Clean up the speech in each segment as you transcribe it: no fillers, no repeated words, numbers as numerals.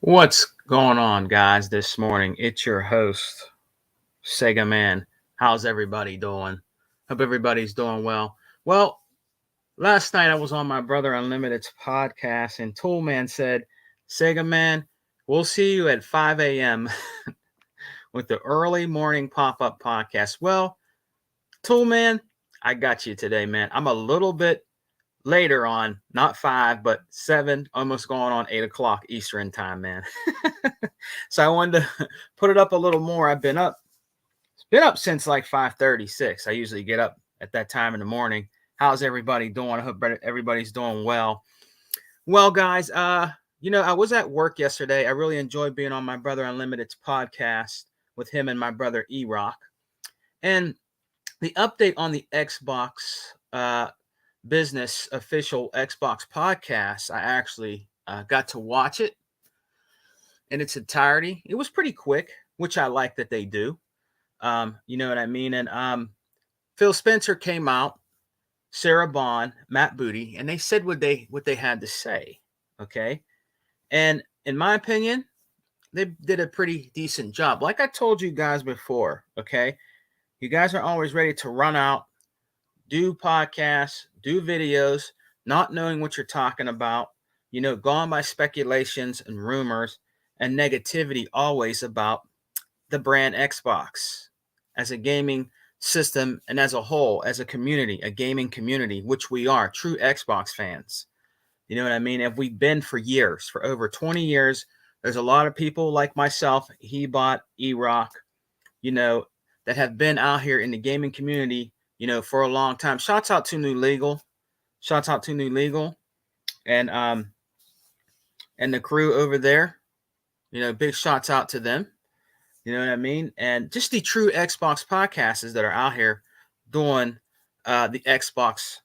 What's going on, guys, this morning? It's your host, Sega Man. How's everybody doing? Hope everybody's doing well. Well, last night I was on my brother Unlimited's podcast, and Toolman said, Sega Man, we'll see you at 5 a.m. with the early morning pop up podcast. Well, Toolman, I got you today, man. I'm a little bit later on, not 5, but 7, almost going on 8 o'clock Eastern time, man. So I wanted to put it up a little more. I've been up since like 5:36. I usually get up at that time in the morning. How's everybody doing? I hope everybody's doing well. Well, guys, I was at work yesterday. I really enjoyed being on my brother Unlimited's podcast with him and my brother E-Rock. And the update on the Xbox business official Xbox podcast, I actually got to watch it in its entirety. It was pretty quick, which I like that they do. You know what I mean? And Phil Spencer came out, Sarah Bond, Matt Booty, and they said what they had to say. Okay. And in my opinion, they did a pretty decent job. Like I told you guys before, okay, you guys are always ready to run out, do podcasts, do videos, not knowing what you're talking about, going by speculations and rumors and negativity always about the brand Xbox as a gaming system and as a whole, as a community, a gaming community, which we are, true Xbox fans. You know what I mean? And we've been for years, for over 20 years. There's a lot of people like myself, Hebot, E-Rock, you know, that have been out here in the gaming community, for a long time. Shouts out to New Legal. Shouts out to New Legal and and the crew over there. Big shouts out to them. You know what I mean? And just the true Xbox podcasters that are out here doing the Xbox,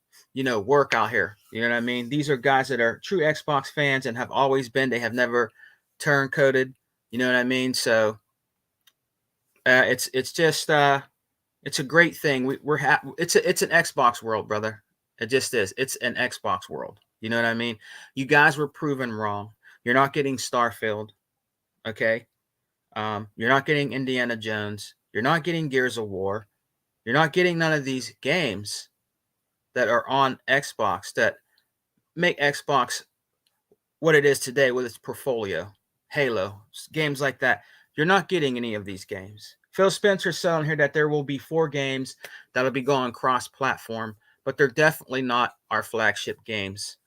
work out here. You know what I mean? These are guys that are true Xbox fans and have always been. They have never turncoated. You know what I mean? So it's just it's a great thing. It's an Xbox world, brother. It just is. It's an Xbox world. You know what I mean? You guys were proven wrong. You're not getting Starfield, okay? You're not getting Indiana Jones. You're not getting Gears of War. You're not getting none of these games that are on Xbox that make Xbox what it is today with its portfolio. Halo, games like that. You're not getting any of these games. Phil Spencer's selling here that there will be 4 games that'll be going cross-platform, but they're definitely not our flagship games.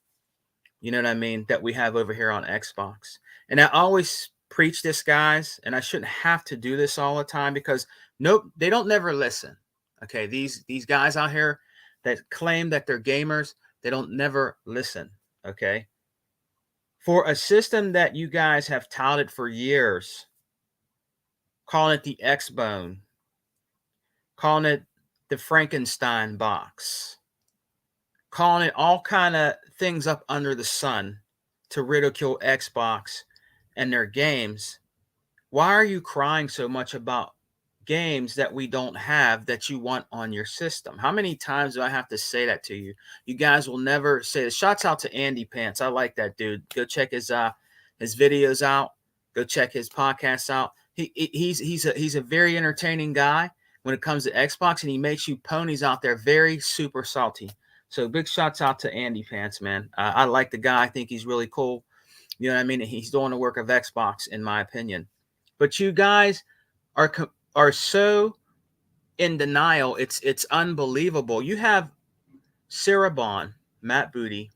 You know what I mean? That we have over here on Xbox. And I always preach this, guys, and I shouldn't have to do this all the time because nope, they don't never listen. Okay, these guys out here that claim that they're gamers, they don't never listen. Okay. For a system that you guys have touted for years, calling it the X-Bone, calling it the Frankenstein box, calling it all kind of things up under the sun to ridicule Xbox and their games. Why are you crying so much about games that we don't have that you want on your system? How many times do I have to say that to you? You guys will never say this. Shouts out to Andy Pants. I like that dude. Go check his videos out. Go check his podcasts out. He's a very entertaining guy when it comes to Xbox, and he makes you ponies out there very super salty. So big shouts out to Andy Pants, man. I like the guy. I think he's really cool. You know what I mean? He's doing the work of Xbox, in my opinion. But you guys are so in denial. It's unbelievable. You have Sarah Bond, Matt Booty,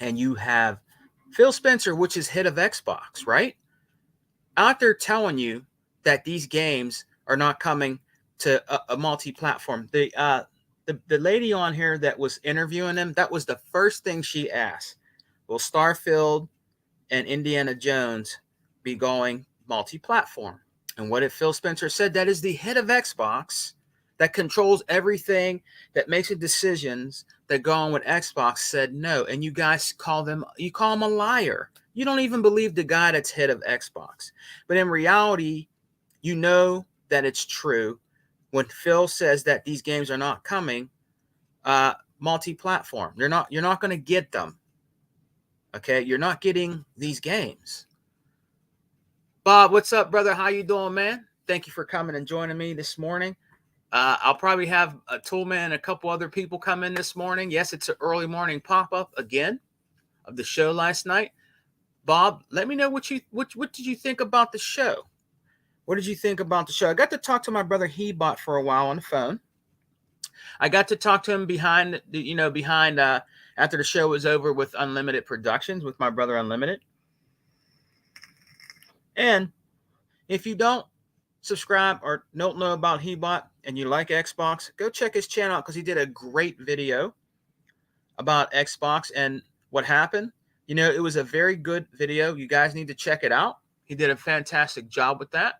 and you have Phil Spencer, which is head of Xbox, right? Out there telling you that these games are not coming to a multi-platform. The lady on here that was interviewing them, that was the first thing she asked. Will Starfield and Indiana Jones be going multi-platform? And what did Phil Spencer said? That is the head of Xbox that controls everything, that makes the decisions that go on with Xbox, said no. And you guys call him a liar. You don't even believe the guy that's head of Xbox. But in reality, you know that it's true when Phil says that these games are not coming multi-platform. You're not going to get them. Okay, you're not getting these games. Bob, what's up, brother? How you doing, man? Thank you for coming and joining me this morning. I'll probably have a Toolman and a couple other people come in this morning. Yes, it's an early morning pop-up again of the show last night. Bob, let me know what did you think about the show? What did you think about the show? I got to talk to my brother Hebot for a while on the phone. I got to talk to him behind after the show was over with Unlimited Productions with my brother Unlimited. And if you don't subscribe or don't know about Hebot and you like Xbox, go check his channel out because he did a great video about Xbox and what happened. You know, it was a very good video. You guys need to check it out. He did a fantastic job with that.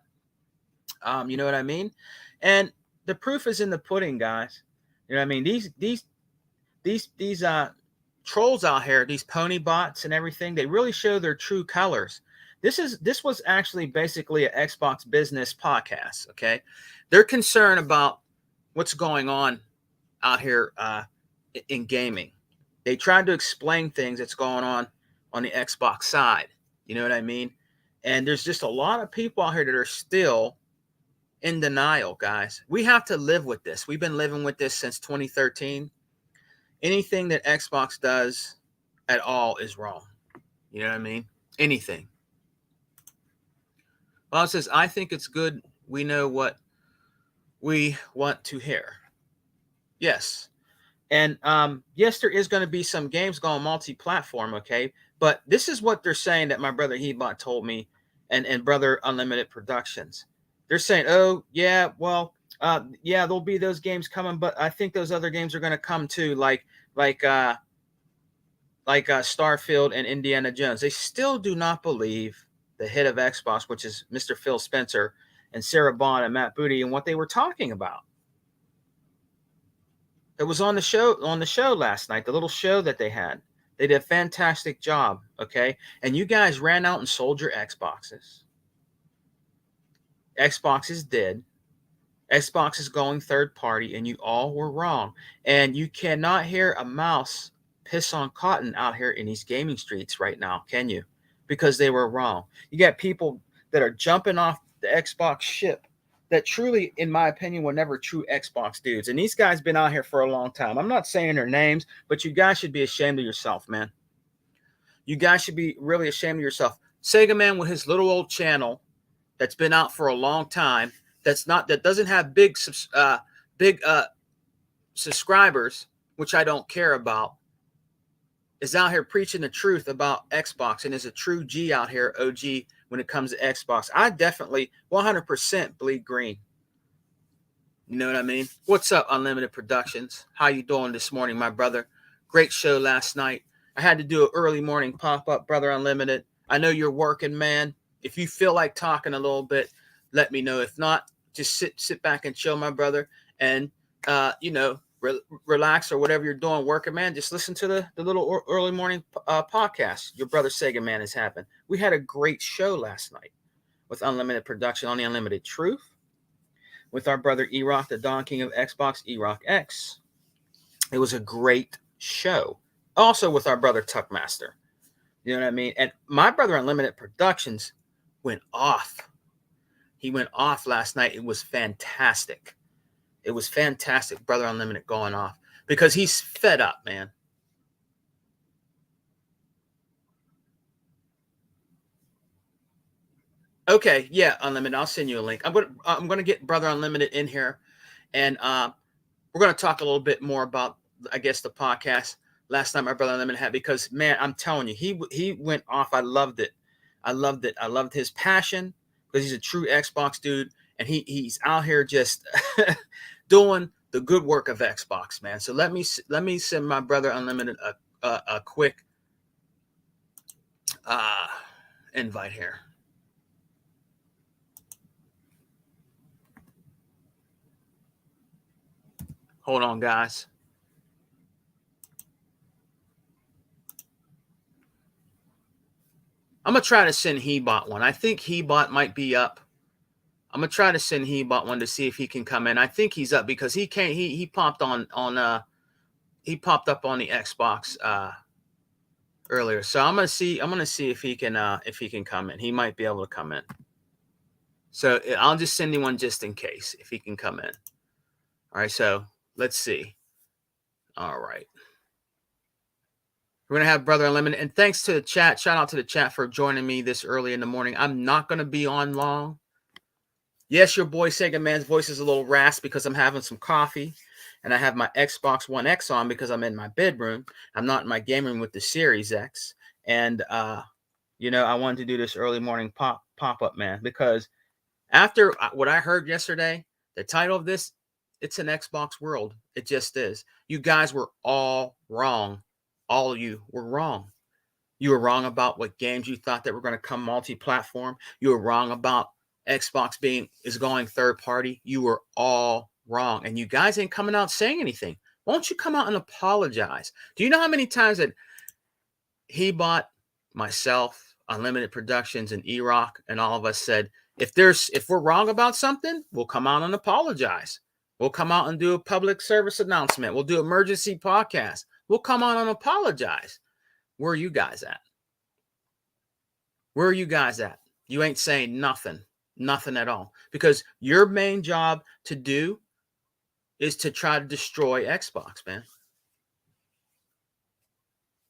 You know what I mean? And the proof is in the pudding, guys. You know what I mean? These trolls out here, these pony bots and everything, they really show their true colors. This was actually basically an Xbox business podcast. Okay, they're concerned about what's going on out here in gaming. They tried to explain things that's going on the Xbox side. You know what I mean? And there's just a lot of people out here that are still in denial, guys. We have to live with this. We've been living with this since 2013. Anything that Xbox does at all is wrong. You know what I mean? Anything. Bob says, I think it's good we know what we want to hear. Yes. And yes, there is going to be some games going multi-platform, okay? But this is what they're saying that my brother Hebot told me and brother Unlimited Productions. They're saying, oh, yeah, well, yeah, there'll be those games coming, but I think those other games are going to come too, like Starfield and Indiana Jones. They still do not believe the head of Xbox, which is Mr. Phil Spencer and Sarah Bond and Matt Booty, and what they were talking about. It was on the show last night, the little show that they had. They did a fantastic job, okay? And you guys ran out and sold your Xboxes. Xbox is dead. Xbox is going third party, and you all were wrong. And you cannot hear a mouse piss on cotton out here in these gaming streets right now, can you? Because they were wrong. You got people that are jumping off the Xbox ship that truly, in my opinion, were never true Xbox dudes. And these guys been out here for a long time. I'm not saying their names, but you guys should be ashamed of yourself, man. You guys should be really ashamed of yourself. Sega Man with his little old channel that's been out for a long time, that doesn't have big subscribers, which I don't care about, is out here preaching the truth about Xbox and is a true G out here, OG, when it comes to Xbox. I definitely 100% bleed green. You know what I mean? What's up, Unlimited Productions? How you doing this morning, my brother? Great show last night. I had to do an early morning pop-up, brother Unlimited. I know you're working, man. If you feel like talking a little bit, let me know. If not, just sit back and chill, my brother. And, relax or whatever you're doing working, man. Just listen to the little early morning podcast your brother Sega Man is having. We had a great show last night with Unlimited Production on the Unlimited Truth with our brother E-Rock, the Don King of Xbox, E-Rock X. It was a great show. Also with our brother Tuckmaster. You know what I mean? And my brother Unlimited Productions went off. He went off last night. It was fantastic. It was fantastic, brother Unlimited going off because he's fed up, man. Okay, yeah, Unlimited. I'll send you a link. I'm gonna get brother Unlimited in here, and we're gonna talk a little bit more about, I guess, the podcast last night my brother Unlimited had, because man, I'm telling you, he went off. I loved it. I loved it. I loved his passion because he's a true Xbox dude, and he's out here just doing the good work of Xbox, man. So let me send my brother Unlimited a quick invite here. Hold on, guys. I'm gonna try to send Hebot one. I think Hebot might be up. I'm gonna try to send Hebot one to see if he can come in. I think he's up because he can't. He popped he popped up on the Xbox earlier. So I'm gonna see if he can come in. He might be able to come in. So I'll just send you one just in case if he can come in. All right, so let's see. All right. We're going to have Brother Unlimited. And thanks to the chat. Shout out to the chat for joining me this early in the morning. I'm not going to be on long. Yes, your boy Sega Man's voice is a little raspy because I'm having some coffee. And I have my Xbox One X on because I'm in my bedroom. I'm not in my game room with the Series X. And, you know, I wanted to do this early morning pop-up, man, because after what I heard yesterday, the title of this, it's an Xbox world. It just is. You guys were all wrong. All of you were wrong. You were wrong about what games you thought that were going to come multi-platform. You were wrong about Xbox is going third party. You were all wrong. And you guys ain't coming out saying anything. Won't you come out and apologize? Do you know how many times that he bought, myself, Unlimited Productions, and E-Rock, and all of us said, if we're wrong about something, we'll come out and apologize. We'll come out and do a public service announcement. We'll do emergency podcast. We'll come out and apologize. Where are you guys at? Where are you guys at? You ain't saying nothing. Nothing at all. Because your main job to do is to try to destroy Xbox, man.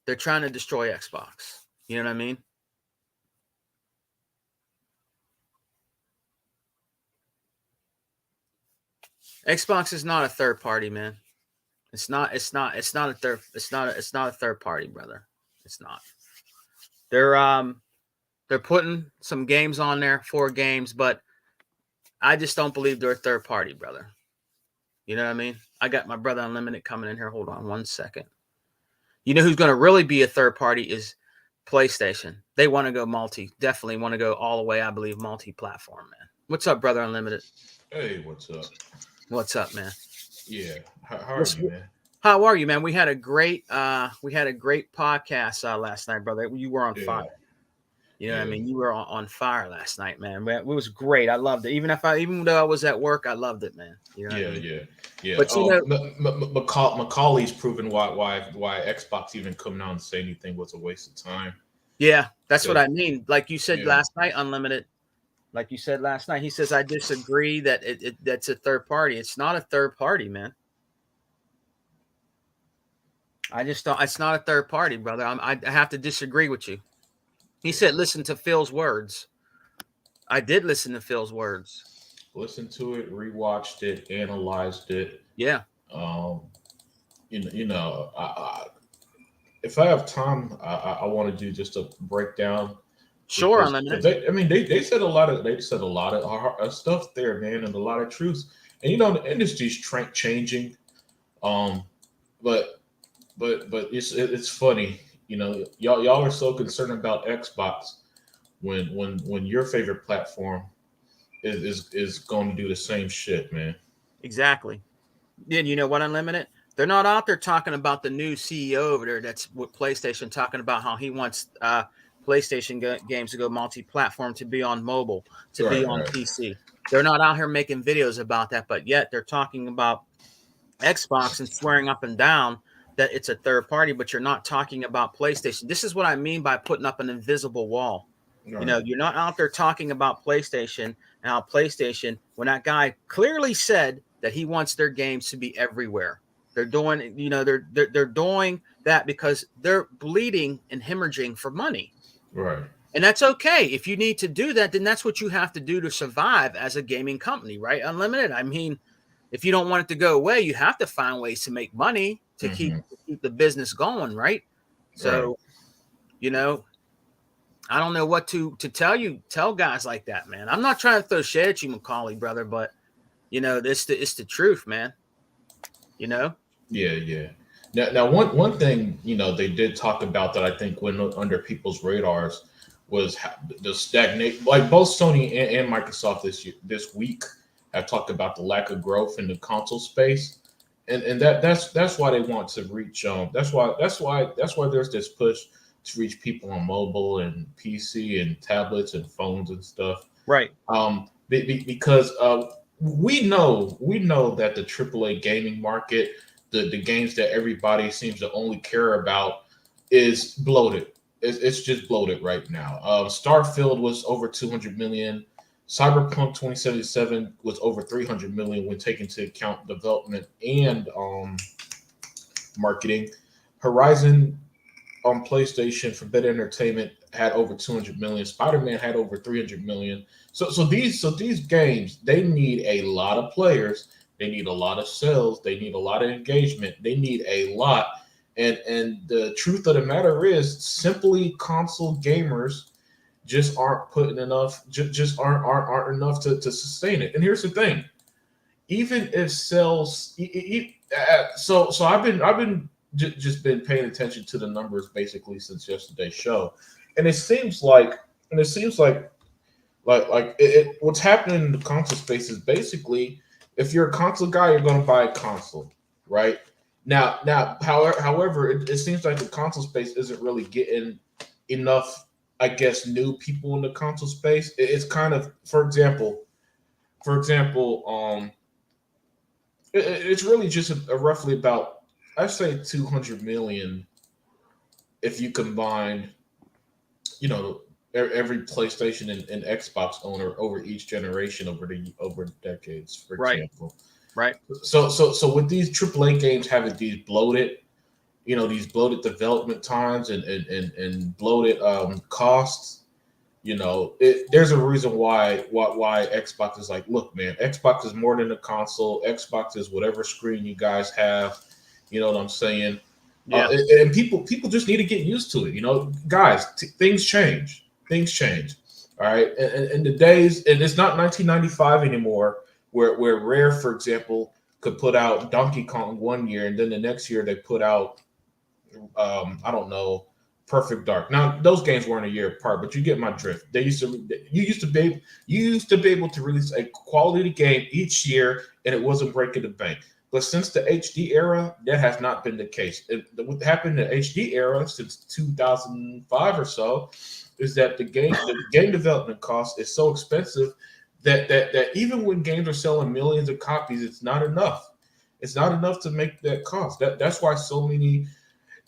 They're trying to destroy Xbox. You know what I mean? Xbox is not a third party, man. It's not a third party, brother. It's not. They're putting some games on there, 4 games, but I just don't believe they're a third party, brother. You know what I mean? I got my brother Unlimited coming in here. Hold on 1 second. You know who's going to really be a third party is PlayStation. They want to go definitely want to go all the way, I believe, multi-platform, man. What's up, brother Unlimited? Hey, what's up? What's up, man? Yeah. How are you, man? How are you, man? We had a great podcast last night, brother. You were on fire. You know what I mean? You were on fire last night, man. It was great. I loved it. Even though I was at work, I loved it, man. You know what I mean? Yeah. But you know, Macaulay's proven why Xbox even coming out and say anything was a waste of time. Yeah, that's what I mean. Like you said last night, Unlimited. Like you said last night, he says, I disagree that that's a third party. It's not a third party, man. I just thought it's not a third party, brother. I have to disagree with you. He said, listen to Phil's words. I did listen to Phil's words. Listened to it, rewatched it, analyzed it. Yeah. You know, if I have time, I want to do just a breakdown. Sure, Unlimited. They said a lot of stuff there, man, and a lot of truths. And you know, the industry's changing. But it's funny, you know, y'all are so concerned about Xbox when your favorite platform is going to do the same shit, man. Exactly. And you know what, Unlimited? They're not out there talking about the new CEO over there that's with PlayStation talking about how he wants PlayStation games to go multi-platform, to be on mobile, to be on PC. They're not out here making videos about that, but yet they're talking about Xbox and swearing up and down that it's a third party, but you're not talking about PlayStation. This is what I mean by putting up an invisible wall. Right. You know, you're not out there talking about PlayStation and how PlayStation, when that guy clearly said that he wants their games to be everywhere. They're doing, you know, they're doing that because they're bleeding and hemorrhaging for money. Right. And that's okay. If you need to do that, then that's what you have to do to survive as a gaming company, right? Unlimited. I mean, if you don't want it to go away, you have to find ways to make money to keep the business going, right? So, you know, I don't know what to tell guys like that, man. I'm not trying to throw shade at you, Macaulay, brother, but you know, it's the truth, man. You know? Yeah. Now one thing, you know, they did talk about that I think went under people's radars was the stagnate, like both Sony and Microsoft this week have talked about the lack of growth in the console space. And that's why they want to reach that's why there's this push to reach people on mobile and PC and tablets and phones and stuff. Right. Because we know that the AAA gaming market, the games that everybody seems to only care about, is bloated. It's just bloated right now. Starfield was over 200 million. Cyberpunk 2077 was over 300 million when taking into account development and marketing. Horizon on PlayStation for Better Entertainment had over 200 million. Spider-Man had over 300 million. So these games, they need a lot of players. They need a lot of sales. They need a lot of engagement. They need a lot. And the truth of the matter is, simply console gamers just aren't putting enough. Just aren't enough to sustain it. And here's the thing: even if sales, so I've been just been paying attention to the numbers basically since yesterday's show, and it seems like what's happening in the console space is basically, if you're a console guy, you're going to buy a console, right? Now, however, it seems like the console space isn't really getting enough, I guess, new people in the console space. It's kind of, for example, it's really just a roughly about, I say 200 million if you combine, every PlayStation and Xbox owner over each generation over decades, for Right. example. Right. So with these AAA games having these bloated development times and bloated costs, there's a reason why Xbox is like, look, man, Xbox is more than a console. Xbox is whatever screen you guys have. You know what I'm saying? Yeah. And people just need to get used to it. Guys, things change. Things change. All right. And the days, and it's not 1995 anymore, where Rare, for example, could put out Donkey Kong one year, and then the next year they put out, I don't know, Perfect Dark. Now those games weren't a year apart, but you get my drift. You used to be able to release a quality game each year, and it wasn't breaking the bank. But since the HD era, that has not been the case. What happened in the HD era since 2005 or so is that the game development cost is so expensive that even when games are selling millions of copies, it's not enough. It's not enough to make that cost. That's why so many.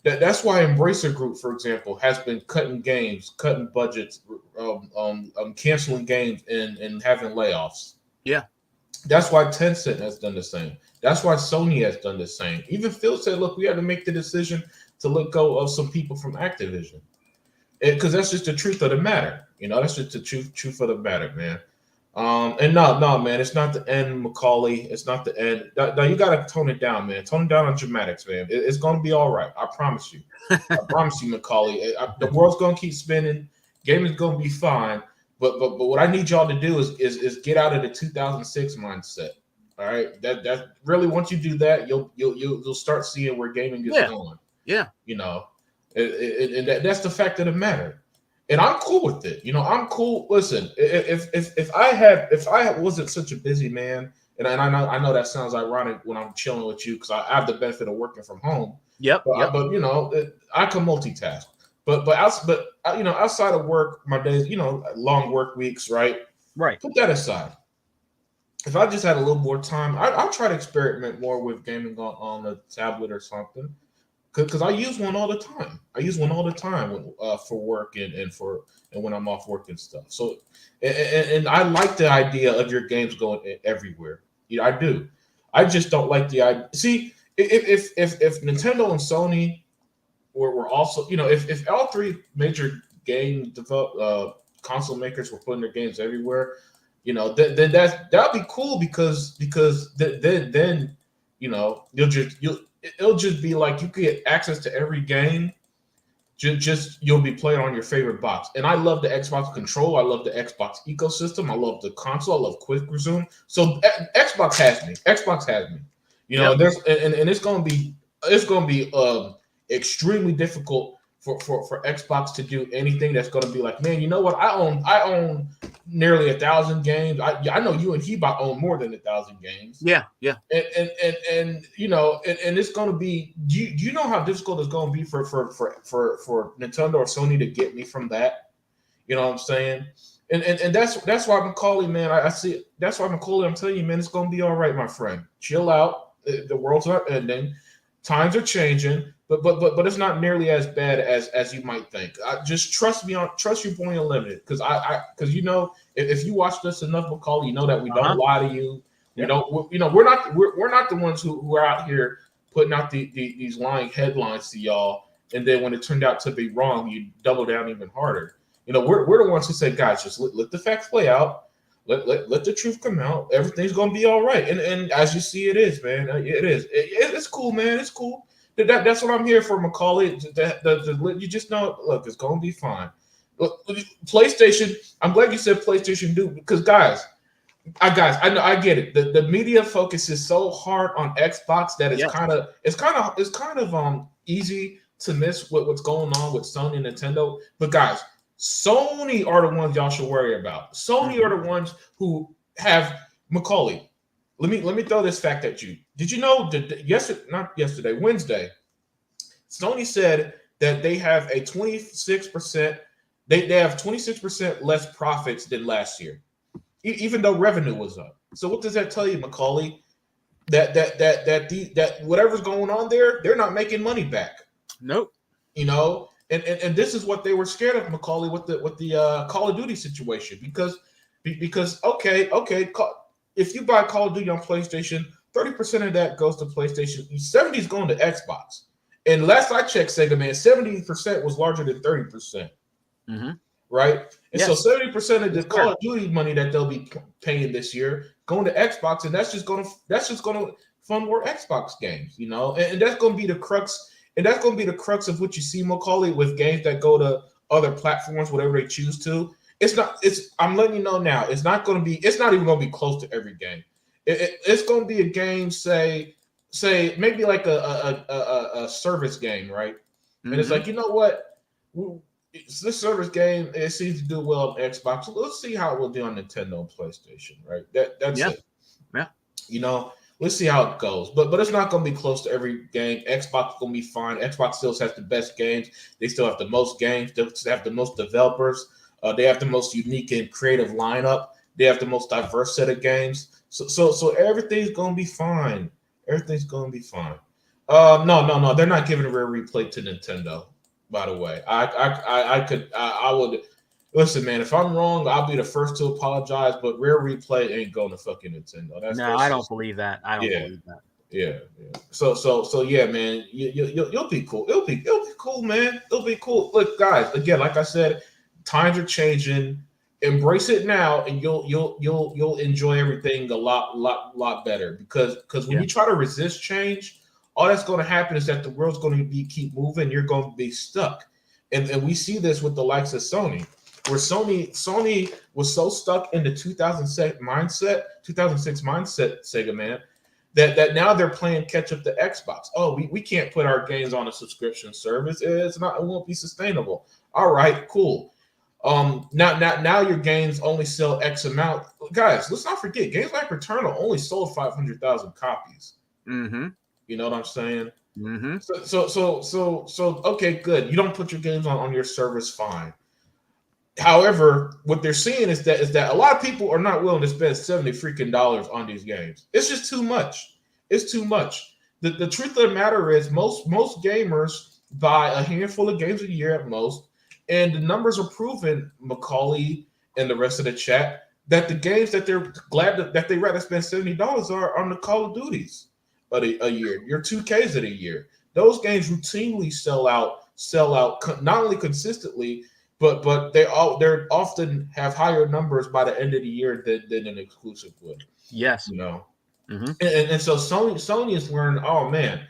That's why Embracer Group, for example, has been cutting games, cutting budgets, canceling games, and having layoffs. Yeah. That's why Tencent has done the same. That's why Sony has done the same. Even Phil said, look, we had to make the decision to let go of some people from Activision. Because that's just the truth of the matter. That's just the truth of the matter, man. And no, man, it's not the end, Macaulay. It's not the end. No, you got to tone it down, man. Tone it down on dramatics, man. It's going to be all right. I promise you. I promise you, Macaulay. The world's going to keep spinning. Gaming's going to be fine. But what I need y'all to do is get out of the 2006 mindset. All right, that really, once you do that, you'll start seeing where gaming is going. Yeah. And that's the fact of the matter. And I'm cool with it. I'm cool. Listen, if I wasn't such a busy man, and I know that sounds ironic when I'm chilling with you because I have the benefit of working from home. Yep. But Yep. I can multitask. But outside of work, my days, long work weeks, right? Right. Put that aside. If I just had a little more time, I'll try to experiment more with gaming on a tablet or something. Because I use one all the time. I use one all the time for work and when I'm off work and stuff. So, and I like the idea of your games going everywhere. I do. I just don't like the idea. See, if Nintendo and Sony were also, if all three major game console makers were putting their games everywhere, then that'd be cool because then it'll just be like you get access to every game. Just you'll be playing on your favorite box. And I love the Xbox control. I love the Xbox ecosystem. I love the console. I love Quick Resume. So Xbox has me. Xbox has me. There's and it's gonna be extremely difficult for Xbox to do anything that's going to be like, man, you know what? I own nearly 1,000 games. I know you and Hebot own more than 1,000 games. Yeah. And it's going to be. Do you know how difficult it's going to be for Nintendo or Sony to get me from that? You know what I'm saying? And that's why Macaulay, man. I see. That's why Macaulay. I'm telling you, man, it's going to be all right, my friend. Chill out. The world's not ending. Times are changing. but it's not nearly as bad as you might think. Just trust your boy Unlimited, because because if you watch this enough, McCauley, you know that we don't lie to you. We don't. We're not the ones who are out here putting out these lying headlines to y'all, and then when it turned out to be wrong, you double down even harder. We're the ones who say, guys, just let the facts play out. Let the truth come out. Everything's gonna be all right. And as you see, it is, man. It is. It's cool, man. It's cool. That's what I'm here for, McCauley. You just know, look, it's gonna be fine. Look, PlayStation. I'm glad you said PlayStation do, because guys, I know, I get it. The media focus is so hard on Xbox that it's kind of easy to miss what's going on with Sony and Nintendo. But guys, Sony are the ones y'all should worry about. Sony are the ones who have McCauley. Let me throw this fact at you. Did you know that Wednesday, Sony said that they have a 26%. They have 26% less profits than last year, even though revenue was up. So what does that tell you, McCauley? That whatever's going on there, they're not making money back. Nope. And this is what they were scared of, McCauley, with the Call of Duty situation, because okay, if you buy Call of Duty on PlayStation, 30% of that goes to PlayStation, 70% is going to Xbox. And last I checked, Sega man, 70% was larger than 30%. Mm-hmm. Right? And yes. So 70% of the Call of Duty money that they'll be paying this year going to Xbox, and that's just gonna fund more Xbox games, and that's gonna be the crux. And that's going to be the crux of what you see, McCauley, with games that go to other platforms, whatever they choose to. I'm letting you know now, it's not even going to be close to every game. It's going to be a game, say maybe like a service game, right? Mm-hmm. And it's like, you know what? This service game, it seems to do well on Xbox. So let's see how it will do on Nintendo and PlayStation, right? That's it. Yeah. Let's see how it goes. But it's not going to be close to every game. Xbox is going to be fine. Xbox still has the best games. They still have the most games. They have the most developers. They have the most unique and creative lineup. They have the most diverse set of games. So everything's going to be fine. Everything's going to be fine. No. They're not giving a Rare Replay to Nintendo, by the way. I would... Listen, man, if I'm wrong, I'll be the first to apologize, but Rare Replay ain't going to fucking Nintendo. I don't believe that. I don't believe that. Yeah. So yeah, man, you'll be cool. It'll be cool, man. It'll be cool. Look, guys, again, like I said, times are changing. Embrace it now, and you'll enjoy everything a lot better. Because when you try to resist change, all that's going to happen is that the world's going to keep moving. You're going to be stuck, and we see this with the likes of Sony. Where Sony was so stuck in the 2006 mindset, Sega man, that now they're playing catch up to Xbox. Oh, we can't put our games on a subscription service. It won't be sustainable. All right, cool. Now your games only sell X amount. Guys, let's not forget, games like Returnal only sold 500,000 copies. Mm-hmm. You know what I'm saying? Mm-hmm. So okay, good. You don't put your games on your service, fine. However, what they're seeing is that a lot of people are not willing to spend $70 freaking on these games. It's just too much. It's too much. The truth of the matter is most gamers buy a handful of games a year at most, and the numbers are proven, McCauley and the rest of the chat, that the games that they're glad that they rather spend $70 are on the Call of Duties a year, your 2Ks of a year. Those games routinely sell out not only consistently, but they often have higher numbers by the end of the year than an exclusive would. Yes. Mm-hmm. And so Sony is learning, oh man,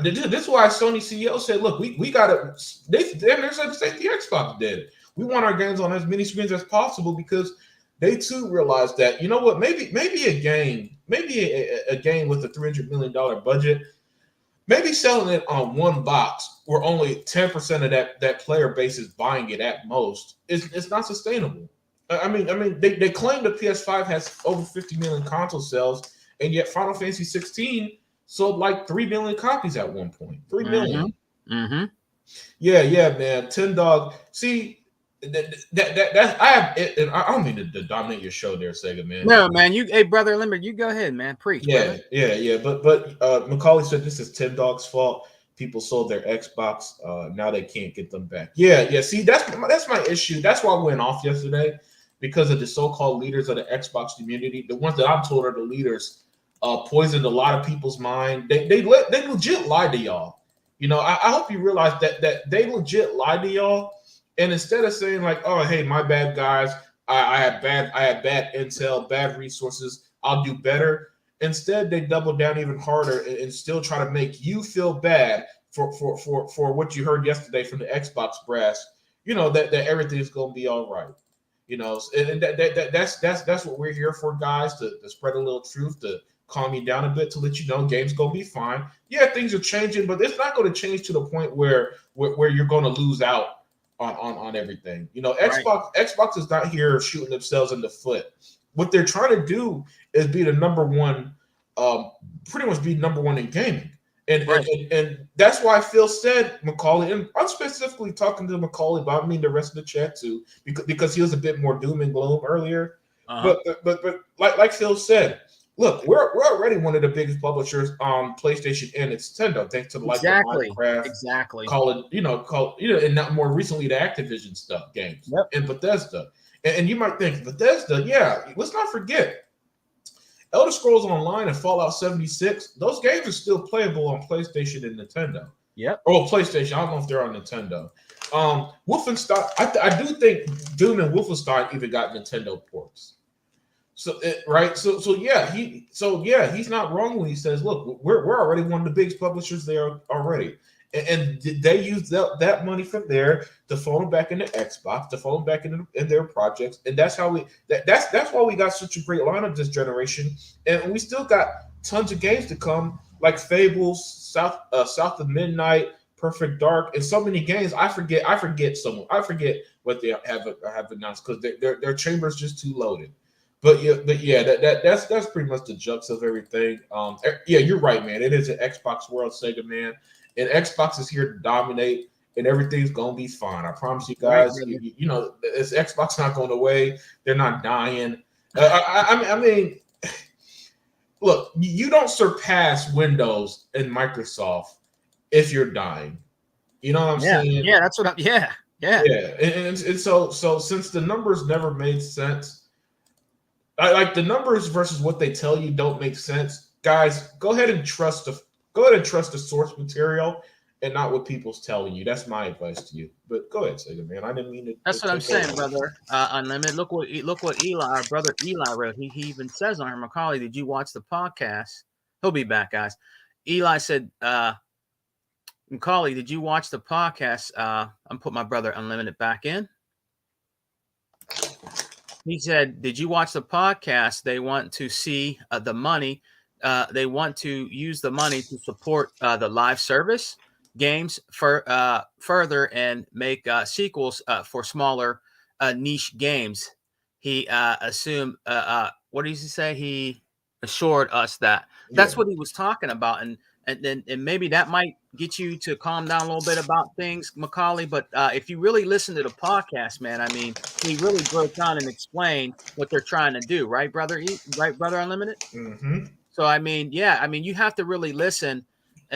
this is why Sony CEO said, look, we got to, they're saying the Xbox did. We want our games on as many screens as possible, because they too realized that, you know what, maybe a game with a $300 million budget, maybe selling it on one box where only 10% of that player base is buying it at most it's not sustainable. I mean, they claim the PS5 has over 50 million console sales, and yet Final Fantasy 16 sold like 3 million copies at one point. 3 million. Mm-hmm. Yeah, man. Dog. See, that I have it, and I don't mean to dominate your show there, Sega man. No, man. Hey, brother Limerick, you go ahead, man. Preach. Yeah. But McCauley said this is Dog's fault. people sold their Xbox. Now they can't get them back. Yeah. See, that's my issue. That's why I went off yesterday, because of the so-called leaders of the Xbox community. The ones that I'm told are the leaders poisoned a lot of people's mind. They legit lied to y'all. You know, I hope you realize that they legit lied to y'all. And instead of saying like, "Oh, hey, my bad, guys. I had bad intel, bad resources. I'll do better." Instead, they double down even harder and still try to make you feel bad for what you heard yesterday from the Xbox brass. You know that everything's gonna be all right. You know, and that's what we're here for, guys. To spread a little truth, to calm you down a bit, to let you know games gonna be fine. Yeah, things are changing, but it's not going to change to the point where you're going to lose out on everything. You know, Xbox is not here shooting themselves in the foot. What they're trying to do is be the number one, pretty much be number one in gaming. And that's why Phil said, Macaulay, and I'm specifically talking to Macaulay, but I mean the rest of the chat too, because he was a bit more doom and gloom earlier. But like Phil said, look, we're already one of the biggest publishers on PlayStation and Nintendo, thanks to the likes of Minecraft, and not more recently the Activision stuff games and Bethesda. And you might think Bethesda, yeah, let's not forget Elder Scrolls Online and Fallout 76. Those games are still playable on PlayStation and Nintendo. Yep. Or PlayStation. I don't know if they're on Nintendo. Wolfenstein. I do think Doom and Wolfenstein even got Nintendo ports. So he's not wrong when he says, look, we're already one of the biggest publishers there already. And they use that money from there to funnel back into Xbox, to funnel back in their projects, and that's how that's why we got such a great lineup this generation, and we still got tons of games to come, like Fables, South of Midnight, Perfect Dark, and so many games. I forget what they have announced because their chamber's just too loaded. But yeah, that's pretty much the jux of everything. Yeah, you're right, man. It is an Xbox world, Sega, man. And Xbox is here to dominate, and everything's gonna be fine. I promise you guys. Right, you know, it's Xbox not going away. They're not dying. I mean, look, you don't surpass Windows and Microsoft if you're dying. You know what I'm saying? Yeah, that's what. Yeah. And so since the numbers never made sense, like the numbers versus what they tell you don't make sense, guys. Go ahead and trust the source material and not what people's telling you. That's my advice to you. But go ahead, Sega, man. I didn't mean to. That's what I'm saying, brother. Unlimited. Look what Eli, our brother Eli, wrote. He even says on here, Macaulay, did you watch the podcast? He'll be back, guys. Eli said, Macaulay, did you watch the podcast? I'm putting my brother Unlimited back in. He said, did you watch the podcast? They want to see the money. They want to use the money to support the live service games further and make sequels for smaller niche games. He assumed, what did he say? He assured us that that's what he was talking about. And maybe that might get you to calm down a little bit about things, Macaulay. But if you really listen to the podcast, man, I mean, he really broke down and explained what they're trying to do. Right, brother? Right, brother Unlimited? Mm-hmm. So, I mean, you have to really listen,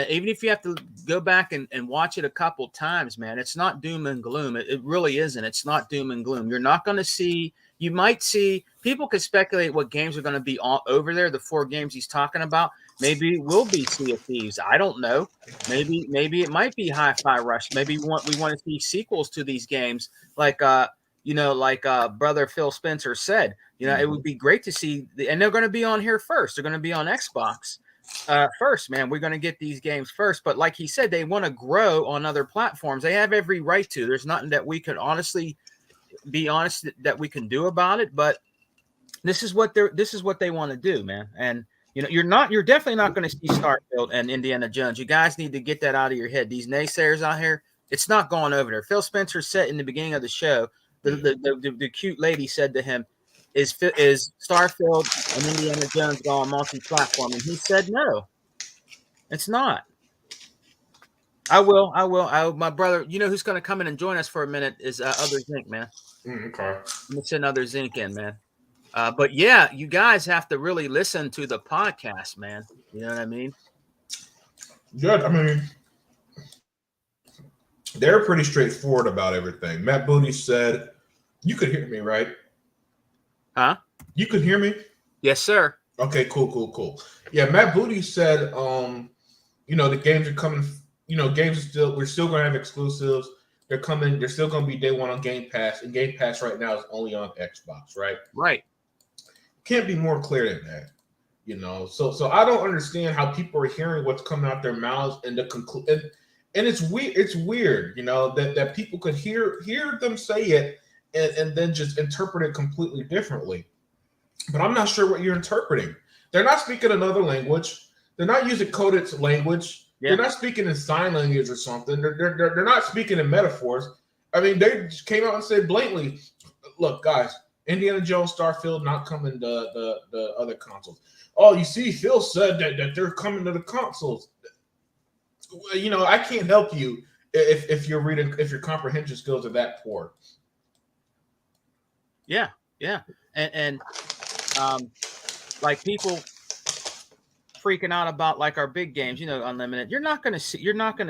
even if you have to go back and watch it a couple times, man. It's not doom and gloom. It really isn't. It's not doom and gloom. You're not going to see – you might see – people could speculate what games are going to be all over there, the 4 games he's talking about. Maybe it will be Sea of Thieves. I don't know. Maybe it might be Hi-Fi Rush. Maybe we want to see sequels to these games like brother Phil Spencer said. It would be great to see, and they're going to be on here first. They're going to be on Xbox first, man. We're going to get these games first. But like he said, they want to grow on other platforms. They have every right to. There's nothing that we could honestly be honest that we can do about it. But this is what they want to do, man. And you're definitely not going to see Starfield and Indiana Jones. You guys need to get that out of your head. These naysayers out here, it's not going over there. Phil Spencer said in the beginning of the show, the cute lady said to him, Is Starfield and Indiana Jones going multi-platform? And he said, no, it's not. I will. My brother, who's going to come in and join us for a minute is Other Zinc, man. Okay. Let me send Other Zinc in, man. But yeah, you guys have to really listen to the podcast, man. You know what I mean? Yeah, I mean, they're pretty straightforward about everything. Matt Booty said, "You could hear me, right? Huh? You could hear me? Yes, sir. Okay, cool. Yeah, Matt Booty said, the games are coming. Games are we're still gonna have exclusives. They're coming. They're still gonna be day one on Game Pass, and Game Pass right now is only on Xbox, right? Right. Can't be more clear than that. So I don't understand how people are hearing what's coming out their mouths and the conclude. And it's weird. It's weird, that people could hear them say it and then just interpret it completely differently. But I'm not sure what you're interpreting. They're not speaking another language. They're not using coded language. Yeah. They're not speaking in sign language or something. They're not speaking in metaphors. I mean, they just came out and said blatantly, "Look, guys, Indiana Jones, Starfield not coming to the other consoles." Oh, you see, Phil said that they're coming to the consoles. I can't help you if you're reading, if your comprehension skills are that poor. Yeah. And like people freaking out about like our big games, Unlimited. You're not going to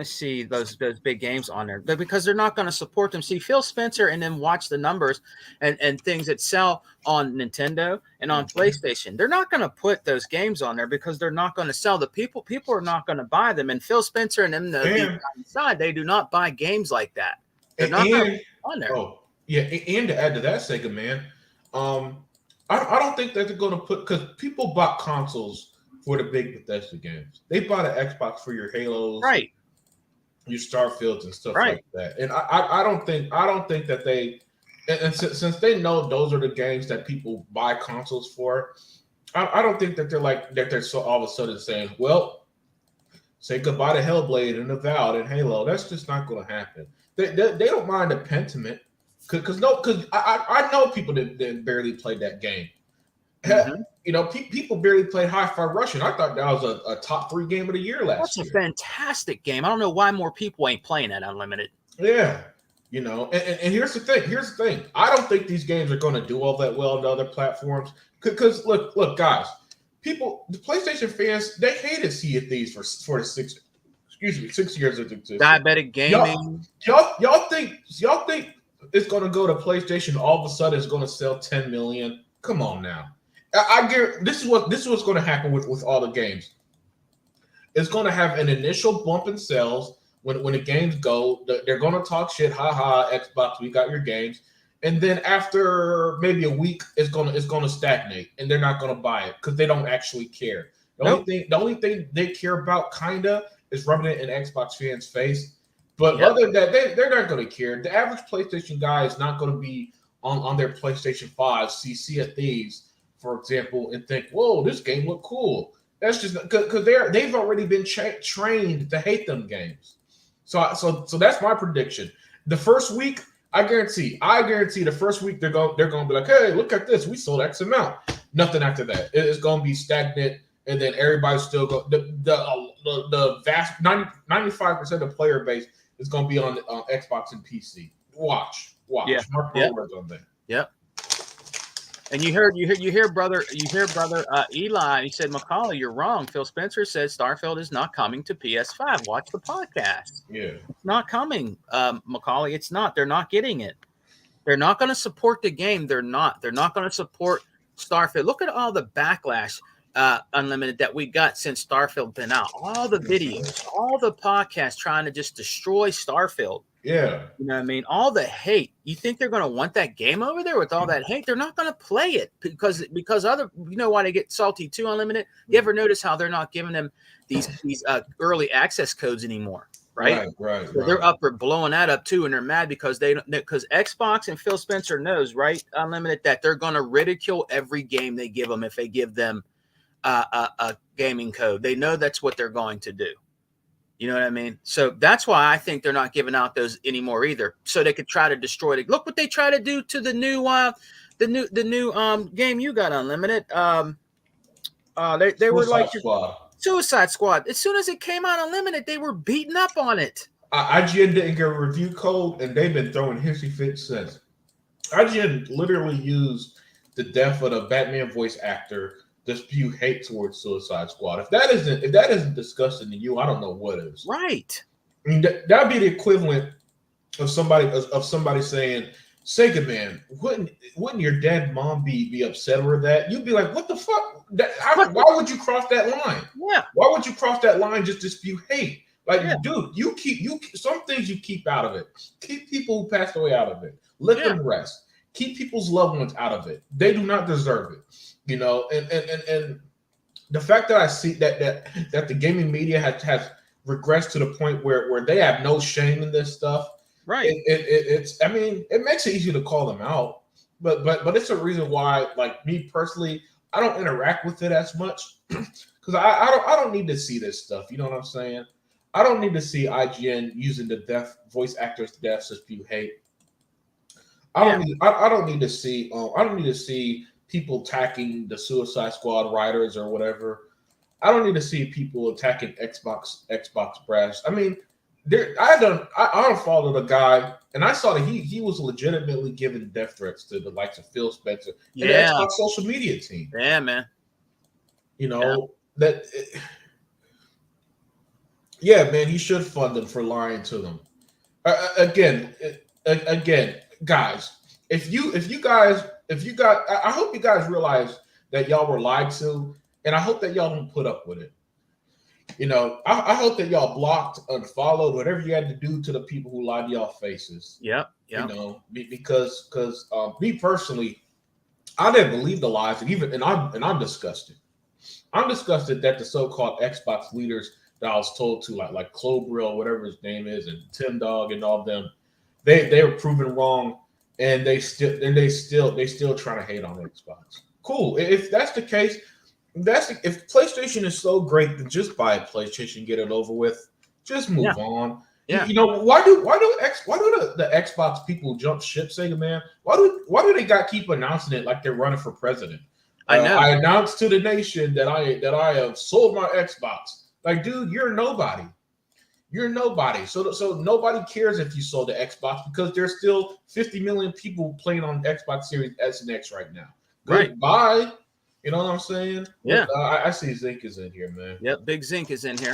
see those big games on there because they're not going to support them. See Phil Spencer and then watch the numbers and things that sell on Nintendo and on PlayStation. They're not going to put those games on there because they're not going to sell. The people are not going to buy them. And Phil Spencer and them inside, they do not buy games like that. They're not on there. Oh, yeah, and to add to that, Sega man, I don't think that they're going to put, because people bought consoles for the big Bethesda games. They bought an Xbox for your Halos, right? Your Starfields and stuff like that. And I don't think that they, and since they know those are the games that people buy consoles for, I don't think that they're so all of a sudden saying, well, say goodbye to Hellblade and Avowed and Halo. That's just not going to happen. They don't mind a Pentiment. Because I know people that barely played that game. Mm-hmm. People barely played Hi-Fi Russian. I thought that was a top 3 game of the year last year. That's a fantastic game. I don't know why more people ain't playing that Unlimited. Yeah. And here's the thing. I don't think these games are going to do all that well on other platforms. Because look, guys, the PlayStation fans, they hated Sea of Thieves for 6 years of existence. Diabetic gaming. Y'all think it's going to go to PlayStation, all of a sudden it's going to sell 10 million? Come on now. I guarantee this is what's going to happen with all the games. It's going to have an initial bump in sales when the games go. They're going to talk shit, haha, Xbox, we got your games. And then after maybe a week, it's going to stagnate and they're not going to buy it because they don't actually care. The only thing they care about kinda is rubbing it in Xbox fans' face. But other than that, they're not going to care. The average PlayStation guy is not going to be on their PlayStation 5, see Sea of Thieves, for example, and think, whoa, this game look cool. That's just because they've already been trained to hate them games. So that's my prediction. The first week, I guarantee the first week they're going to be like, hey, look at this, we sold X amount. Nothing after that. It's going to be stagnant, and then everybody's still go. The vast 95% of the player base is going to be on Xbox and PC. Watch. Yeah. Mark my words on that. Yep. And you hear brother Eli. He said, Macaulay, you're wrong. Phil Spencer says Starfield is not coming to PS5. Watch the podcast. Yeah, it's not coming, Macaulay. It's not. They're not getting it. They're not going to support the game. They're not going to support Starfield. Look at all the backlash, Unlimited, that we got since Starfield been out. All the videos, all the podcasts trying to just destroy Starfield. Yeah. You know what I mean? All the hate. You think they're going to want that game over there with all that hate? They're not going to play it because other, why they get salty too, Unlimited? You ever notice how they're not giving them these early access codes anymore? Right. So they're up for blowing that up too, and they're mad because Xbox and Phil Spencer knows, right, Unlimited, that they're going to ridicule every game they give them if they give them a gaming code. They know that's what they're going to do. You know what I mean? So that's why I think they're not giving out those anymore either. So they could try to destroy it. Look what they try to do to the new game you got, Unlimited. They were like Suicide Squad. As soon as it came out Unlimited, they were beating up on it. IGN didn't get a review code, and they've been throwing hissy fits since. IGN literally used the death of the Batman voice actor to spew hate towards Suicide Squad. If that isn't disgusting to you, I don't know what is. Right. I mean, that'd be the equivalent of somebody saying, Sega man, wouldn't your dead mom be upset over that? You'd be like, what the fuck? Right. Why would you cross that line? Yeah. Why would you cross that line just to spew hate? Yeah. Like, dude, some things you keep out of it. Keep people who passed away out of it. Let Yeah. them rest. Keep people's loved ones out of it. They do not deserve it. And the fact that I see that the gaming media has regressed to the point where they have no shame in this stuff. Right. It's, I mean, it makes it easy to call them out, but it's a reason why, like me personally, I don't interact with it as much because I don't need to see this stuff. You know what I'm saying? I don't need to see IGN using the deaf voice actors' deaths to spew hate. Yeah. I don't need to see I don't need to see people attacking the Suicide Squad writers or whatever. I don't need to see people attacking Xbox brass. I mean, I unfollowed a guy and I saw that he was legitimately giving death threats to the likes of Phil Spencer and the Yeah. Xbox social media team. Yeah, man. You Yeah. know that yeah, man, he should fund them for lying to them. Again, guys, if you guys, I hope you guys realize that y'all were lied to, and I hope that y'all don't put up with it. I hope that y'all blocked, unfollowed, whatever you had to do to the people who lied to y'all faces. Yep. Yep. Because me personally, I didn't believe the lies, and I'm disgusted. I'm disgusted that the so-called Xbox leaders that I was told to, like Clobrill, whatever his name is, and Tim Dog and all of them, they were proven wrong, and they still trying to hate on Xbox. Cool. If that's the case, if PlayStation is so great, then just buy a PlayStation, get it over with. Just Yeah. move on. Yeah. Why do the Xbox people jump ship, Sega man? Why do they got keep announcing it like they're running for president? I know. I announced to the nation that I have sold my Xbox. Like, dude, you're nobody. You're nobody. So nobody cares if you sold the Xbox because there's still 50 million people playing on Xbox Series S and X right now. Right. Goodbye. You know what I'm saying? Yeah. I see Zink is in here, man. Yep. Big Zinc is in here.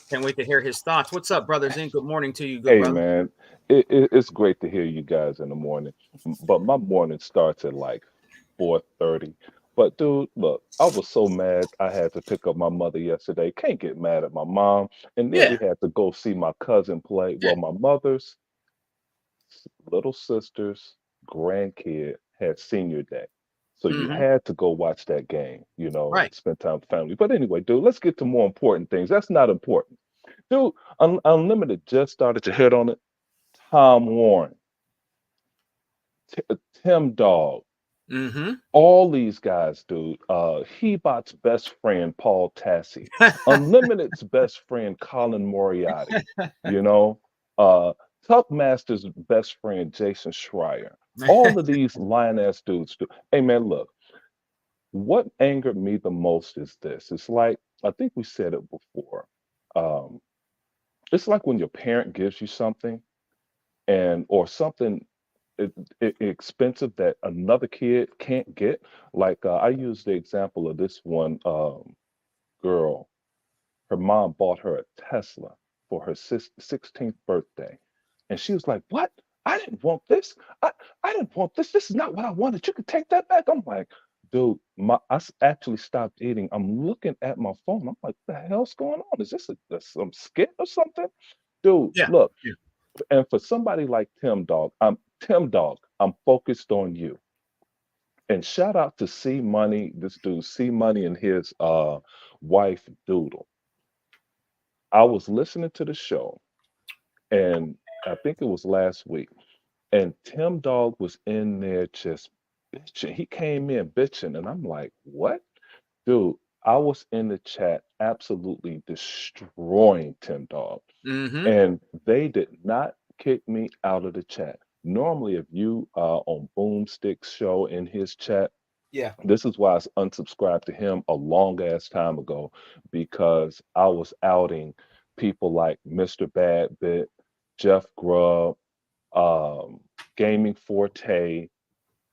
Can't wait to hear his thoughts. What's up, brother Zinc? Good morning to you, good Hey brother. man, it's great to hear you guys in the morning, but my morning starts at like 4:30. But dude, look, I was so mad I had to pick up my mother yesterday. Can't get mad at my mom, and then Yeah. we had to go see my cousin play. Yeah. Well, my mother's little sister's grandkid had senior day. So you Mm-hmm. had to go watch that game, Right. spend time with family. But anyway, dude, let's get to more important things. That's not important. Dude, Unlimited just started to hit on it. Tom Warren, Tim Dog, Mm-hmm. all these guys, dude. Hebot's best friend, Paul Tassi, Unlimited's best friend, Colin Moriarty, you know, uh, Tuckmaster's best friend, Jason Schreier. All of these lion ass dudes do. Hey, man, look, what angered me the most is this. It's like, I think we said it before. Um, it's like when your parent gives you something or something it, expensive that another kid can't get. Like I use the example of this one girl. Her mom bought her a Tesla for her 16th birthday, and she was like, "What? I didn't want this. I didn't want this. This is not what I wanted. You could take that back." I'm like, dude, actually stopped eating. I'm looking at my phone. I'm like, what the hell's going on? Is this some skit or something? Dude, Yeah. look, Yeah. and for somebody like Tim Dog, I'm focused on you. And shout out to C Money, this dude, C Money and his wife Doodle. I was listening to the show, and I think it was last week, and Tim Dog was in there just bitching. He came in bitching, and I'm like, what? Dude, I was in the chat absolutely destroying Tim Dog. Mm-hmm. And they did not kick me out of the chat. Normally, if you are on Boomstick's show in his chat, Yeah. this is why I unsubscribed to him a long ass time ago because I was outing people like Mr. Badbit, Jeff Grubb, um, Gaming Forte,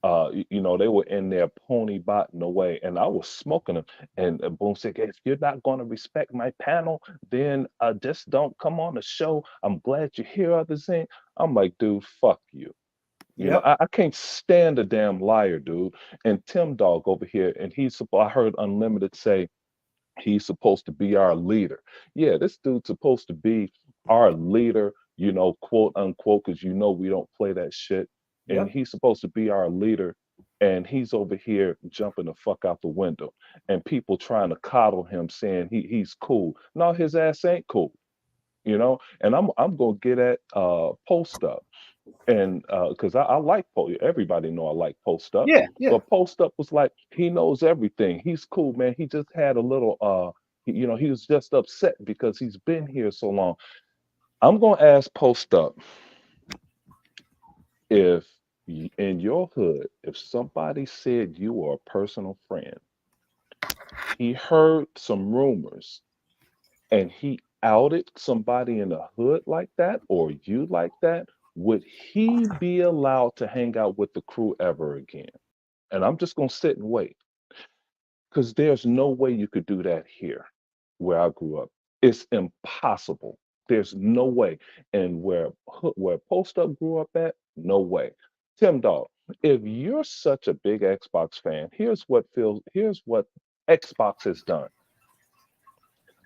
they were in there pony botting away, and I was smoking them. And Boom said, "If you're not going to respect my panel, then just don't come on the show. I'm glad you're here, other thing." I'm like, dude, fuck you. You know, Yep. I can't stand a damn liar, dude. And Tim Dog over here, and I heard Unlimited say he's supposed to be our leader. Yeah, this dude's supposed to be our leader, you know, quote unquote, because you know we don't play that shit. And Yep. he's supposed to be our leader. And he's over here jumping the fuck out the window. And people trying to coddle him saying he's cool. No, his ass ain't cool, you know. And I'm gonna get at Post Up. And because I like everybody know I like Post Up. Yeah. Yeah. But Post Up was like, he knows everything. He's cool, man. He just had a little you know, he was just upset because he's been here so long. I'm gonna ask Post Up, if in your hood, if somebody said you were a personal friend, he heard some rumors and he outed somebody in the hood like that or you like that, would he be allowed to hang out with the crew ever again? And I'm just gonna sit and wait, because there's no way you could do that here where I grew up. It's impossible. There's no way. And where Post Up grew up at, no way. Tim Dog, if you're such a big Xbox fan, here's what Xbox has done.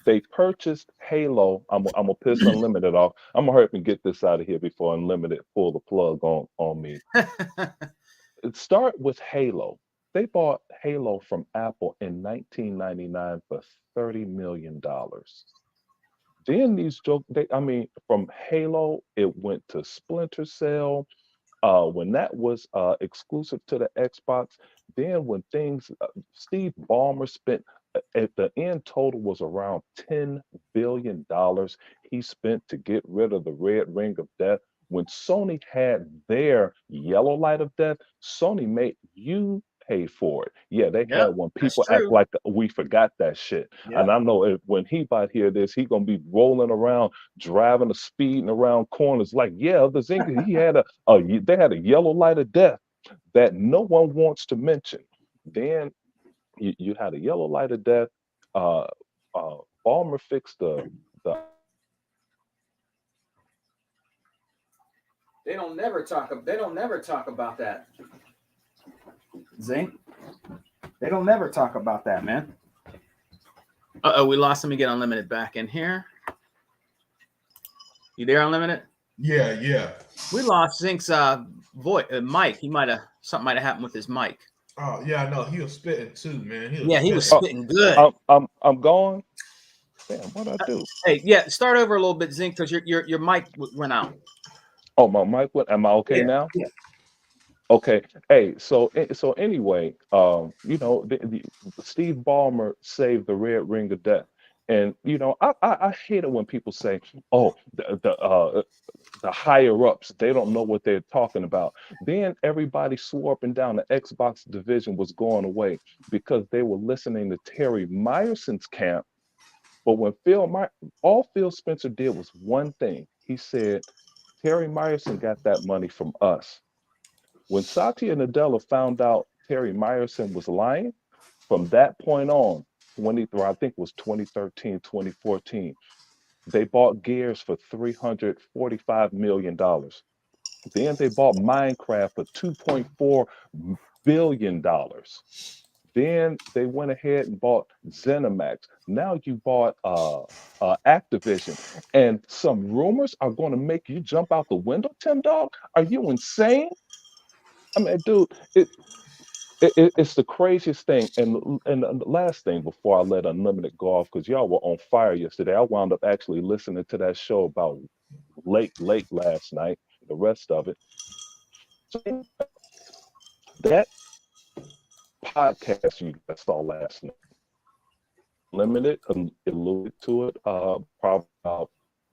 They purchased Halo. I'm gonna piss Unlimited off. I'm gonna hurry up and get this out of here before Unlimited pull the plug on me. Start with Halo. They bought Halo from Apple in 1999 for $30 million. Then I mean, from Halo, it went to Splinter Cell. When that was exclusive to the Xbox, then when Steve Ballmer spent, at the end total was around $10 billion he spent to get rid of the red ring of death. When Sony had their yellow light of death, Sony made you pay for it. Yeah, they Yep. had one. That's People act true. like we forgot that shit. And Yep. I know when he about hear this, he gonna be rolling around, driving or speeding around corners like, yeah, the Zynga, he had they had a yellow light of death that no one wants to mention. Then you had a yellow light of death. Uh, Balmer fixed the They don't never talk. They don't never talk about that. Zing. They don't never talk about that, man. We lost him. We get Unlimited back in here. You there, Unlimited? Yeah. We lost Zink's voice, mic. Something might have happened with his mic. Oh yeah, I know. He was spitting too, man. He was spitting. spitting good. I'm going. Damn, what I do? Hey, yeah, start over a little bit, Zink, because your mic went out. Oh, my mic went. Am I okay now? Yeah. Okay. Hey, so anyway, you know, Steve Ballmer saved the red ring of death. And you know, I hate it when people say, "Oh, the higher ups, they don't know what they're talking about." Then everybody swore up and down the Xbox division was going away because they were listening to Terry Myerson's camp. But when all Phil Spencer did was one thing. He said, Terry Myerson got that money from us. When Satya Nadella found out Terry Myerson was lying, from that point on, I think it was 2013, 2014, they bought Gears for $345 million. Then they bought Minecraft for $2.4 billion. Then they went ahead and bought ZeniMax. Now you bought Activision. And some rumors are going to make you jump out the window, Tim Dog? Are you insane? I mean, dude, it's the craziest thing. And the last thing before I let Unlimited go off, because y'all were on fire yesterday. I wound up actually listening to that show about late last night, the rest of it. So that podcast you guys saw last night, Limited alluded to it probably about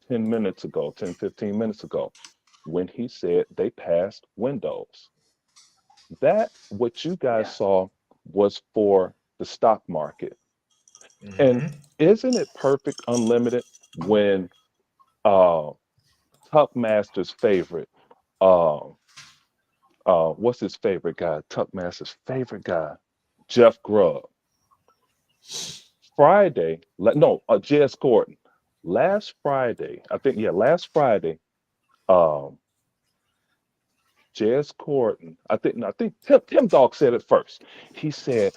10 minutes ago, 10, 15 minutes ago, when he said they passed Windows. That, what you guys saw, was for the stock market. Mm-hmm. And isn't it perfect, Unlimited, when Tuckmaster's favorite, what's his favorite guy? Tuckmaster's favorite guy, Jeff Grubb. Friday, J.S. Gordon. Last Friday, I think, last Friday, Jez Corden, I think Tim Dog said it first. He said,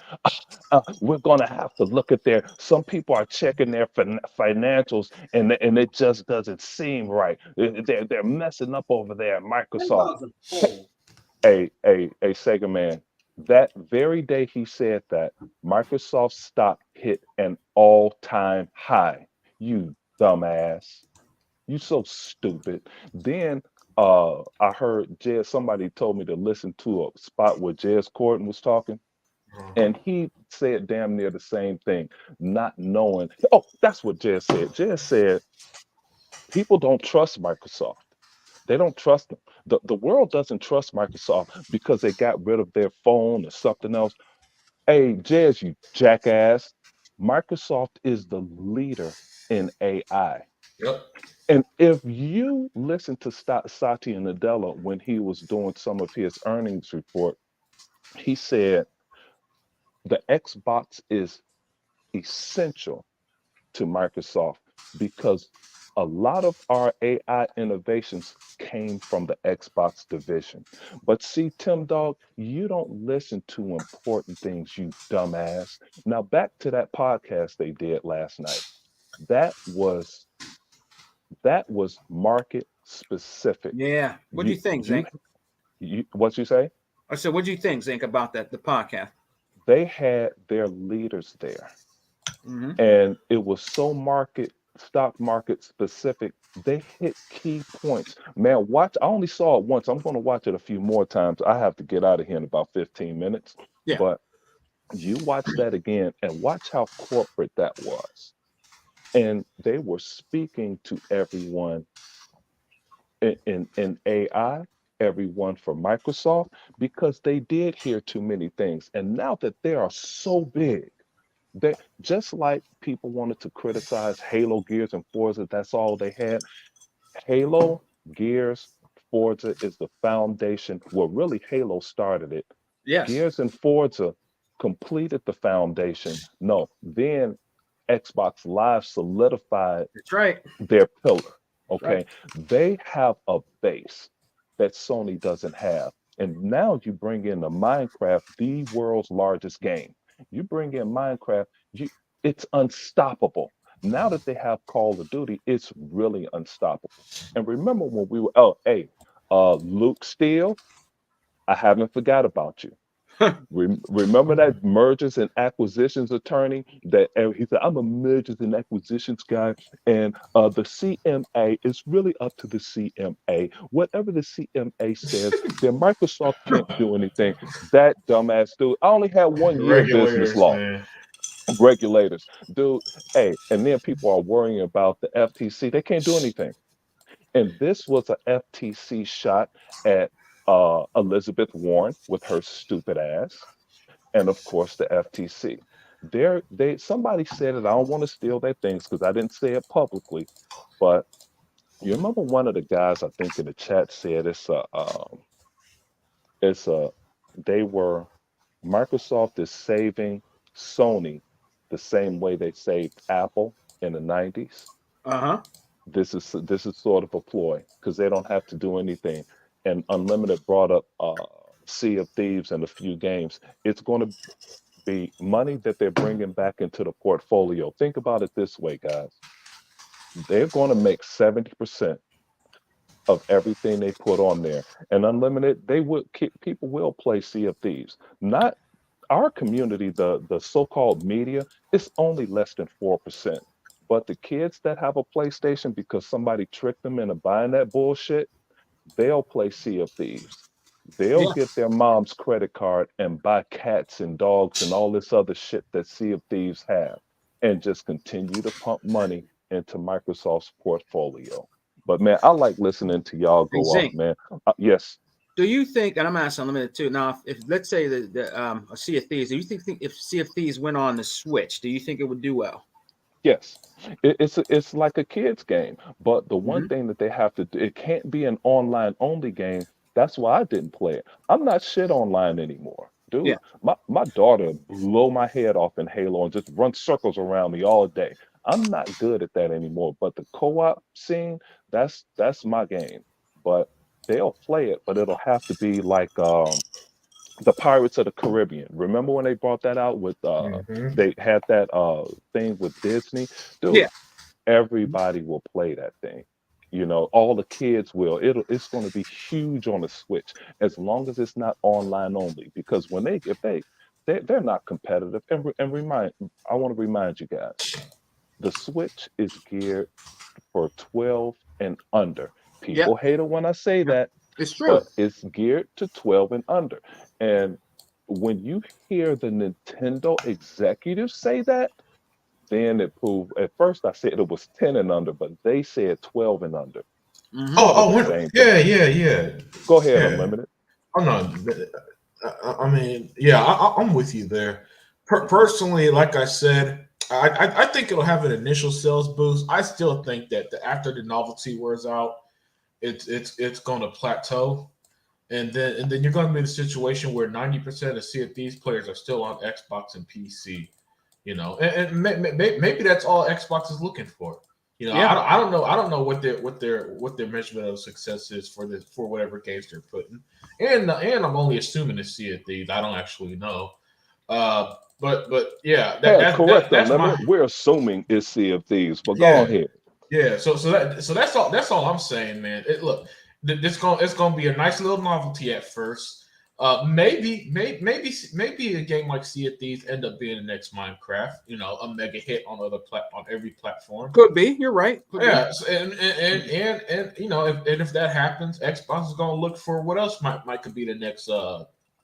we're gonna have to look at their. Some people are checking their financials, and it just doesn't seem right. They're messing up over there at That Microsoft. dog's a fool. A Sega man. That very day he said that, Microsoft stock hit an all-time high. You dumbass. You so stupid. Then I heard somebody told me to listen to a spot where Jez Corden was talking, Mhm. and he said damn near the same thing, not knowing. Oh, that's what Jez said. Jez said people don't trust Microsoft. They don't trust them. The world doesn't trust Microsoft because they got rid of their phone or something else. Hey, Jez, you jackass. Microsoft is the leader in AI. Yep. And if you listen to Satya Nadella when he was doing some of his earnings report, he said the Xbox is essential to Microsoft because a lot of our AI innovations came from the Xbox division. But see, Tim Dog, you don't listen to important things, you dumbass. Now back to that podcast they did last night. That was that was market specific. Yeah. What do You you think, you Zink? what you say? I said, what do you think, Zink, about the podcast? They had their leaders there, Mm-hmm. and it was so stock market specific. They hit key points. Man, watch. I only saw it once. I'm going to watch it a few more times. I have to get out of here in about 15 minutes. Yeah. But you watch that again and watch how corporate that was. And they were speaking to everyone in AI, everyone from Microsoft, because they did hear too many things. And now that they are so big, they just like people wanted to criticize Halo, Gears, and Forza, that's all they had. Halo, Gears, Forza is the foundation. Well, really, Halo started it. Yes. Gears and Forza completed the foundation. No, then Xbox Live solidified That's right. their pillar. That's right. Okay. They have a base that Sony doesn't have. And now you bring in the Minecraft, the world's largest game. You bring in Minecraft, it's unstoppable. Now that they have Call of Duty, it's really unstoppable. And remember when we were, oh, hey, Luke Steele, I haven't forgot about you. Remember that mergers and acquisitions attorney that he said, I'm a mergers and acquisitions guy, and the CMA is really up to the CMA. Whatever the CMA says, then Microsoft can't do anything. That dumbass dude. I only had 1 year of business Regulators, law. man. Regulators, dude. Hey, and then people are worrying about the FTC. They can't do anything. And this was a FTC shot at Elizabeth Warren with her stupid ass, and of course the FTC. Somebody said it. I don't want to steal their things because I didn't say it publicly, but you remember one of the guys I think in the chat said it's a they were Microsoft is saving Sony the same way they saved Apple in the 90s. Uh-huh. This is sort of a ploy because they don't have to do anything. And Unlimited brought up Sea of Thieves and a few games. It's going to be money that they're bringing back into the portfolio. Think about it this way, guys. They're going to make 70% of everything they put on there. And Unlimited, people will play Sea of Thieves. Not our community, the so-called media, it's only less than 4%. But the kids that have a PlayStation because somebody tricked them into buying that bullshit, they'll play Sea of Thieves. They'll Yeah. get their mom's credit card and buy cats and dogs and all this other shit that Sea of Thieves have and just continue to pump money into Microsoft's portfolio. But man, I like listening to y'all Hey, go off, Zink, man. Yes, do you think, and I'm asking Unlimited too, now, if let's say the Sea of Thieves, do you think if Sea of Thieves went on the Switch, do you think it would do well? yes. It's like a kids game. But the one Mm-hmm. thing that they have to do, it can't be an online only game. That's why I didn't play it. I'm not shit online anymore. Yeah. Dude, my daughter blow my head off in Halo and just run circles around me all day. I'm not good at that anymore. But the co-op scene, that's my game. But they'll play it, but it'll have to be like the Pirates of the Caribbean. Remember when they brought that out with Mhm. they had that thing with Disney? Yeah. Dude, everybody will play that thing. You know, all the kids will. It's going to be huge on the Switch as long as it's not online only. Because when they're not competitive. And I want to remind you guys, the Switch is geared for 12 and under. Yep. People hate it when I say Yep. that, It's true. but it's geared to 12 and under. And when you hear the Nintendo executives say that, then it proved. At first, I said it was 10 and under, but they said 12 and under. Mhm. Call it the same thing. Yeah. Go ahead, Yeah. Unlimited. I'm not. I mean, yeah, I'm with you there. Personally, like I said, I think it'll have an initial sales boost. I still think that after the novelty wears out, it's going to plateau, and then you're going to be in a situation where 90% of Sea of Thieves players are still on Xbox and PC. You know, and maybe that's all Xbox is looking for. You know, Yeah. I don't know. I don't know what their measurement of success is for whatever games they're putting. And I'm only assuming it's Sea of Thieves. I don't actually know. But yeah, Correct, that's my Unlimited. We're assuming it's Sea of Thieves, but go yeah. ahead. Yeah, so that's all I'm saying, man. It's gonna be a nice little novelty at first. Maybe a game like Sea of Thieves end up being the next Minecraft. You know, a mega hit on on every platform. Could be. You're right. Could be. Yeah, and you know, if that happens, Xbox is gonna look for what else might could be the next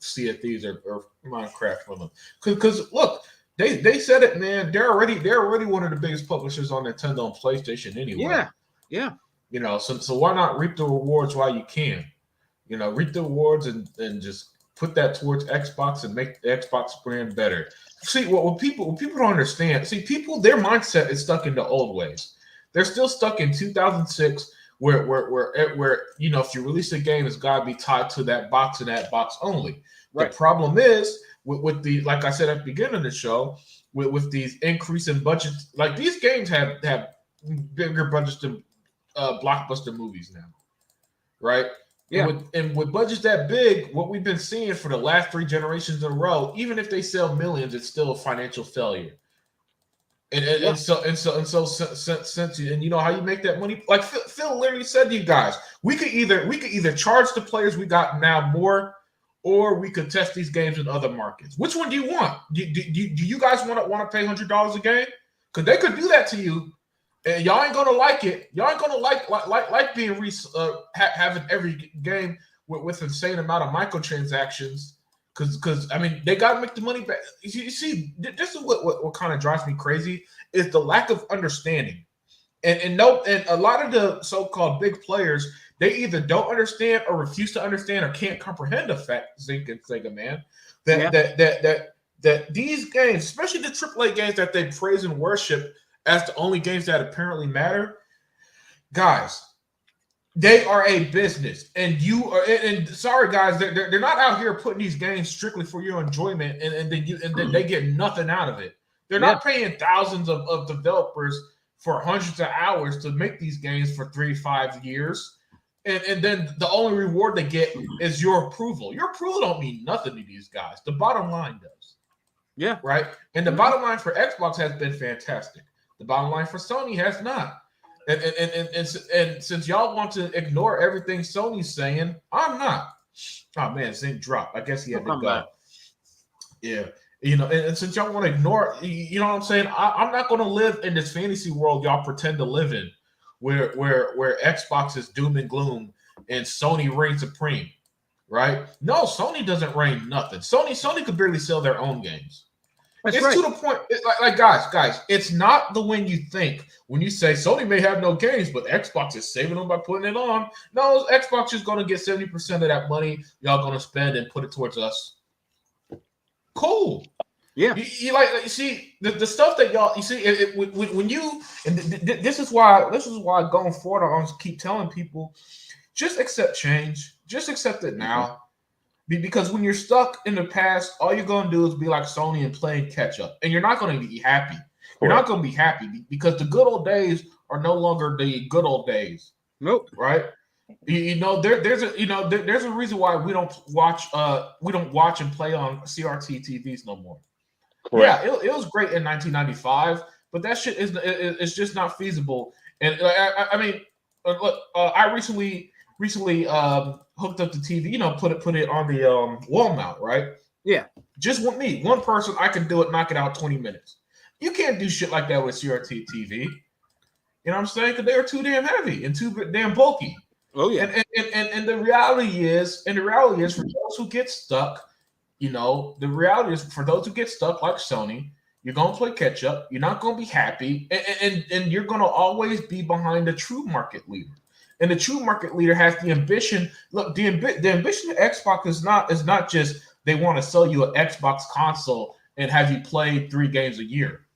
Sea of Thieves or Minecraft for them. Because look, they said it, man. They're already one of the biggest publishers on Nintendo and PlayStation anyway. Yeah. You know, so why not reap the rewards while you can? You know, reap the rewards and just put that towards Xbox and make the Xbox brand better. See, what people don't understand, people, their mindset is stuck in the old ways. They're still stuck in 2006 where you know, if you release a game, it's got to be tied to that box and that box only. Right. The problem is with the, like I said at the beginning of the show, with these increase in budgets, like these games have bigger budgets than blockbuster movies now, right? Yeah. And with budgets that big, what we've been seeing for the last 3 generations in a row, even if they sell millions, it's still a financial failure. And so since you know how you make that money, like Phil literally said to you guys, we could either charge the players we got now more, or we could test these games in other markets. Which one do you want? Do you guys want to pay $100 a game? Because they could do that to you, and y'all ain't gonna like it. Y'all ain't gonna like being having every game with insane amount of microtransactions. Because I mean, they gotta make the money back. You see, this is what kind of drives me crazy is the lack of understanding. And a lot of the so-called big players, they either don't understand or refuse to understand or can't comprehend the fact, Zink and Sega, man, that these games, especially the AAA games that they praise and worship as the only games that apparently matter, guys, they are a business, and you are. And sorry, guys, they're not out here putting these games strictly for your enjoyment, and then they get nothing out of it. They're not paying thousands of developers for hundreds of hours to make these games for 3-5 years, and then the only reward they get is your approval. Your approval don't mean nothing to these guys. The bottom line does. Yeah. Right. And the bottom line for Xbox has been fantastic. The bottom line for Sony has not. And since y'all want to ignore everything Sony's saying, I'm not. Oh man, Zink dropped. I guess he had to go. Back. Yeah. You know, and since y'all want to ignore, you know what I'm saying? I'm not going to live in this fantasy world y'all pretend to live in, where Xbox is doom and gloom and Sony reigns supreme, right? No, Sony doesn't reign nothing. Sony could barely sell their own games. That's it's right. to the point, like guys, it's not the way you think when you say Sony may have no games, but Xbox is saving them by putting it on. No, Xbox is going to get 70% of that money y'all going to spend and put it towards us. Cool. Yeah. You see the stuff that y'all, you see, when you, and this is why going forward, I always keep telling people, just accept change. Just accept it now. Because when you're stuck in the past, all you're going to do is be like Sony and playing catch up. And you're not going to be happy. You're not going to be happy because the good old days are no longer the good old days. Nope. Right? There's a reason why we don't watch and play on CRT TVs no more. Correct. Yeah, it was great in 1995, but that shit is just not feasible. And I mean, look, I recently hooked up the TV, put it on the wall mount, right? Yeah. Just with me, one person, I can do it, knock it out 20 minutes. You can't do shit like that with CRT TV. You know what I'm saying? Because they are too damn heavy and too damn bulky. Oh yeah. And the reality is for those who get stuck, the reality is for those who get stuck like Sony, you're gonna play catch up. You're not gonna be happy, and you're gonna always be behind the true market leader. And the true market leader has the ambition. Look, the ambition of Xbox is not just they want to sell you an Xbox console and have you play 3 games a year.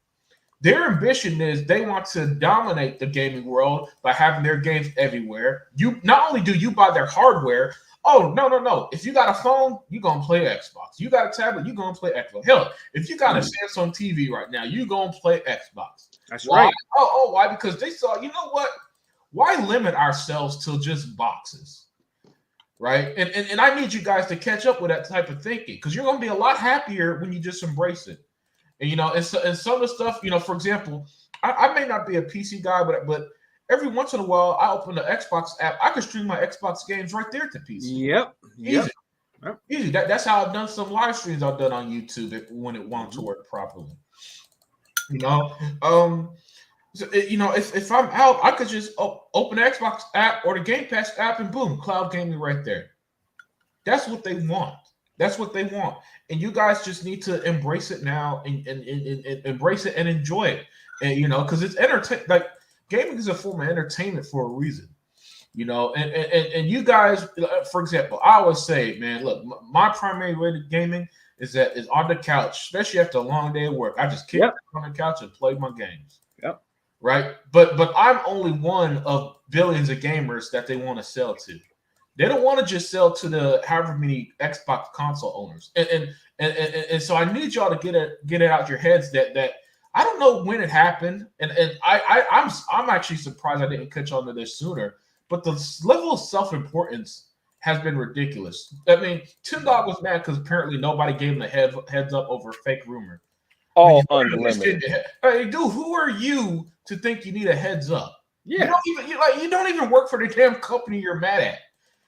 Their ambition is they want to dominate the gaming world by having their games everywhere. You not only do you buy their hardware. Oh, no. If you got a phone, you're going to play Xbox. You got a tablet, you're going to play Xbox. Hell, if you got a Samsung TV right now, you're going to play Xbox. That's why? right. Oh, why? Because they saw, you know what? Why limit ourselves to just boxes? Right? And I need you guys to catch up with that type of thinking because you're going to be a lot happier when you just embrace it. And, and some of the stuff, for example, I may not be a PC guy, but every once in a while, I open the Xbox app. I can stream my Xbox games right there to PC. Yep. Easy. That's how I've done some live streams I've done on YouTube when it wants to work properly. If I'm out, I could just open the Xbox app or the Game Pass app and boom, cloud gaming right there. That's what they want. And you guys just need to embrace it now and embrace it and enjoy it. And because it's like gaming is a form of entertainment for a reason. And you guys, for example, I always say, man, look, my primary way to gaming is on the couch, especially after a long day of work. I just kick on the couch and play my games. Yep. Right. But I'm only one of billions of gamers that they want to sell to. They don't want to just sell to the however many Xbox console owners. And so I need y'all to get it out your heads that I don't know when it happened. And I'm actually surprised I didn't catch on to this sooner. But the level of self-importance has been ridiculous. I mean, Tim Dog was mad because apparently nobody gave him the heads up over a fake rumor. All unlimited. Hey, dude, who are you to think you need a heads up? Yeah. You don't even work for the damn company you're mad at.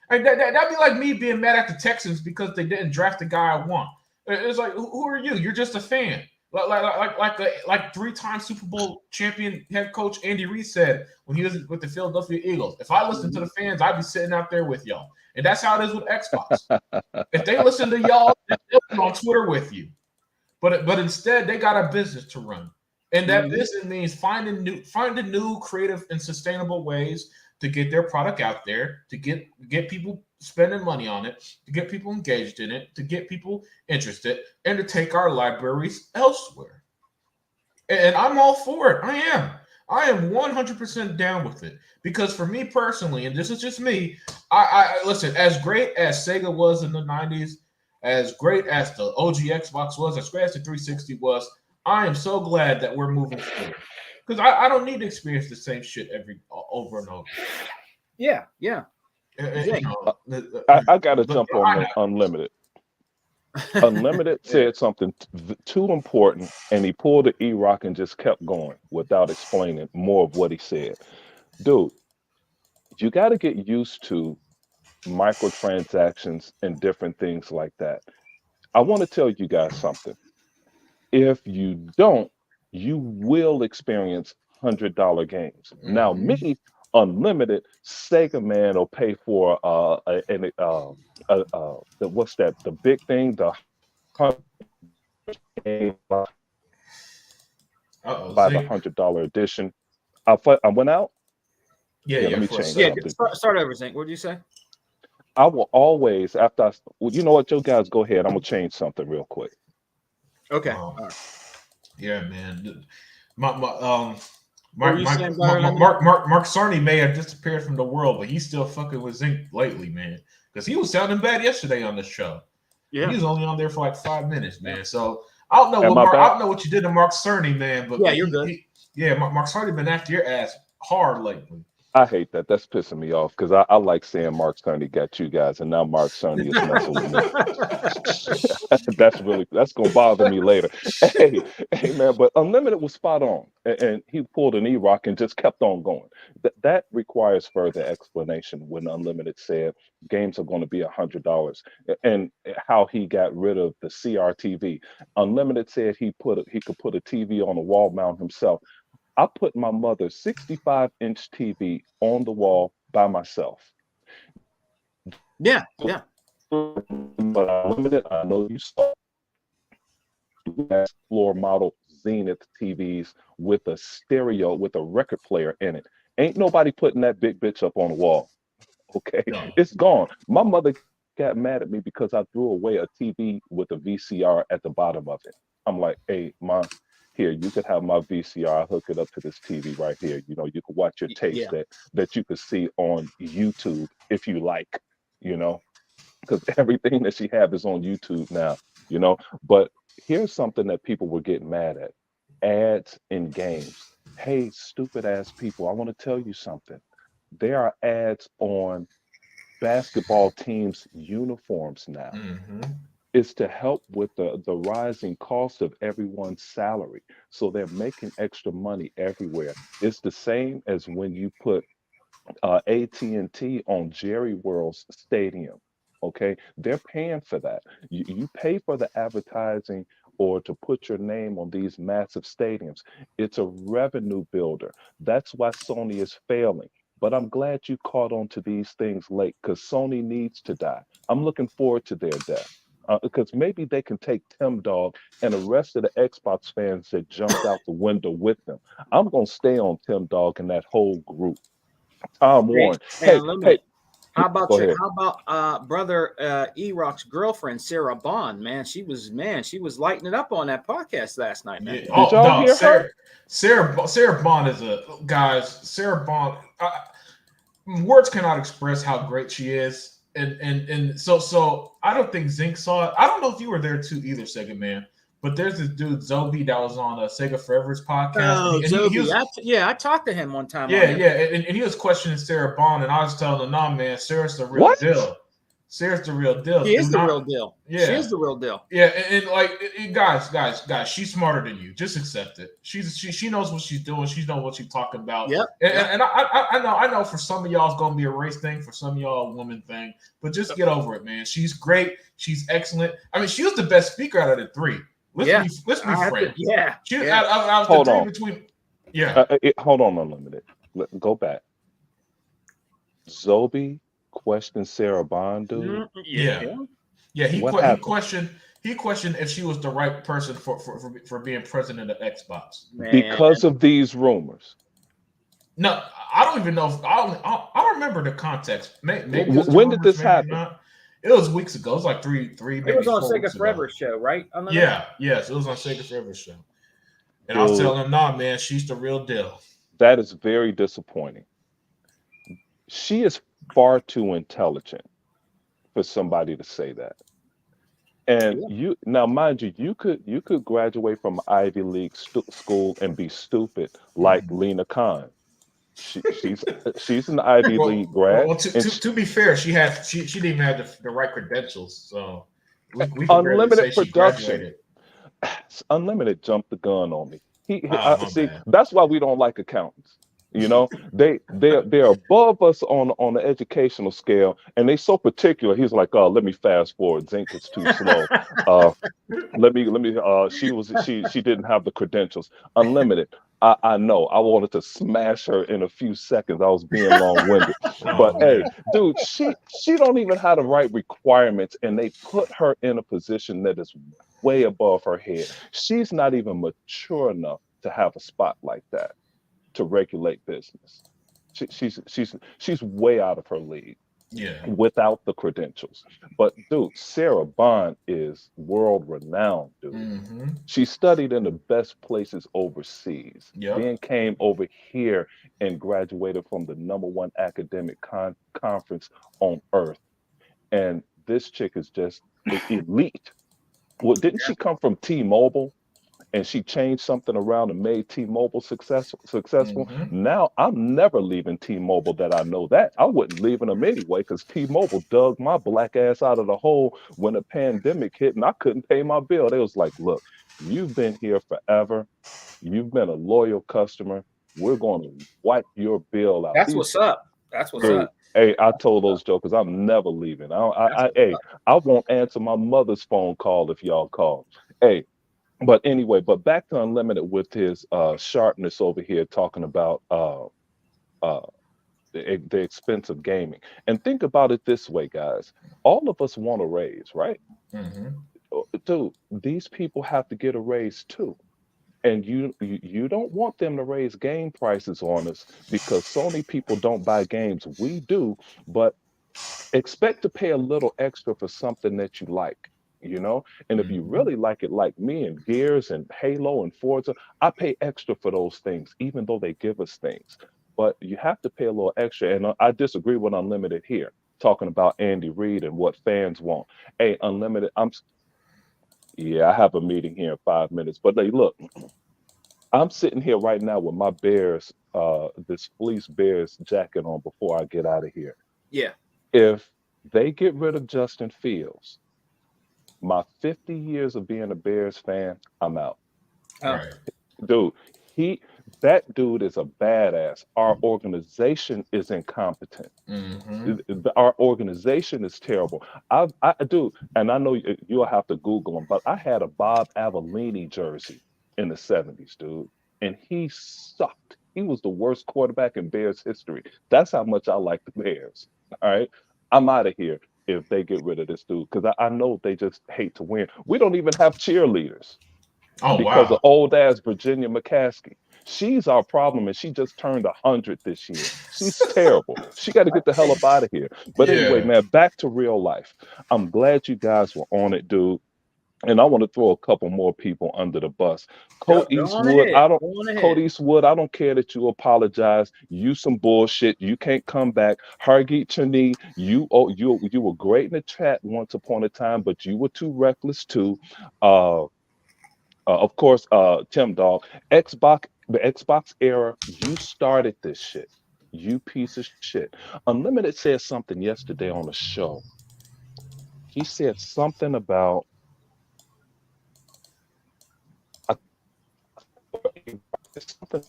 Like that'd be like me being mad at the Texans because they didn't draft the guy I want. It's like, who are you? You're just a fan. Like 3-time Super Bowl champion head coach Andy Reid said when he was with the Philadelphia Eagles. If I listened to the fans, I'd be sitting out there with y'all. And that's how it is with Xbox. If they listen to y'all, they'll be on Twitter with you. But instead, they got a business to run. And that business means finding new creative and sustainable ways to get their product out there, to get people spending money on it, to get people engaged in it, to get people interested, and to take our libraries elsewhere. And I'm all for it. I am 100% down with it. Because for me personally, and this is just me, I listen, as great as Sega was in the 90s, as great as the OG Xbox was, as great as the 360 was, I am so glad that we're moving forward. Because I don't need to experience the same shit over and over. Yeah. I got to jump on Unlimited. Unlimited said something too important, and he pulled the E-Rock and just kept going without explaining more of what he said. Dude, you got to get used to microtransactions and different things like that. I want to tell you guys something. If you don't, you will experience $100 games. Mm-hmm. Now, me, Unlimited, Sega man will pay for what's that? The big thing, the buy the $100 edition. I went out. Yeah. Let me change. Start over, Zink. What did you say? I will always you know what, you guys go ahead. I'm gonna change something real quick. Okay. Yeah, man. Mark Cerny may have disappeared from the world, but he's still fucking with Zink lately, man. Because he was sounding bad yesterday on the show. Yeah, he was only on there for like 5 minutes, man. So I don't know what you did to Mark Cerny, man. But yeah, you're good. Mark Cerny been after your ass hard lately. I hate that. That's pissing me off because I like saying Mark Cerny got you guys, and now Mark Cerny is messing with me. That's gonna bother me later. Hey, hey man, but Unlimited was spot on, and he pulled an E-Rock and just kept on going. That requires further explanation when Unlimited said games are going to be $100, and how he got rid of the CRTV. Unlimited said he could put a TV on a wall mount himself. I put my mother's 65-inch TV on the wall by myself. Yeah, yeah. But Unlimited, I know you saw floor model Zenith TVs with a stereo with a record player in it. Ain't nobody putting that big bitch up on the wall. Okay, No. it's gone. My mother got mad at me because I threw away a TV with a VCR at the bottom of it. I'm like, hey, ma, here, you could have my VCR. I'll hook it up to this TV right here. You know, you can watch your tapes Yeah. that you could see on YouTube if you like, you know, because everything that she have is on YouTube now, you know. But here's something that people were getting mad at: ads in games. Hey, stupid ass people, I want to tell you something. There are ads on basketball teams' uniforms now. Hmm. It's to help with the rising cost of everyone's salary. So they're making extra money everywhere. It's the same as when you put AT&T on Jerry World's stadium. Okay, they're paying for that. You pay for the advertising or to put your name on these massive stadiums. It's a revenue builder. That's why Sony is failing. But I'm glad you caught on to these things late because Sony needs to die. I'm looking forward to their death. Because maybe they can take Tim Dog and the rest of the Xbox fans that jumped out the window with them. I'm going to stay on Tim Dog and that whole group. Tom Hey, Warren. hey, Hey, hey, Unlimited. How about go ahead. brother E-Rock's girlfriend, Sarah Bond? She was lighting it up on that podcast last night, man. Yeah. Did Oh y'all no, hear her? Sarah Bond is a guys. Sarah Bond. Words cannot express how great she is, and so I don't think Zink saw it. I don't know if you were there too either, Sega Man. But there's this dude Zobi that was on Sega Forever's podcast, Oh, and he Zobi. was I talked to him one time on yeah, there. yeah, and he was questioning Sarah Bond, and I was telling him, "Nah, man, Sarah's the real What? deal. Sarah's the real deal. She Do is the real not, deal. She yeah, is the real deal. yeah." And like, guys, she's smarter than you. Just accept it. She knows what she's doing. She knows what she's talking about. Yep. And, Yep. and I know for some of y'all it's gonna be a race thing, for some of y'all a woman thing, but just get over it, man. She's great. She's excellent. I mean, she was the best speaker out of the three. Yeah. Let's be frank. Yeah. She Yeah. out of Hold the three on. between. Yeah. Hold on, Unlimited. Go back. Zobi questioned Sarah Bond, dude. Yeah. Yeah. Yeah, What happened? he questioned if she was the right person for being president of Xbox. Man. Because of these rumors. No, I don't even know if I don't remember the context. Maybe it was the When did rumors, this maybe happen? not. It was weeks ago. It was like three, It maybe was on 4 Sega weeks ago. Forever show, right? Yeah, yes, it was on Sega Forever show. And I was Dude, telling him, nah, man, she's the real deal. that is very disappointing. She is far too intelligent for somebody to say that. And Yeah. you now, mind you, you could graduate from Ivy League school and be stupid like Mhm. Lena Khan. She's an Ivy League grad, Well, and to be fair, she didn't even have the right credentials, so we could barely say unlimited she production. graduated. Unlimited jumped the gun on me. Oh, my See, bad. that's why we don't like accountants. You know, they're above us on the educational scale, and they so particular. He's like, oh, let me fast forward. Zink is too slow. Uh, let me. She didn't have the credentials. Unlimited. I know. I wanted to smash her in a few seconds. I was being long-winded, but Oh hey, man. dude, she don't even have the right requirements, and they put her in a position that is way above her head. She's not even mature enough to have a spot like that to regulate business. She's way out of her league Yeah. without the credentials. But dude, Sarah Bond is world renowned, dude. Mm-hmm. She studied in the best places overseas, Yep. then came over here and graduated from the #1 academic conference on earth. And this chick is just elite. Well, didn't she come from T-Mobile? and she changed something around and made T-Mobile successful. Mhm. Now I'm never leaving T-Mobile. That I know that I wouldn't leaving them anyway, because T-Mobile dug my black ass out of the hole when the pandemic hit and I couldn't pay my bill. They was like, look, you've been here forever. You've been a loyal customer. We're going to wipe your bill out. That's These what's up. That's what's dude, up. hey, I told those jokers I'm never leaving. That's what's Hey, up. I won't answer my mother's phone call if y'all call. Hey, but anyway, but back to Unlimited with his sharpness over here talking about uh the expense of gaming. And think about it this way, guys. All of us want a raise, right? Mhm. Dude, these people have to get a raise too. And you don't want them to raise game prices on us because Sony people don't buy games. We do, but expect to pay a little extra for something that you like, you know? And if you Mhm. really like it, like me and Gears and Halo and Forza, I pay extra for those things, even though they give us things. But you have to pay a little extra. And I disagree with Unlimited here, talking about Andy Reid and what fans want. Hey, Unlimited, yeah, I have a meeting here in 5 minutes. But hey, look, I'm sitting here right now with my Bears, this fleece Bears jacket on before I get out of here. Yeah. If they get rid of Justin Fields, my 50 years of being a Bears fan, I'm out. Oh, Right. Dude, he that dude is a badass. Our organization is incompetent. Mhm. Our organization is terrible. I do, and I know you'll have to Google him, but I had a Bob Avellini jersey in the 70s, dude, and he sucked. He was the worst quarterback in Bears history. That's how much I like the Bears. All right. I'm out of here if they get rid of this dude, because I know they just hate to win. We don't even have cheerleaders Oh because of wow. old ass Virginia McCaskey. She's our problem, and she just turned 100 this year. She's terrible. She got to get the hell up out of here. But anyway, Yeah. man, back to real life. I'm glad you guys were on it, dude. And I want to throw a couple more people under the bus. go, Colt go on Eastwood, ahead. I don't. Go on Colt ahead. Eastwood, I don't care that you apologize. You some bullshit. You can't come back. Hargeet Chani, you were great in the chat once upon a time, but you were too reckless too. Uh, of course, Tim Dog, the Xbox era, you started this shit. You piece of shit. Unlimited said something yesterday on the show. He said something about I- something,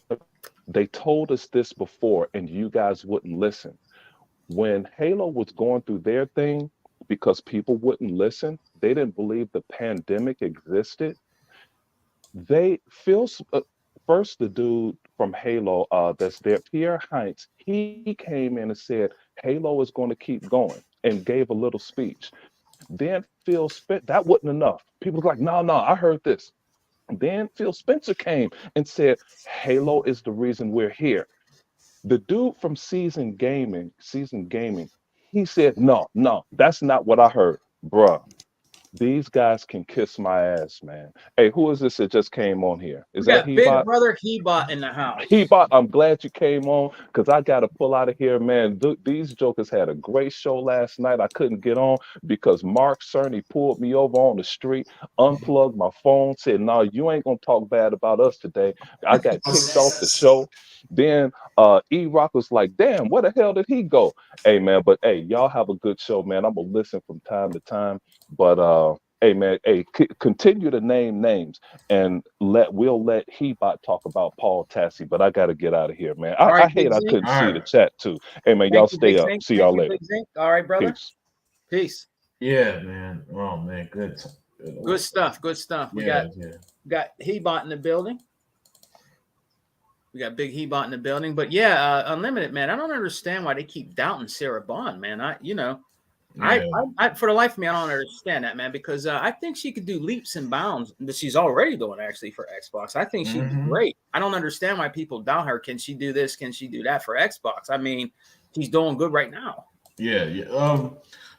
they told us this before and you guys wouldn't listen. When Halo was going through their thing, because people wouldn't listen, they didn't believe the pandemic existed. They Phil first, the dude from Halo that's there, Pierre Heinz, he came in and said Halo is going to keep going and gave a little speech. Then Phil Spencer, that wasn't enough. People were like, no, no, I heard this. Then Phil Spencer came and said Halo is the reason we're here. The dude from Season Gaming, he said, no, no, that's not what I heard, bruh. These guys can kiss my ass, man. Hey, who is this that just came on here? Is We that got Big Hebot? Brother Hebot in the house. Hebot, I'm glad you came on because I got to pull out of here, man. These jokers had a great show last night. I couldn't get on because Mark Cerny pulled me over on the street, unplugged my phone, said, no, you ain't going to talk bad about us today. I got kicked off the show. Then E-Rock was like, damn, where the hell did he go? Hey, man, but hey, y'all have a good show, man. I'm going to listen from time to time. But hey, man, hey, continue to name names and we'll let Hebot talk about Paul Tassi, but I gotta get out of here, man. All I right, hate Big I Zink. couldn't All see right. the chat too. Hey man, y'all Thank you, Big stay up. Zink. See Thank y'all you, later. Big Zink. All right, brother. Peace. Peace. Yeah, man. Oh man, good. Good stuff. Good stuff. We Yeah, yeah. got Hebot in the building. We got Big Hebot in the building. But yeah, Unlimited, man. I don't understand why they keep doubting Sarah Bond, man. Yeah. I for the life of me, I don't understand that, man, because I think she could do leaps and bounds that she's already doing actually for Xbox. I think she'd be Mm-hmm. great. I don't understand why people doubt her. Can she do this? Can she do that for Xbox? I mean, she's doing good right now. Yeah, yeah.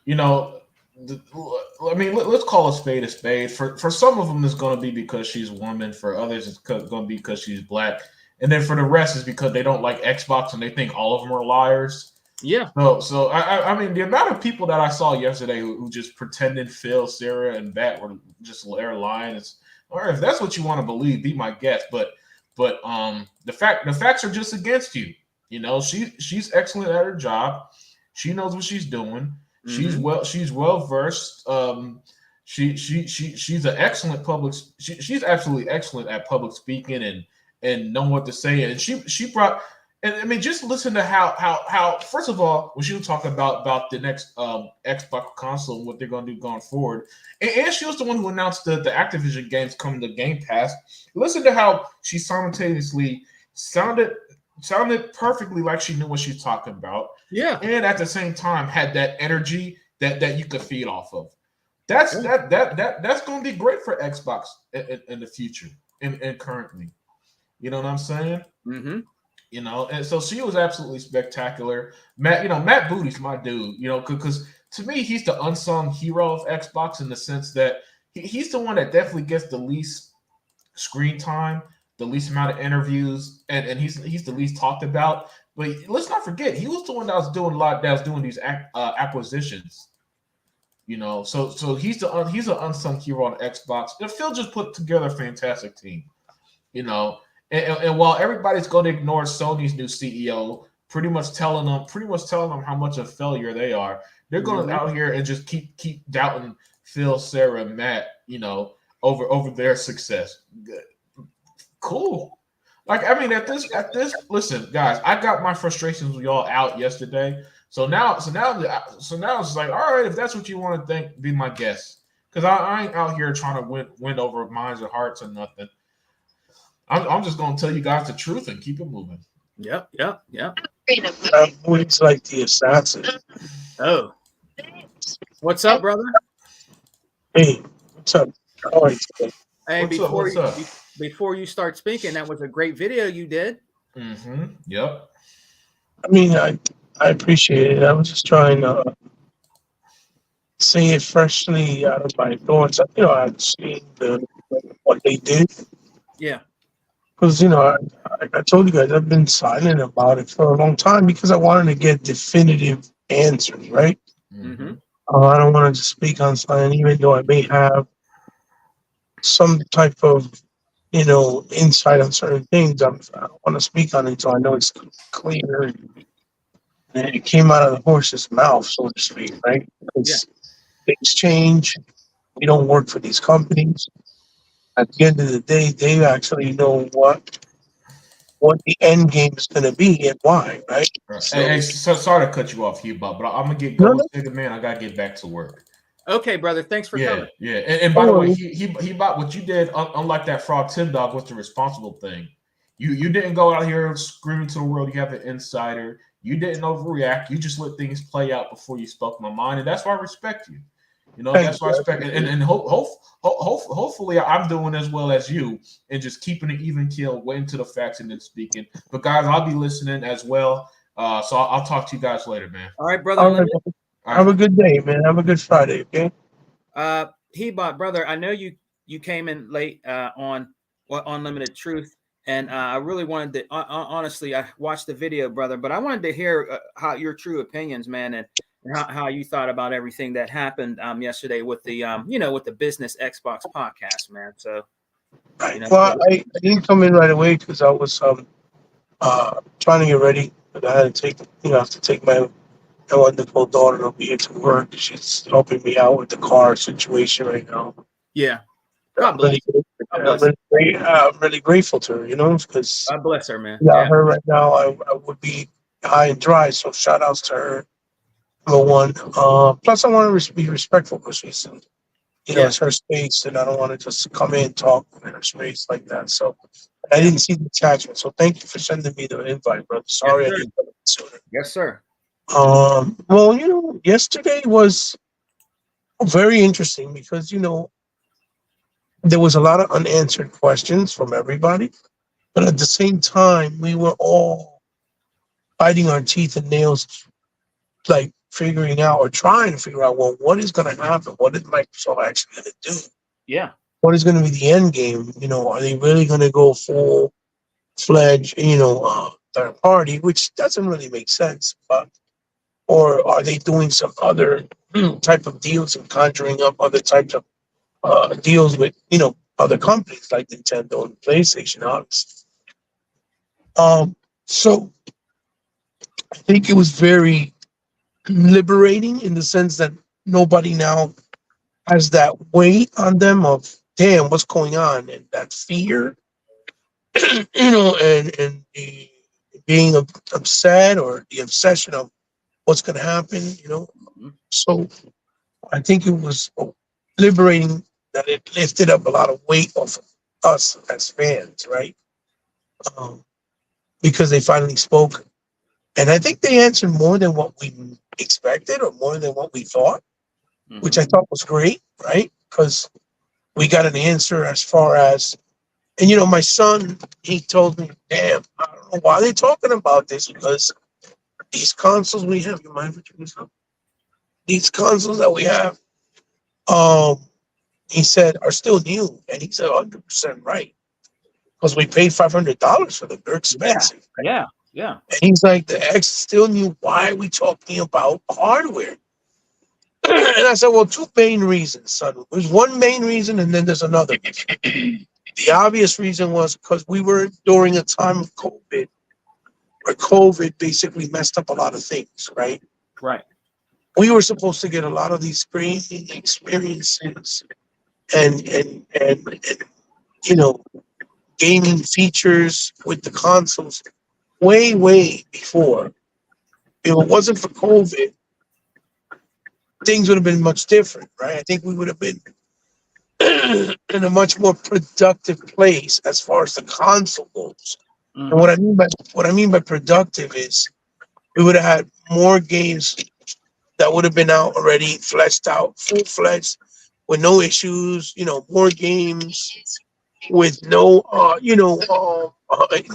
You know, I mean, let's call a spade a spade. For some of them, it's going to be because she's a woman. For others, it's going to be because she's black. And then for the rest, it's because they don't like Xbox and they think all of them are liars. Yeah. So I mean, the amount of people that I saw yesterday who just pretended Phil, Sarah, and Bat were just lying. It's Or if that's what you want to believe, be my guest. But the facts are just against you. You know, she's excellent at her job. She knows what she's doing. Mhm. She's well versed. She's an excellent she's absolutely excellent at public speaking and knowing what to say. And she brought, and I mean, just listen to how first of all, when she was talking about the next Xbox console and what they're going to do going forward, and she was the one who announced the Activision games coming to Game Pass. Listen to how she simultaneously sounded perfectly like she knew what she's talking about, Yeah. and at the same time had that energy that you could feed off of. That's going to be great for Xbox in the future and currently. You know what I'm saying? Mm-hmm. You know, and so she was absolutely spectacular. Matt Booty's my dude. You know, because to me, he's the unsung hero of Xbox in the sense that he's the one that definitely gets the least screen time, the least amount of interviews, and he's the least talked about. But let's not forget, he was the one that was doing these acquisitions. You know, so he's an unsung hero on Xbox. And Phil just put together a fantastic team. You know, and while everybody's going to ignore Sony's new CEO, pretty much telling them how much of a failure they are, they're going to out here and just keep doubting Phil, Sarah, and Matt. You know, over their success. Cool. Like, I mean, at this, listen, guys, I got my frustrations with y'all out yesterday. So now it's like, all right, if that's what you want to think, be my guest. Because I ain't out here trying to win over minds or hearts or nothing. I'm just gonna tell you guys the truth and keep it moving. Yep. I'm always like the assassin. Oh, what's up, brother? Hey, what's up? How are you? Hey, What's up? before you start speaking, that was a great video you did. Mm-hmm. Yep. I mean, I appreciate it. I was just trying to say it freshly out of my thoughts. You know, I've seen what they did. Yeah. Because, you know, I told you guys I've been silent about it for a long time because I wanted to get definitive answers, right? Mm-hmm. I don't want to just speak on something, even though I may have some type of, you know, insight on certain things. I don't want to speak on it until I know it's clear and it came out of the horse's mouth, so to speak, right? Because things change. We don't work for these companies. At the end of the day, they actually know what the end game is going to be and why, right? So sorry to cut you off, Hugh, but I'm gonna get going. Man, I gotta get back to work. Okay, brother. Thanks for coming. Yeah. And by the way, he bought what you did. Unlike that fraud Tim Dog, was the responsible thing. You didn't go out here screaming to the world you have an insider. You didn't overreact. You just let things play out before you spoke my mind, and that's why I respect you. You know, that's why I respect it. And hopefully I'm doing as well as you and just keeping an even keel, waiting to the facts and then speaking. But guys, I'll be listening as well. So I'll talk to you guys later, man. All right, brother. All right. Have a good day, man. Have a good Friday, okay? Hebot, brother, I know you came in late on Unlimited Truth, and I really wanted to honestly, I watched the video, brother, but I wanted to hear how your true opinions, man, and how you thought about everything that happened yesterday with the with the Business Xbox podcast, man. So, well, I didn't come in right away because I was trying to get ready, but I had to take my wonderful daughter over here to work. She's helping me out with the car situation right now. Yeah. I'm really grateful to her, because God bless her, man. Without her right now, I would be high and dry. So shout outs to her. Number one. Plus, I want to be respectful because she's, it's her space, and I don't want to just come in and talk in her space like that. So I didn't see the attachment. So thank you for sending me the invite, brother. Sorry I didn't come in sooner. Yes, sir. Well, yesterday was very interesting because, there was a lot of unanswered questions from everybody, but at the same time, we were all biting our teeth and nails, like figuring out or trying to figure out, well, what is going to happen? What is Microsoft actually going to do? Yeah. What is going to be the end game? Are they really going to go full-fledged, third party, which doesn't really make sense, or are they doing some other type of deals and conjuring up other types of deals with, other companies like Nintendo and PlayStation, obviously. So I think it was very liberating in the sense that nobody now has that weight on them of damn what's going on, and that fear, and the being upset or the obsession of what's going to happen. So I think it was liberating that it lifted up a lot of weight off of us as fans, right? Because they finally spoke, and I think they answered more than what we expected or more than what we thought, which I thought was great, right? Because we got an answer as far as, and my son, he told me, damn, I don't know why they're talking about this, because these consoles we have, you mind for yourself? These consoles that we have, he said, are still new. And he said 100% right. Because we paid $500 for them. They're expensive. Yeah. And he's like, the X is still new. Why are we talking about hardware? And I said, well, two main reasons, son. There's one main reason, and then there's another. The obvious reason was because we were during a time of COVID, where COVID basically messed up a lot of things, right? Right. We were supposed to get a lot of these experiences and gaming features with the consoles way before. If it wasn't for COVID, things would have been much different, right? I think we would have been in a much more productive place as far as the console goes. And what I mean by productive is we would have had more games that would have been out already, fleshed out, full-fledged, with no issues. More games with no, like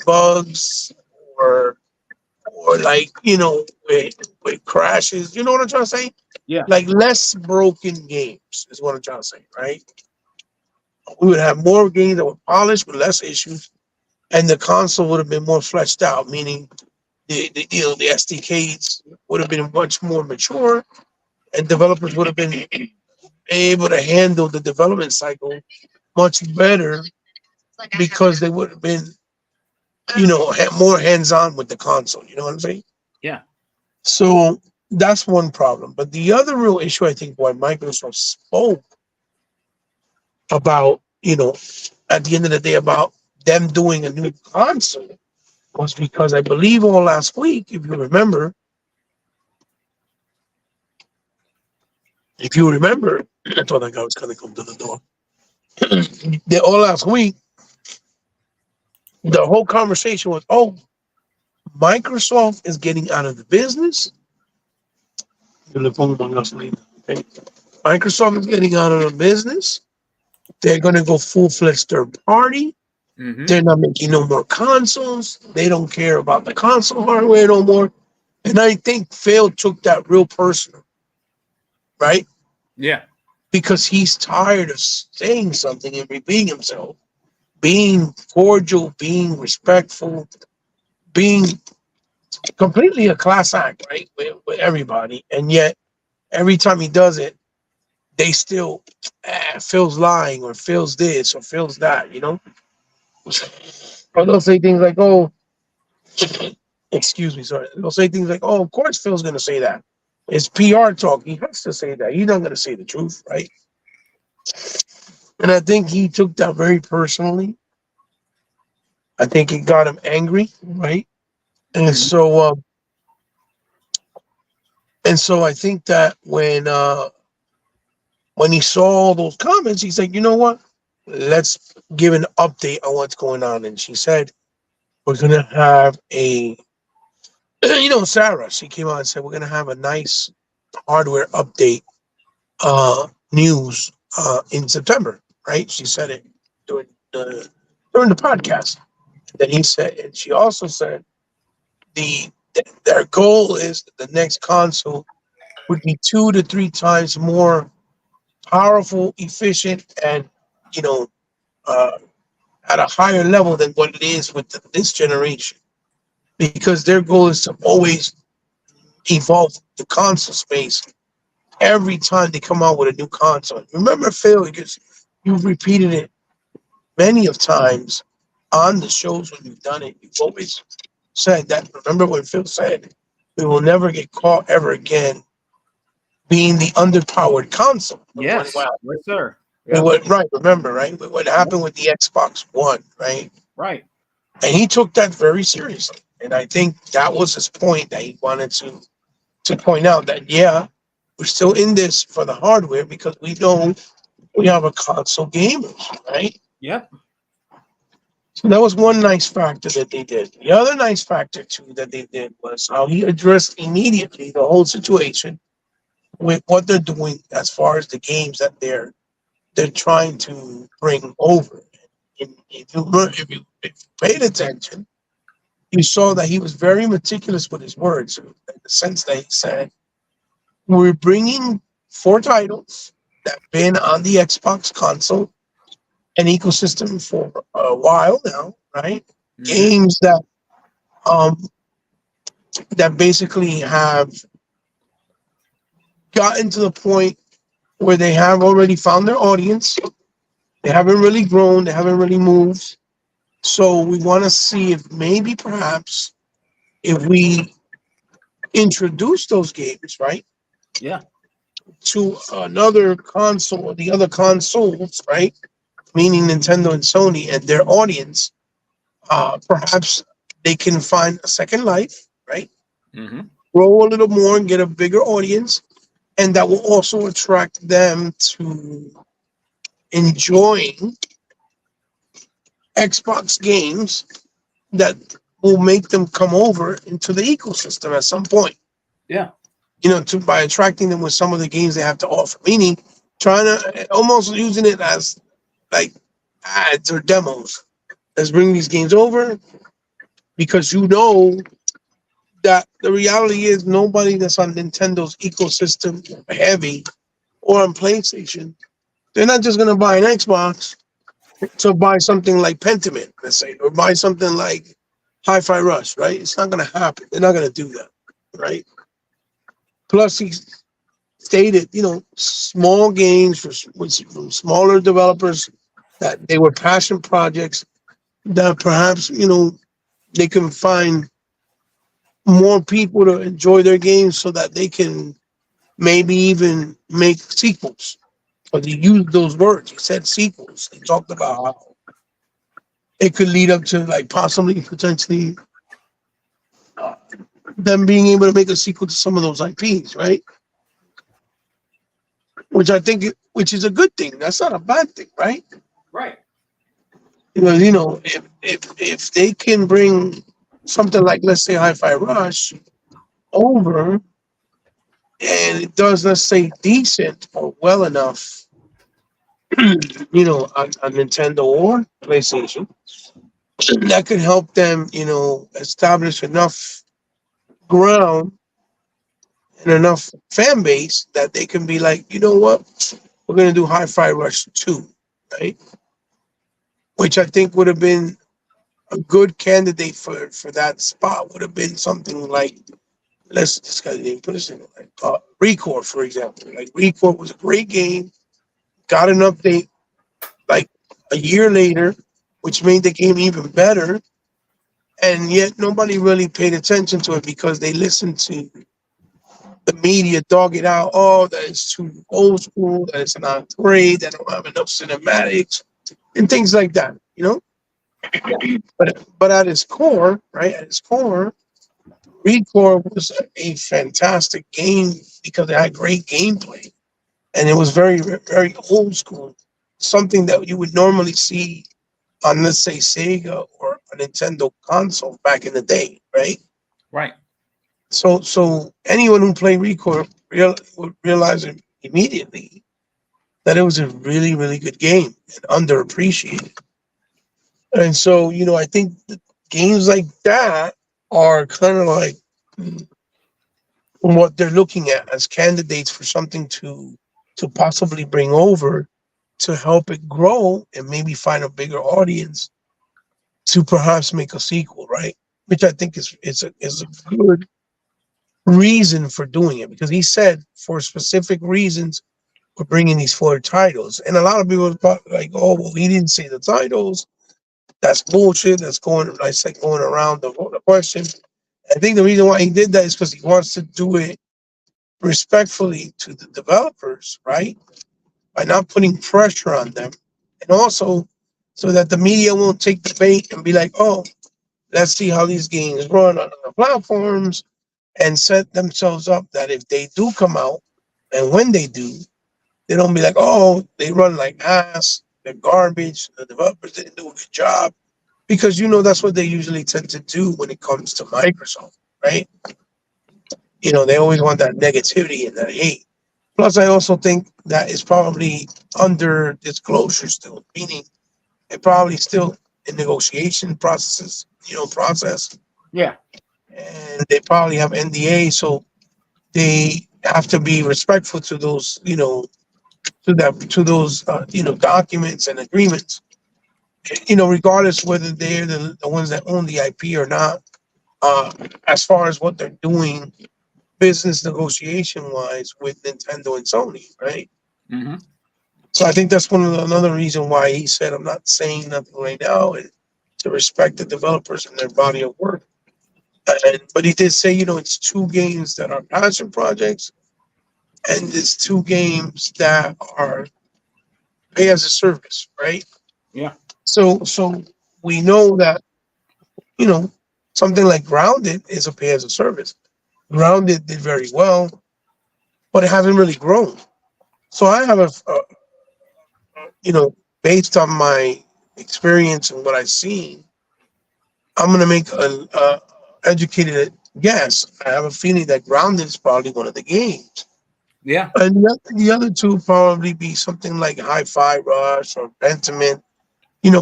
bugs or like with crashes. You know what I'm trying to say? Yeah. Like less broken games is what I'm trying to say, right? We would have more games that were polished with less issues, and the console would have been more fleshed out, meaning the SDKs would have been much more mature, and developers would have been able to handle the development cycle much better because they would have been, more hands-on with the console. You know what I'm saying? Yeah. So that's one problem. But the other real issue, I think, why Microsoft spoke about, at the end of the day, about them doing a new console was because I believe all last week, if you remember, I thought that guy was going to come to the door. All last week, the whole conversation was, Microsoft is getting out of the business. Microsoft is getting out of the business. They're going to go full-fledged third party. They're not making no more consoles. They don't care about the console hardware no more. And I think Phil took that real personal, right? Yeah. Because he's tired of saying something and repeating himself, being cordial, being respectful, being completely a class act, right, with everybody. And yet, every time he does it, they still, Phil's lying, or Phil's this, or Phil's that, Or they'll say things like, excuse me, sorry. They'll say things like, of course Phil's going to say that. It's PR talk. He has to say that. He's not going to say the truth, right? And I think he took that very personally. I think it got him angry, right? And so I think that when he saw all those comments, he's like, you know what? Let's give an update on what's going on. And she said, we're going to have a, Sarah, she came out and said, we're going to have a nice hardware update news in September, right? She said it during the podcast. Then he said, and she also said their goal is that the next console would be 2 to 3 times more powerful, efficient, and at a higher level than what it is with this generation, because their goal is to always evolve the console space every time they come out with a new console. Remember, Phil, you've repeated it many of times on the shows when you've done it. You've always said that. Remember when Phil said, we will never get caught ever again being the underpowered console. Yes, Wow. yes, sir. Right, remember, right? What happened with the Xbox One, right? Right. And he took that very seriously. And I think that was his point that he wanted to point out that, yeah, we're still in this for the hardware because we know we have a console gamers, right? Yep. So that was one nice factor that they did. The other nice factor, too, that they did was how he addressed immediately the whole situation with what they're doing as far as the games that they're trying to bring over. And if you paid attention, you saw that he was very meticulous with his words, in the sense that he said, we're bringing 4 titles that have been on the Xbox console and ecosystem for a while now, right? Mhm. Games that basically have gotten to the point where they have already found their audience. They haven't really grown, they haven't really moved. So we want to see if maybe perhaps if we introduce those games, right? Yeah. To another console or the other consoles, right? Meaning Nintendo and Sony and their audience, perhaps they can find a second life, right? Mm-hmm. Grow a little more and get a bigger audience. And that will also attract them to enjoying Xbox games that will make them come over into the ecosystem at some point. Yeah. You know, by attracting them with some of the games they have to offer, meaning trying to almost using it as like ads or demos. Let's bring these games over because you know that the reality is nobody that's on Nintendo's ecosystem heavy or on PlayStation, they're not just going to buy an Xbox to buy something like Pentiment, let's say, or buy something like Hi-Fi Rush, right? It's not going to happen. They're not going to do that, right? Plus, he stated, you know, small games from smaller developers that they were passion projects that perhaps, you know, they can find more people to enjoy their games so that they can maybe even make sequels. But he used those words. He said sequels. He talked about how it could lead up to like possibly potentially them being able to make a sequel to some of those IPs, right? Which I think, which is a good thing. That's not a bad thing, right? Right. Because, you know, if they can bring something like, let's say, Hi-Fi Rush over, and it does, let's say, decent or well enough, you know, on Nintendo or PlayStation, that could help them, you know, establish enough ground and enough fan base that they can be like, you know what, we're going to do Hi-Fi Rush 2, right? Which I think would have been a good candidate for that spot. Would have been something like, let's just kind of put this in, like Recore, for example. Like Recore was a great game, got an update like a year later, which made the game even better, and yet nobody really paid attention to it because they listened to the media dog it out. Oh, that is too old school, that it's not great, that don't have enough cinematics, and things like that, you know? But at its core, right, at its core, Recore was a fantastic game because it had great gameplay. And it was very, very old school. Something that you would normally see on, let's say, Sega or a Nintendo console back in the day, right? Right. So anyone who played Recore would realize immediately that it was a really, really good game and underappreciated. And so, you know, I think games like that are kind of like what they're looking at as candidates for something to possibly bring over to help it grow and maybe find a bigger audience to perhaps make a sequel, right? Which I think is a good reason for doing it, because he said for specific reasons we're bringing these 4 titles. And a lot of people are like, oh, well, he didn't say the titles. That's bullshit. That's going, I said, going around the question. I think the reason why he did that is because he wants to do it respectfully to the developers, right? By not putting pressure on them. And also so that the media won't take the bait and be like, oh, let's see how these games run on other platforms, and set themselves up that if they do come out, and when they do, they don't be like, oh, they run like ass, they're garbage, the developers didn't do a good job. Because that's what they usually tend to do when it comes to Microsoft, right? They always want that negativity and that hate. Plus, I also think that it's probably under disclosure still, meaning it probably still in negotiation process. Yeah. And they probably have NDA, so they have to be respectful to those, to those, documents and agreements. Regardless whether they're the ones that own the IP or not. As far as what they're doing, business negotiation wise with Nintendo and Sony, right? Mm-hmm. So I think that's another reason why he said, I'm not saying nothing right now, and to respect the developers and their body of work. But he did say, it's 2 games that are passion projects, and it's 2 games that are pay as a service, right? Yeah. So we know that, something like Grounded is a pay as a service. Grounded did very well, but it hasn't really grown. So I have based on my experience and what I've seen, I'm gonna make a educated guess. I have a feeling that Grounded is probably one of the games, Yeah. and the other 2 probably be something like Hi-Fi Rush or Pentiment.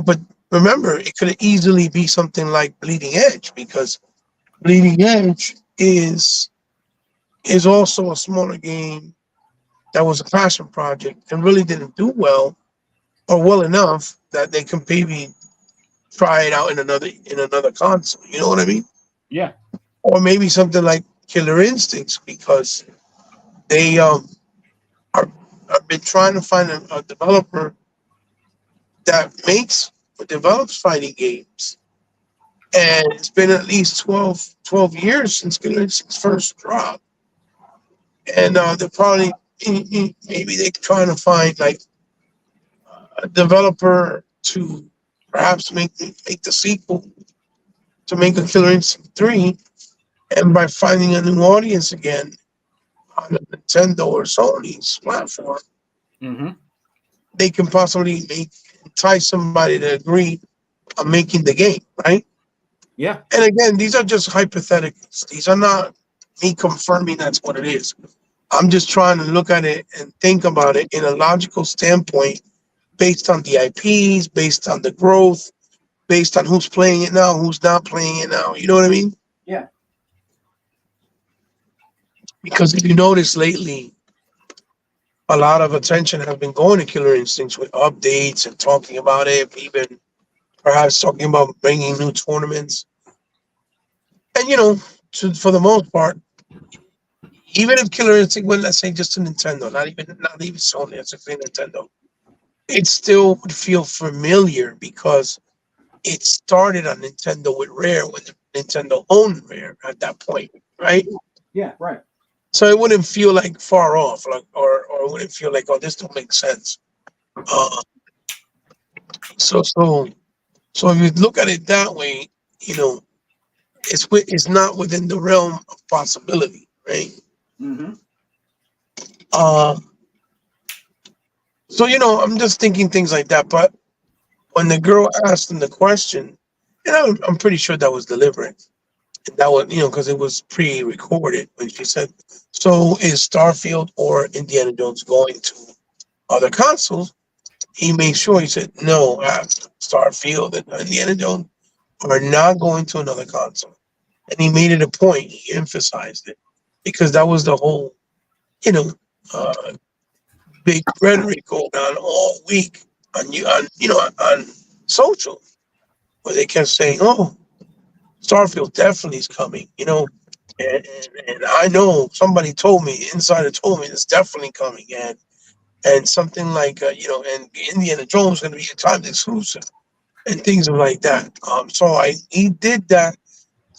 But remember, it could easily be something like Bleeding Edge, because Bleeding Edge is also a smaller game that was a passion project and really didn't do well, or well enough that they can maybe try it out in another console. You know what I mean? Yeah. Or maybe something like Killer Instincts, because they are have been trying to find a developer that develops fighting games, and it's been at least 12 years since Killer Instincts first dropped, and they're probably maybe they're trying to find like a developer to perhaps make the sequel, to make a Killer Instinct 3, and by finding a new audience again on the Nintendo or Sony's platform, Mm-hmm. they can possibly entice somebody to agree on making the game, right? Yeah. And again, these are just hypotheticals. These are not me confirming that's what it is. I'm just trying to look at it and think about it in a logical standpoint, based on the IPs, based on the growth, based on who's playing it now, who's not playing it now. You know what I mean? Yeah. Because if you notice lately, a lot of attention has been going to Killer Instincts with updates and talking about it, even perhaps talking about bringing new tournaments. And for the most part, even if Killer Instinct went, let's say, just to Nintendo, not even Sony, let's just say Nintendo, it still would feel familiar because it started on Nintendo with Rare when Nintendo owned Rare at that point, right? Yeah. Right. So it wouldn't feel like far off, like or it wouldn't feel like, oh, this don't make sense. So if you look at it that way, it's not within the realm of possibility, right? Mm-hmm. So I'm just thinking things like that. But when the girl asked him the question, I'm pretty sure that was deliberate. And that was, because it was pre-recorded when she said, "So is Starfield or Indiana Jones going to other consoles?" He made sure he said, "No, Starfield and Indiana Jones are not going to another console." And he made it a point. He emphasized it because that was the whole, big rhetoric going on all week on social, where they kept saying, "Oh, Starfield definitely is coming," and I know somebody told me, insider told me it's definitely coming, and and something like and Indiana Jones is going to be a timed exclusive and things like that. So he did that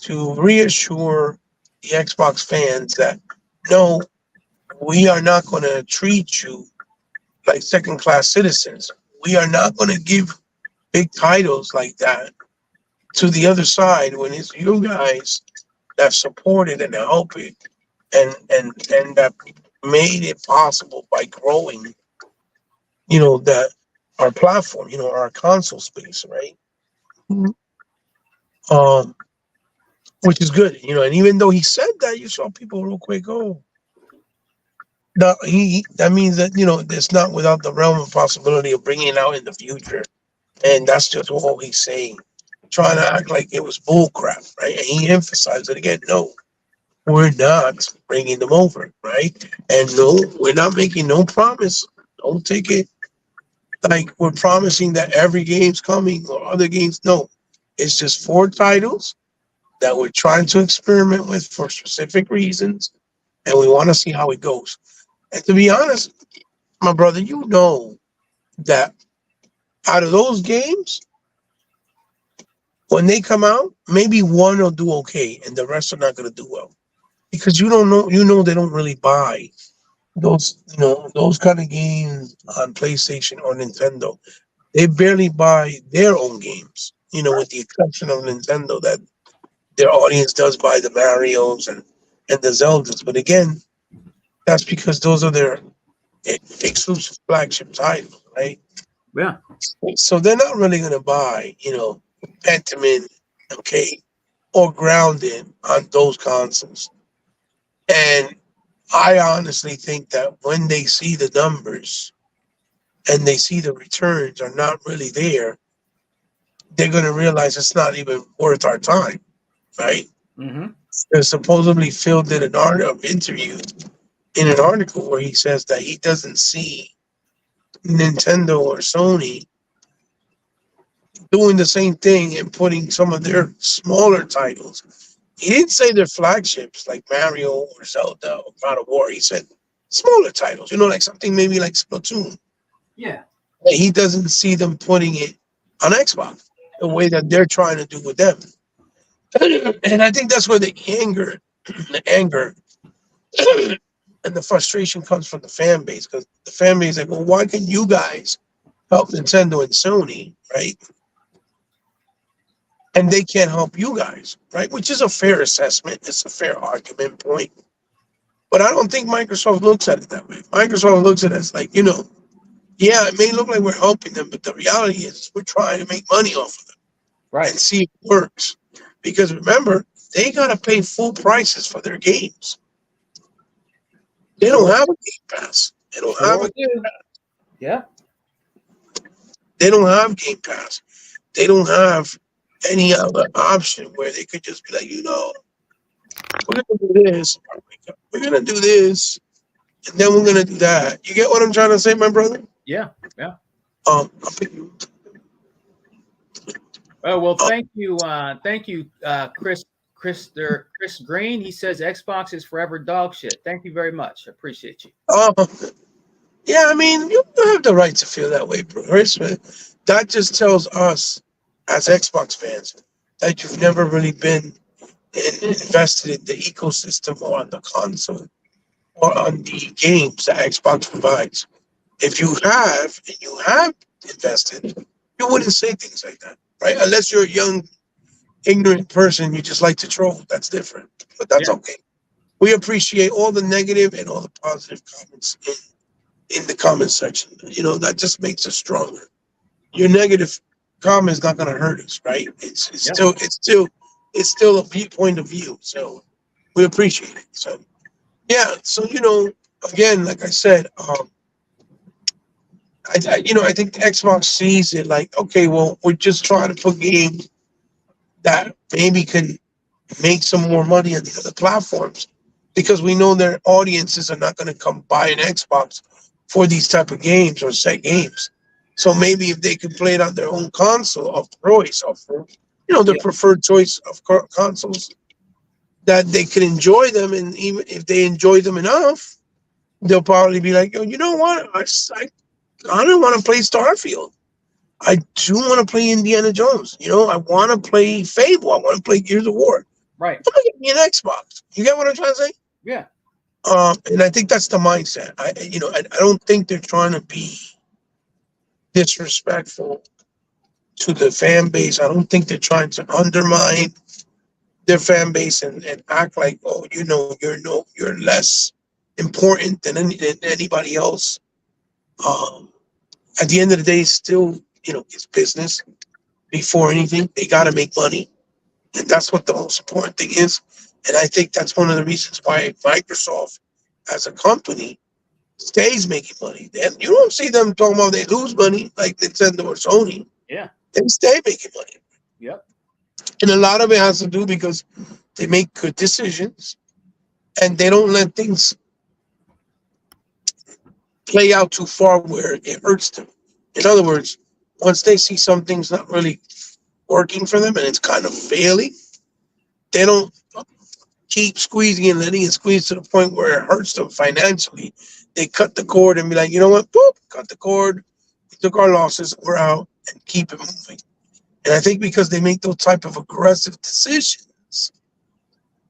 to reassure the Xbox fans that no, we are not going to treat you like second class citizens. We are not going to give big titles like that to the other side when it's you guys that supported and helped it and that made it possible by growing, that our platform, our console space, right? Um, which is good, and even though he said that, you saw people real quick, oh, no, that means that, it's not without the realm of possibility of bringing it out in the future. And that's just all he's saying, trying to act like it was bull crap, right? And he emphasized it again. No, we're not bringing them over, right? And no, we're not making no promise. Don't take it like we're promising that every game's coming or other games. No, it's just 4 titles that we're trying to experiment with for specific reasons, and we want to see how it goes. And to be honest, my brother, that out of those games, when they come out, maybe one will do okay, and the rest are not going to do well, because you don't know, they don't really buy those kind of games on PlayStation or Nintendo. They barely buy their own games, with the exception of Nintendo, that their audience does buy the Marios and the Zeldas. But again, that's because those are their exclusive flagship titles, right? Yeah. So they're not really going to buy, Pentiment, okay, or Grounded on those consoles. And I honestly think that when they see the numbers and they see the returns are not really there, they're going to realize it's not even worth our time, right? Mm-hmm. There's supposedly Phil did an interview in an article where he says that he doesn't see Nintendo or Sony doing the same thing and putting some of their smaller titles. He didn't say their flagships like Mario or Zelda or God of War. He said smaller titles, like something maybe like Splatoon. Yeah. And he doesn't see them putting it on Xbox the way that they're trying to do with them. And I think that's where the anger and the frustration comes from the fan base, because the fan base is like, well, why can you guys help Nintendo and Sony, right? And they can't help you guys, right? Which is a fair assessment. It's a fair argument point. But I don't think Microsoft looks at it that way. Microsoft looks at it as like, yeah, it may look like we're helping them, but the reality is we're trying to make money off of them. Right. And see if it works. Because remember, they got to pay full prices for their games. They don't have a Game Pass. They don't have a Game Pass. Yeah. They don't have Game Pass. They don't have any other option where they could just be like, we're going to do this. We're going to do this. And then we're going to do that. You get what I'm trying to say, my brother? Yeah. Yeah. I'll pick Oh, well, thank you, Chris Green. He says Xbox is forever dog shit. Thank you very much. I appreciate you. Yeah, I mean, you have the right to feel that way, Chris. That just tells us as Xbox fans that you've never really been invested in the ecosystem or on the console or on the games that Xbox provides. If you have, and you have invested, you wouldn't say things like that, right? Unless you're a young, ignorant person, you just like to troll. That's different, but that's okay. We appreciate all the negative and all the positive comments in the comment section. That just makes us stronger. Your negative comment is not going to hurt us, right? It's still a point of view. So we appreciate it. So yeah. So again, like I said, I think Xbox sees it like, okay, well, we're just trying to put games that maybe can make some more money on the other platforms, because we know their audiences are not going to come buy an Xbox for these type of games or set games. So maybe if they can play it on their own console of choice, or their preferred choice of consoles, that they can enjoy them, and even if they enjoy them enough, they'll probably be like, yo, you know what? I don't want to play Starfield. I do want to play Indiana Jones. You know, I want to play Fable. I want to play Gears of War. Right. Why get me an Xbox? You get what I'm trying to say? Yeah. And I think that's the mindset. I don't think they're trying to be disrespectful to the fan base. I don't think they're trying to undermine their fan base and act like, oh, you know, you're less important than anybody else. At the end of the day, it's still, you know, it's business. Before anything, they got to make money, and that's what the most important thing is. And I think that's one of the reasons why Microsoft, as a company, stays making money. And you don't see them talking about they lose money like Nintendo or Sony. Yeah. They stay making money. Yep. And a lot of it has to do because they make good decisions and they don't let things play out too far where it hurts them. In other words, once they see something's not really working for them and it's kind of failing, they don't keep squeezing and letting it squeeze to the point where it hurts them financially. They cut the cord and be like, you know what? Boop, cut the cord. We took our losses. We're out and keep it moving. And I think because they make those type of aggressive decisions,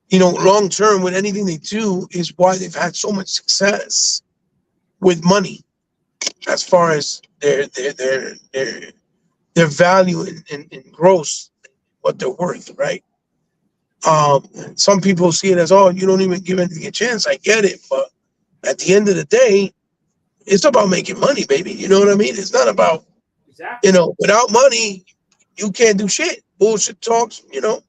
you know, long term with anything they do is why they've had so much success with money as far as their value in gross, what they're worth, right? Some people see it as, oh, you don't even give anything a chance. I get it, but at the end of the day, it's about making money, baby. You know what I mean? It's not about, Exactly. you know, without money, you can't do shit. Bullshit talks, you know,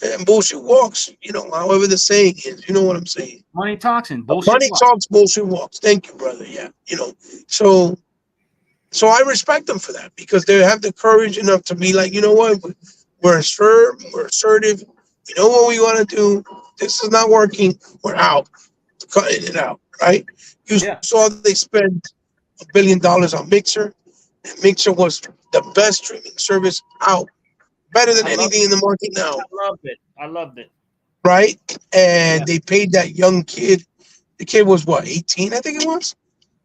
and bullshit walks, you know, however the saying is. You know what I'm saying? Money talks and bullshit. Money walks. talks, bullshit walks. Thank you, brother. Yeah, you know, so I respect them for that because they have the courage enough to be like, you know what, we're firm, we're assertive. You know what we want to do. This is not working. We're out, cutting it out, right? You Yeah. saw they spent $1 billion on Mixer. And Mixer was the best streaming service out, better than I love anything in the market now, I loved it. right? And Yeah. they paid that young kid. The kid was what, 18, I think it was.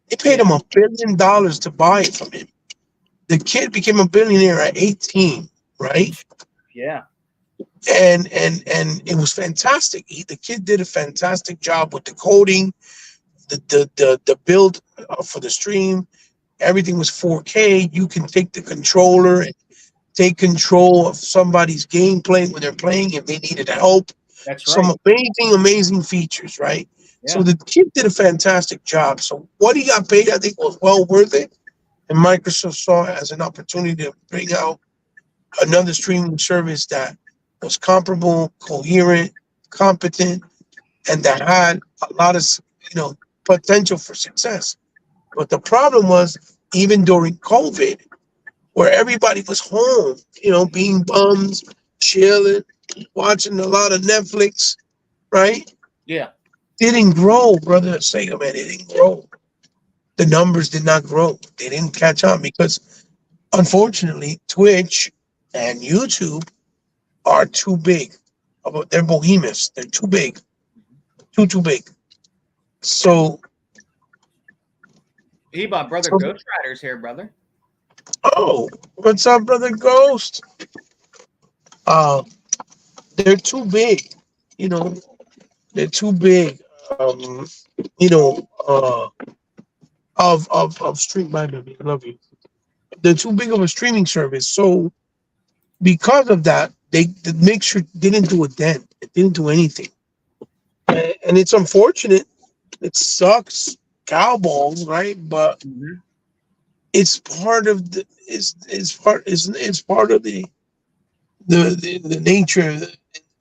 They paid him Yeah. $1 billion to buy it from him. The kid became a billionaire at 18, right? Yeah. And it was fantastic. The kid did a fantastic job with the coding, the build for the stream. Everything was 4K. You can take the controller and take control of somebody's gameplay when they're playing if they needed help. That's Some right. amazing features, right? Yeah. So the kid did a fantastic job. So what he got paid, I think, was well worth it. And Microsoft saw it as an opportunity to bring out another streaming service that was comparable, coherent, competent, and that had a lot of, you know, potential for success. But the problem was, even during COVID, where everybody was home, you know, being bums, chilling, watching a lot of Netflix, right? Yeah. Didn't grow, brother. Sega, man, it didn't grow. The numbers did not grow. They didn't catch on because, unfortunately, Twitch and YouTube are too big. They're behemoths. They're too big. Too big. So, He bought brother So- Ghost Riders here, brother. oh, what's up, brother Ghost? They're too big. You know, they're too big. You know, of stream. My baby, I love you. They're too big of a streaming service. So, because of that, the mixture didn't do a dent. It didn't do anything, and it's unfortunate. It sucks, cowballs, right? But Mhm. it's part of the it's part of the nature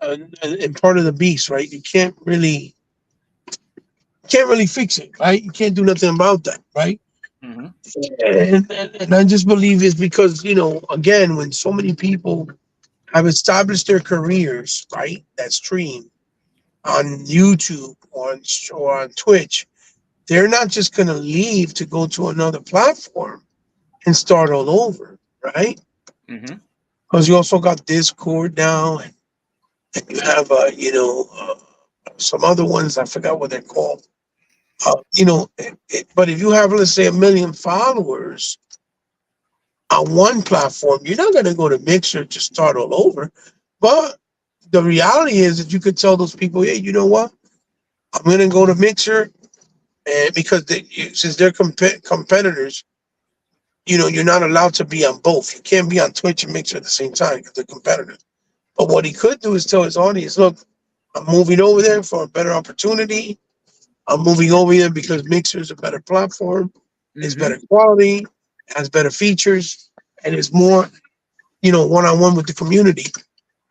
and part of the beast, right? You can't really fix it, right? You can't do nothing about that, right? Mhm. And I just believe it's because, you know, again, when so many people have established their careers, right, that stream on YouTube or on Twitch, they're not just going to leave to go to another platform and start all over, right? Mhm. Because you also got Discord now, and you have, some other ones. I forgot what they're called. But if you have, let's say, 1 million followers on one platform, you're not going to go to Mixer to start all over. But the reality is that you could tell those people, hey, you know what? I'm going to go to Mixer, and because since they're competitors, you're not allowed to be on both. You can't be on Twitch and Mixer at the same time because they're competitors. But what he could do is tell his audience, look, I'm moving over there for a better opportunity. I'm moving over here because Mixer is a better platform. It's better quality, has better features, and it's more, one-on-one with the community.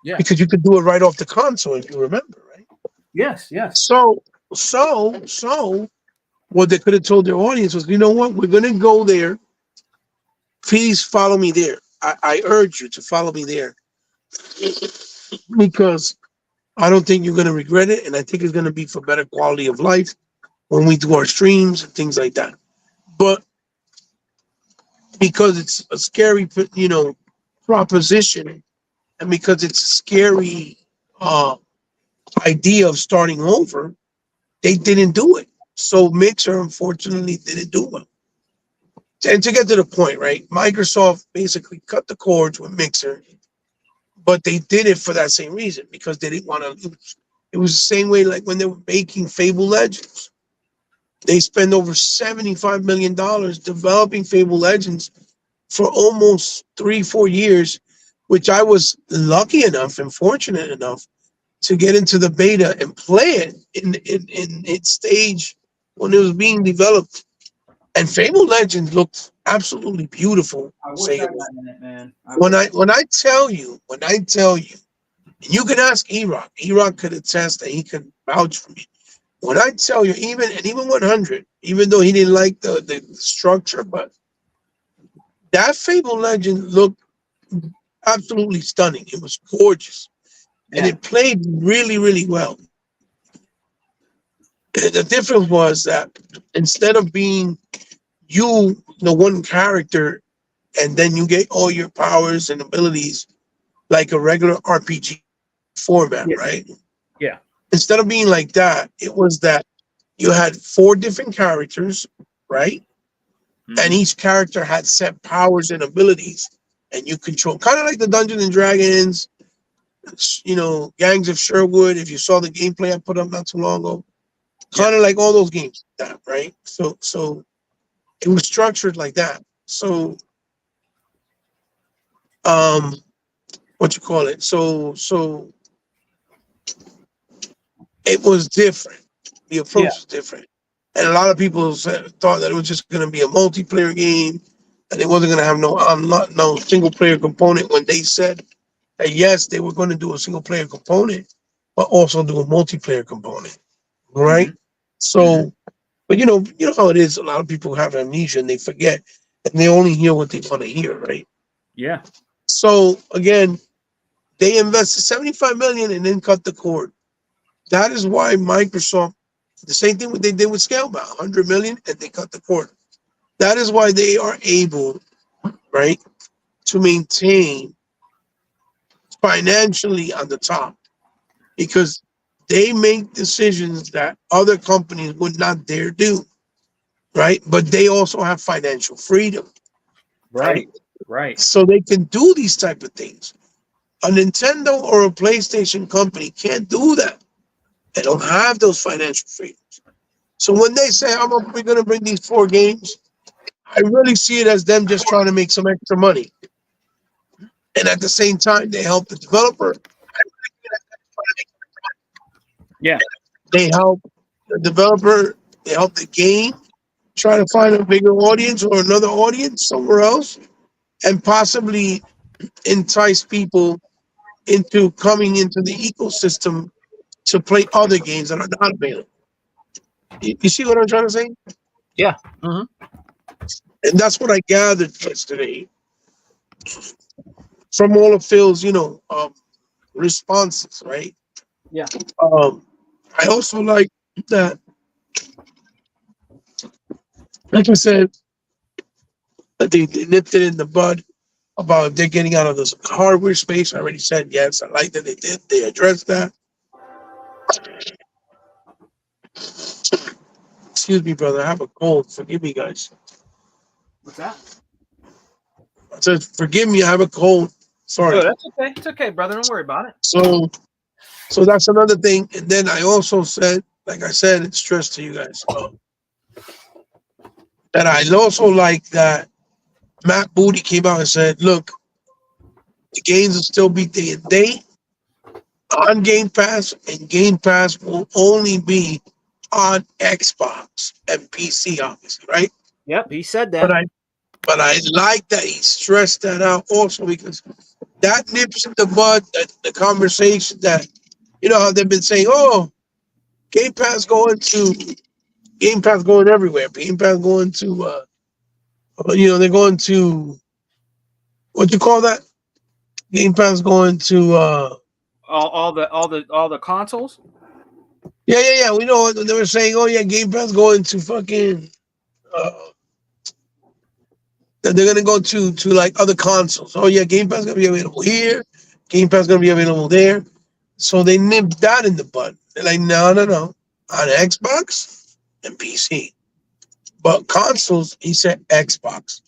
Yeah. Because you could do it right off the console, if you remember, right? Yes. So what they could have told their audience was, you know what? We're going to go there. Please follow me there. I urge you to follow me there because I don't think you're going to regret it. And I think it's going to be for better quality of life when we do our streams and things like that. But because it's a scary, proposition, and because it's a scary idea of starting over, they didn't do it. So Mixer, unfortunately, didn't do well. And to get to the point, right? Microsoft basically cut the cords with Mixer, but they did it for that same reason, because they didn't want to lose. It was the same way like when they were making Fable Legends. They spent over $75 million developing Fable Legends for almost 3-4 years, which I was lucky enough and fortunate enough to get into the beta and play it in its stage when it was being developed. And Fable Legends looked absolutely beautiful. I wish I got in it, man. When I tell you, and you can ask E-Rock. E-Rock could attest, and he could vouch for me. When I tell you, even 100, even though he didn't like the structure, but that Fable Legend looked absolutely stunning. It was gorgeous, and it played really, really well. And the difference was that instead of being the one character, and then you get all your powers and abilities like a regular RPG format, right? Yeah. Instead of being like that, it was that you had 4 different characters, right? And each character had set powers and abilities, and you control, kind of like the Dungeons and Dragons, Gangs of Sherwood. If you saw the gameplay I put up not too long ago, kind of like all those games, right? So it was structured like that. So, what you call it? So it was different. The approach was different. And a lot of people thought that it was just going to be a multiplayer game, and it wasn't going to have no single player component, when they said that, yes, they were going to do a single player component, but also do a multiplayer component, right? So, but you know how it is. A lot of people have amnesia and they forget, and they only hear what they want to hear, right? Yeah. So again, they invested $75 million and then cut the cord. That is why Microsoft, the same thing what they did with Scalebound, $100 million, and they cut the cord. That is why they are able, right, to maintain financially on the top, because they make decisions that other companies would not dare do, right? But they also have financial freedom, Right. so they can do these type of things. A Nintendo or a PlayStation company can't do that. They don't have those financial freedoms. So when they say, we're going to bring these 4 games, I really see it as them just trying to make some extra money. And at the same time, they help the developer. Yeah. They help the developer. They help the game try to find a bigger audience or another audience somewhere else, and possibly entice people into coming into the ecosystem to play other games that are not available. You see what I'm trying to say? Yeah. And that's what I gathered yesterday from all of Phil's, responses, right? Yeah. I also like that, like I said, that they nipped it in the bud about if they're getting out of this hardware space. I already said yes. I like that they did. They addressed that. excuse me, brother. I have a cold. Forgive me, guys. What's that? I said, forgive me. I have a cold. Sorry. Oh, that's okay. It's okay, brother. Don't worry about it. So that's another thing. And then I also said, like I said, it's stressed to you guys. And I also like that Matt Booty came out and said, look, the games will still be day and date on Game Pass, and Game Pass will only be on Xbox and PC, obviously, right? Yep, he said that. But I like that he stressed that out also, because that nips in the bud the conversation that, you know, how they've been saying, oh, Game Pass going everywhere. Game Pass going to they're going to, what you call that? Game Pass going to all the consoles. Yeah. We know they were saying, oh yeah, Game Pass going to fucking that they're gonna go to like other consoles. Oh yeah, Game Pass gonna be available here, Game Pass gonna be available there. So they nipped that in the bud. They're like, no, on Xbox and PC. But consoles, he said Xbox.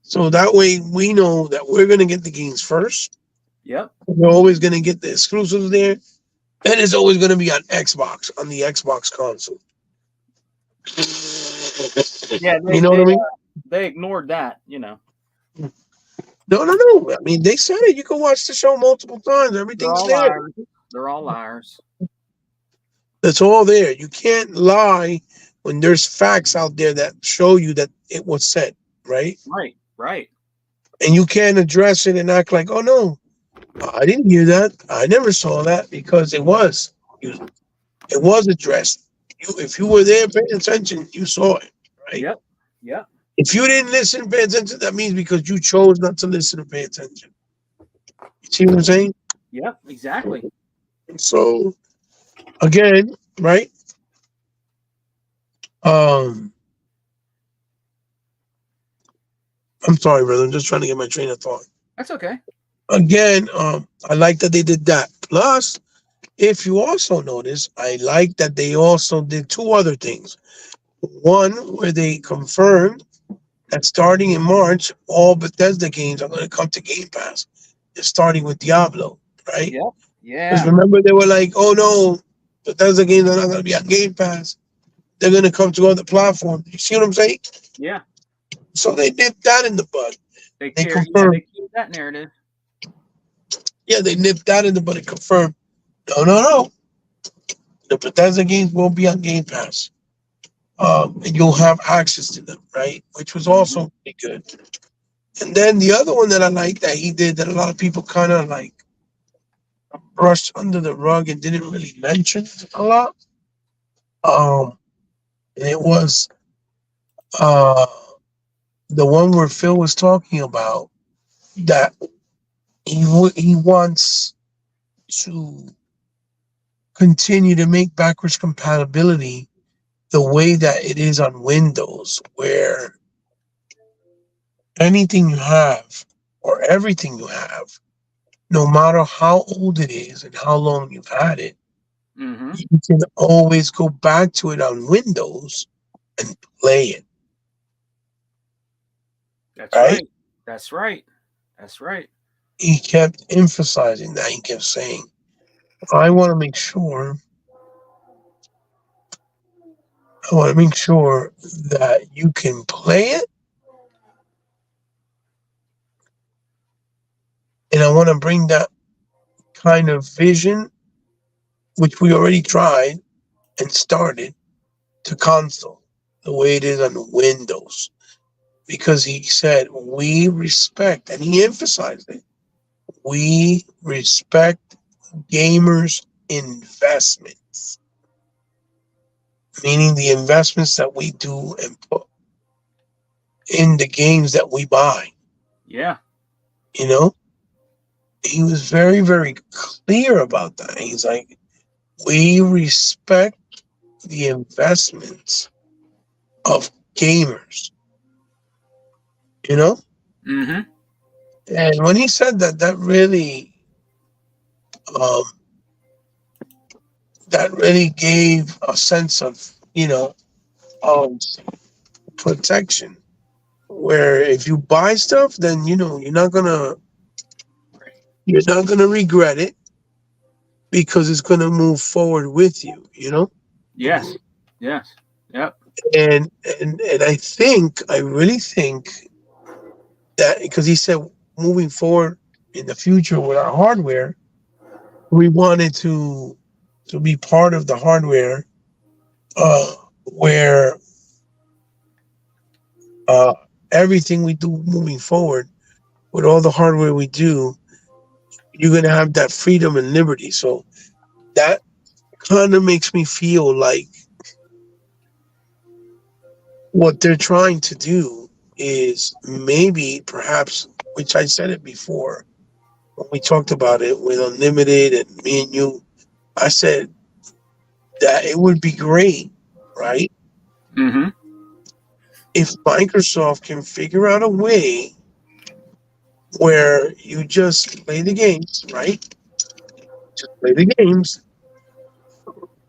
So that way we know that we're gonna get the games first. Yep. We're always gonna get the exclusives there. And it's always gonna be on Xbox, on the Xbox console. Yeah, you know what I mean? They ignored that, you know. No. I mean, they said it. You can watch the show multiple times. Everything's there. Liars. They're all liars. It's all there. You can't lie when there's facts out there that show you that it was said, right? Right. And you can't address it and act like, oh no, I didn't hear that. I never saw that, because it was addressed. If you were there paying attention, you saw it, right? Yep. If you didn't listen, pay attention, that means because you chose not to listen and pay attention. You see what I'm saying? Yep, exactly. So, again, right? I'm sorry, brother. I'm just trying to get my train of thought. That's okay. Again, I like that they did that. Plus, if you also notice, I like that they also did two other things. One, where they confirmed that starting in March, all Bethesda games are going to come to Game Pass. They're starting with Diablo, right? Yep. Because Yeah. remember, they were like, oh no, Bethesda games are not going to be on Game Pass. They're going to come to other platforms. You see what I'm saying? Yeah. So they nipped that in the bud. They confirmed. they keep that narrative. Yeah, they nipped that in the bud and confirmed, no. The Bethesda games will be on Game Pass. And you'll have access to them, right? Which was also pretty good. And then the other one that I like that he did that a lot of people kind of like brushed under the rug and didn't really mention a lot. And it was the one where Phil was talking about that he wants to continue to make backwards compatibility the way that it is on Windows, where anything you have or everything you have, no matter how old it is and how long you've had it, Mm-hmm. you can always go back to it on Windows and play it. That's Right? right. That's right. That's right. He kept emphasizing that. He kept saying, I want to make sure that you can play it. And I want to bring that kind of vision, which we already tried and started, to console, the way it is on Windows. Because he said, we respect, and he emphasized it, we respect gamers' investments. Meaning the investments that we do and put in the games that we buy. Yeah. You know? He was very, very clear about that. He's like, we respect the investments of gamers. You know? Mm-hmm. And when he said that, that really gave a sense of, you know, protection. Where if you buy stuff, then you're not gonna regret it because it's gonna move forward with you. Yes. Yes. Yep. And I really think that because he said moving forward in the future with our hardware, we wanted to be part of the hardware where uh, everything we do moving forward with all the hardware we do, you're gonna have that freedom and liberty. So that kind of makes me feel like what they're trying to do is maybe perhaps, which I said it before when we talked about it with Unlimited and me and you, I said that it would be great, right? Mm-hmm. If Microsoft can figure out a way where you just play the games, right? Just play the games,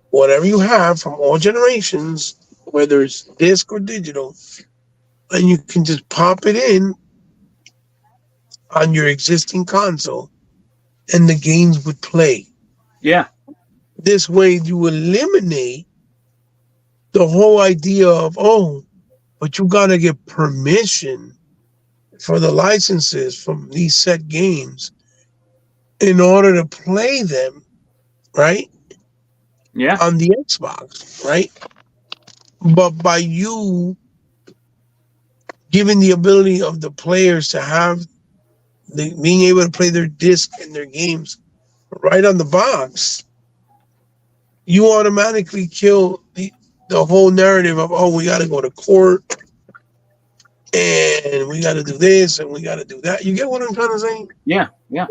whatever you have from all generations, whether it's disc or digital, and you can just pop it in on your existing console and the games would play. Yeah. This way you eliminate the whole idea of, oh, but you got to get permission for the licenses from these set games in order to play them, right? Yeah. On the Xbox, right? But by you giving the ability of the players to have being able to play their disc and their games right on the box, you automatically kill the whole narrative of, oh, we got to go to court and we got to do this and we got to do that. You get what I'm trying to say? Yeah. Yeah.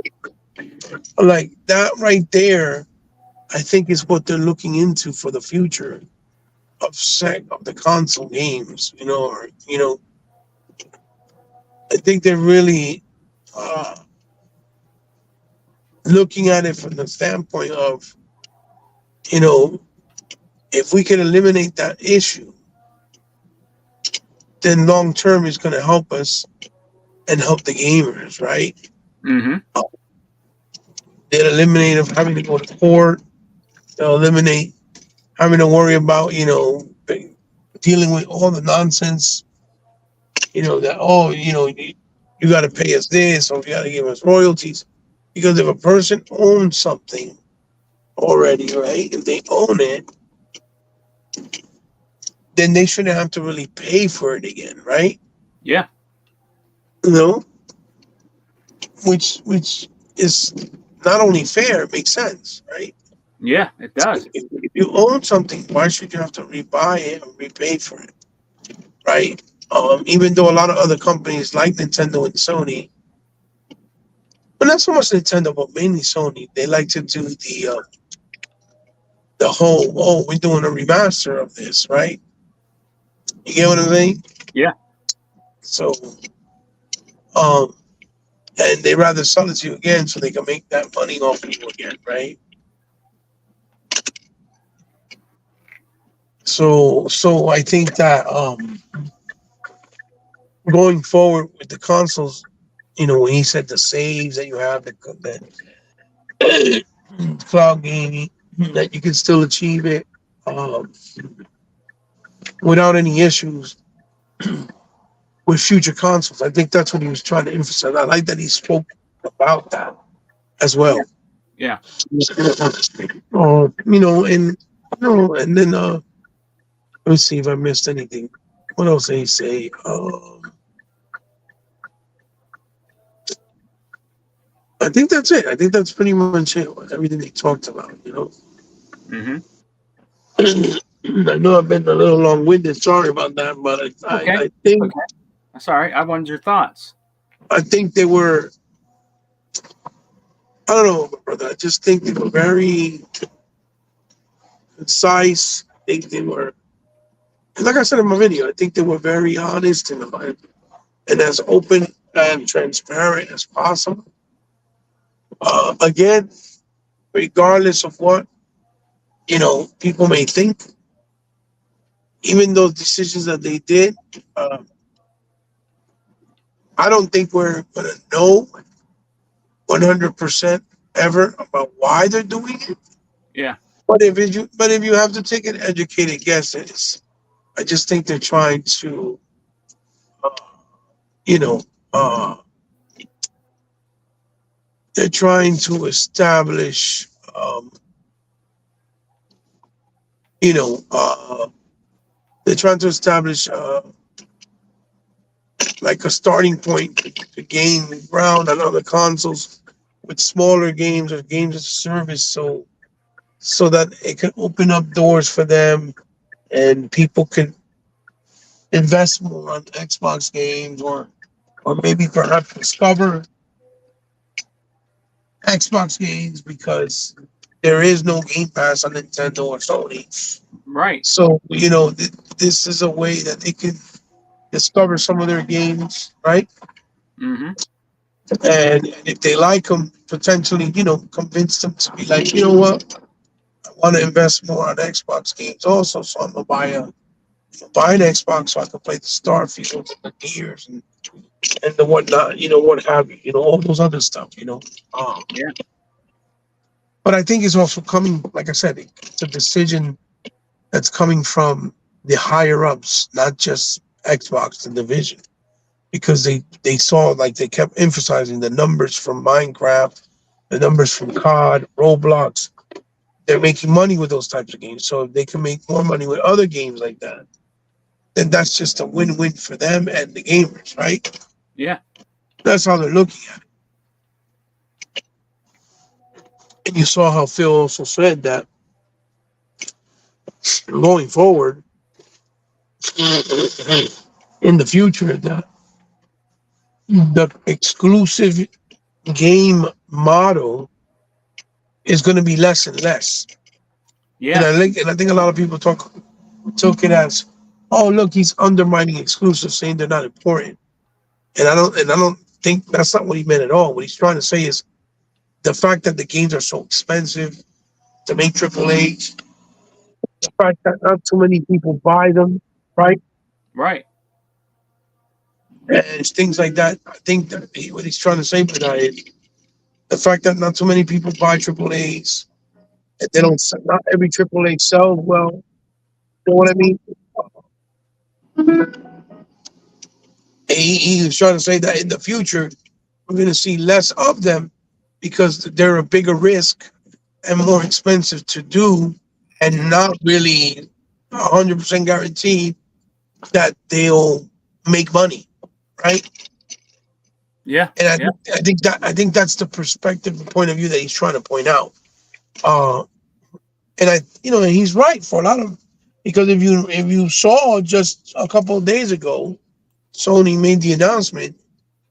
Like that right there, I think is what they're looking into for the future of the console games. I think they're really looking at it from the standpoint of, if we can eliminate that issue, then long term is going to help us and help the gamers, right? Mm-hmm. They'll eliminate of having to go to court. They'll eliminate having to worry about, dealing with all the nonsense, that, oh, you got to pay us this or you got to give us royalties. Because if a person owns something already, right, if they own it, then they shouldn't have to really pay for it again, right? Yeah. Which is not only fair, it makes sense, right? Yeah, it does. If you own something, why should you have to rebuy it or repay for it, right? Even though a lot of other companies like Nintendo and Sony, but not so much Nintendo, but mainly Sony, they like to do the whole, oh, we're doing a remaster of this, right? You get what I'm saying? Yeah. So, and they rather sell it to you again so they can make that money off of you again, right? So I think that going forward with the consoles, when he said the saves that you have, the cloud gaming, that you can still achieve it without any issues with future consoles. I think that's what he was trying to emphasize. I like that he spoke about that as well. Yeah. And then let me see if I missed anything. What else did he say? I think that's it. I think that's pretty much it. Everything they talked about, Mm-hmm. I know I've been a little long-winded. Sorry about that, but I think That's all right. I wanted your thoughts. I think they were. I don't know, brother. I just think they were very concise. I think they were, like I said in my video, I think they were very honest and as open and transparent as possible. Again, regardless of what people may think, even those decisions that they did, I don't think we're gonna know 100% ever about why they're doing it. Yeah. But if you have to take an educated guess, I just think they're trying to, uh, you know, uh, they're trying to establish, you know, they're trying to establish like a starting point to gain ground on other consoles with smaller games or games as a service, so that it can open up doors for them and people can invest more on Xbox games or maybe perhaps discover Xbox games because there is no Game Pass on Nintendo or Sony. Right. So, this is a way that they can discover some of their games, right? Mm-hmm. And if they like them, potentially, convince them to be like, you know what, I want to invest more on Xbox games also, so I'm gonna buy an Xbox so I can play the Starfield and the Gears and the whatnot, what have you, all those other stuff, Yeah. But I think it's also coming, like I said, it's a decision that's coming from the higher ups, not just Xbox, the division, because they saw, like, they kept emphasizing the numbers from Minecraft, the numbers from COD, Roblox. They're making money with those types of games. So if they can make more money with other games like that, then that's just a win-win for them and the gamers, right? Yeah. That's how they're looking at it. And you saw how Phil also said that going forward in the future, the exclusive game model is going to be less and less. Yeah. And I think a lot of people took it as, oh, look, he's undermining exclusives, saying they're not important. And I don't think that's not what he meant at all. What he's trying to say is the fact that the games are so expensive to make AAA, the fact that not too many people buy them, right? Right. And it's things like that. I think that what he's trying to say by that is the fact that not too many people buy AAAs, and they don't. Not every AAA sells well. You know what I mean? He was trying to say that in the future we're going to see less of them because they're a bigger risk and more expensive to do, and not really 100% guaranteed that they'll make money, right? Yeah. And I think that's the perspective, the point of view that he's trying to point out. And and he's right for a lot of, because if you saw just a couple of days ago, Sony made the announcement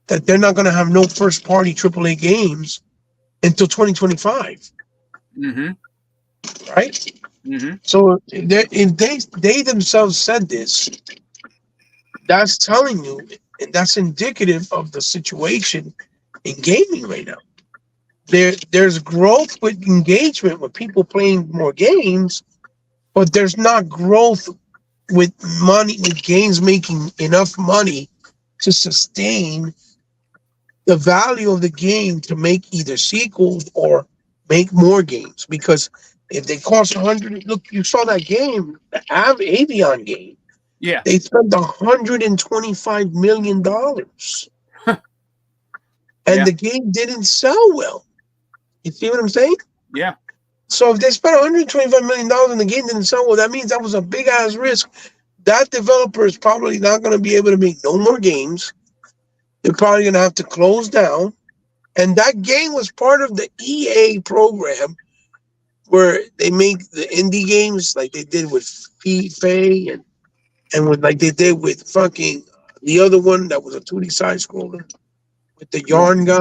that they're not going to have no first party AAA games until 2025, Mm-hmm. right? Mm-hmm. So if they themselves said this, that's telling you, and that's indicative of the situation in gaming right now. There's growth with engagement with people playing more games, but there's not growth with money, with games making enough money to sustain the value of the game to make either sequels or make more games. Because if they cost 100, look, you saw that game, the Avion game. Yeah. They spent $125 million. And Yeah. the game didn't sell well. You see what I'm saying? Yeah. So if they spent $125 million and the game didn't sell well, that means that was a big ass risk. That developer is probably not going to be able to make no more games. They're probably going to have to close down. And that game was part of the EA program where they make the indie games like they did with FIFA and with, like they did with fucking the other one that was a 2D side scroller with the yarn guy.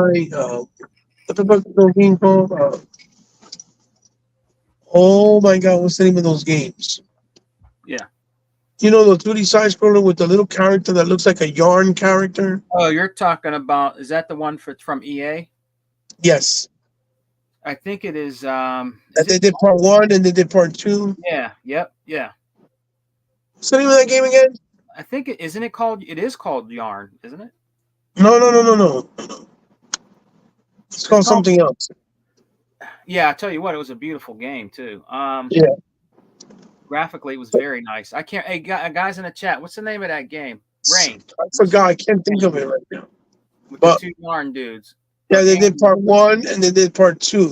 What the fuck is those game called? Oh my god, what's the name of those games? Yeah. You know, the 2D side scroller with the little character that looks like a yarn character? Oh, you're talking about, is that the one from EA? Yes. I think it is. That they did part 1 and they did part 2. Yeah. Yep. Yeah. What's the name of that game again? I think isn't it called? It is called Yarn, isn't it? No. It's called called- something else. Yeah, I tell you what, it was a beautiful game too. Yeah. Graphically, it was very nice. I can't. Hey, guys in the chat, what's the name of that game? Rain. I forgot. I can't think of it right now. With But- the two Yarn dudes. Yeah, they did part 1 and they did part 2,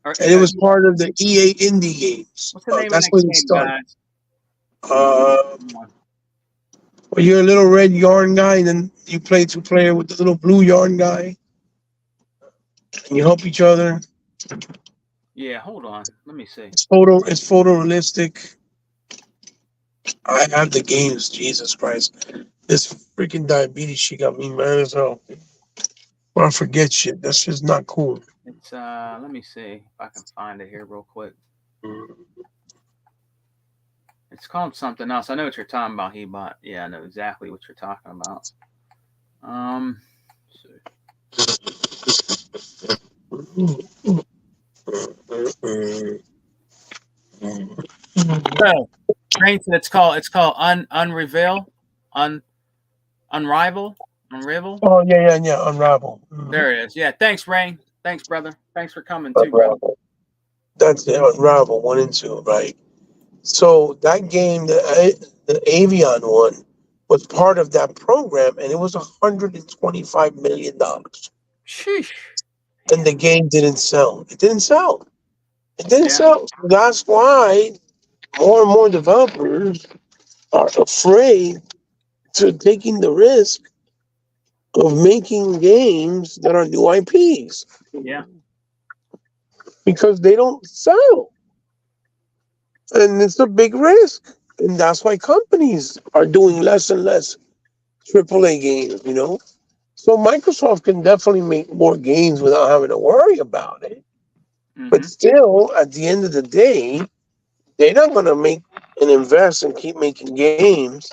and it was part of the EA indie games. What's the name That's of where that it game, started. guys? Well, you're a little red yarn guy, and then you play 2-player with the little blue yarn guy, and you help each other. Yeah, hold on. Let me see. It's photorealistic. I have the games. Jesus Christ, this freaking diabetes shit got me mad as hell. Well, I forget shit. That's just not cool. It's let me see if I can find it here real quick. It's called something else. I know what you're talking about, Hebot. Yeah, I know exactly what you're talking about. Train said it's called Unreveal, Unrival. Oh yeah. Unravel. There it is. Yeah, thanks, Rain. Thanks, brother. Thanks for coming too, brother. That's it. Unravel 1 and 2, right? So that game, the Avion one, was part of that program, and it was $125 million. Sheesh. And the game didn't sell. It didn't sell. Yeah. So that's why more and more developers are afraid to taking the risk of making games that are new IPs. Yeah. Because they don't sell. And it's a big risk. And that's why companies are doing less and less AAA games, you know? So Microsoft can definitely make more games without having to worry about it. But still, at the end of the day, they're not going to make and invest and keep making games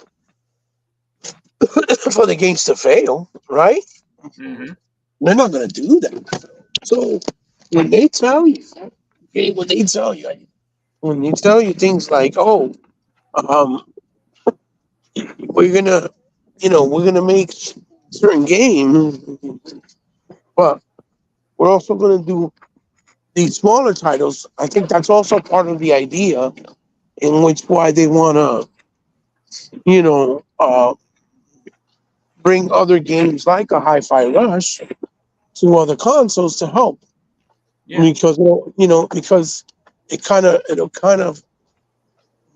for the games to fail, right? Mm-hmm. They're not going to do that. So when they tell you, things like, "Oh, we're gonna make certain games, but we're also gonna do these smaller titles," I think that's also part of the idea, in which why they wanna, bring other games like a Hi-Fi Rush to other consoles to help. Yeah. Because because it'll kind of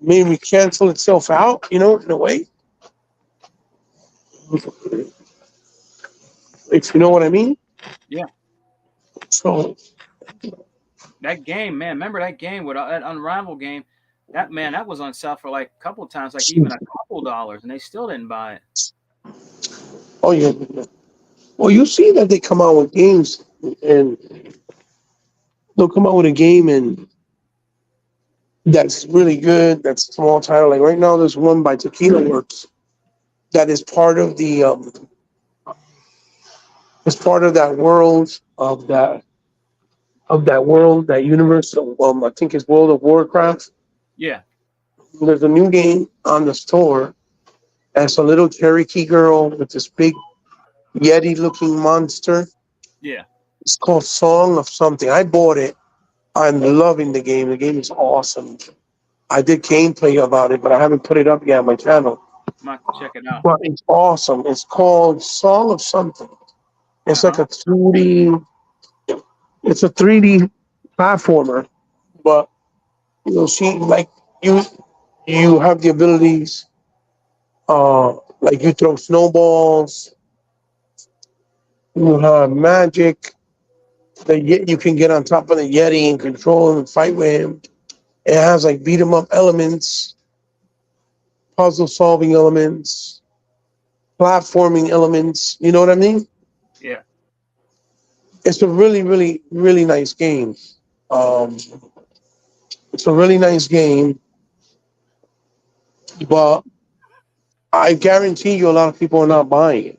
maybe cancel itself out, in a way. If you know what I mean. Yeah. So that game, man, remember that game with that Unravel game? That was on sale for like a couple of times, like even a couple dollars, and they still didn't buy it. Oh yeah. Well, you see that they come out with games, and they'll come out with a game and that's really good. That's a small title. Like right now, there's one by Tequila Works that is part of the is part of that world that universe. I think it's World of Warcraft. Yeah. There's a new game on the store. And it's a little Cherokee girl with this big Yeti-looking monster. Yeah. It's called Song of Something. I bought it. I'm loving the game. The game is awesome. I did gameplay about it, but I haven't put it up yet on my channel. I'm going to check it out. But it's awesome. It's called Song of Something. It's like a 2D. It's a 3D platformer, but you have the abilities. Like you throw snowballs. You have magic. You can get on top of the Yeti and control him and fight with him. It has like beat 'em up elements, puzzle solving elements, platforming elements. You know what I mean? Yeah. It's a really, really, really nice game. It's a really nice game, but I guarantee you a lot of people are not buying it.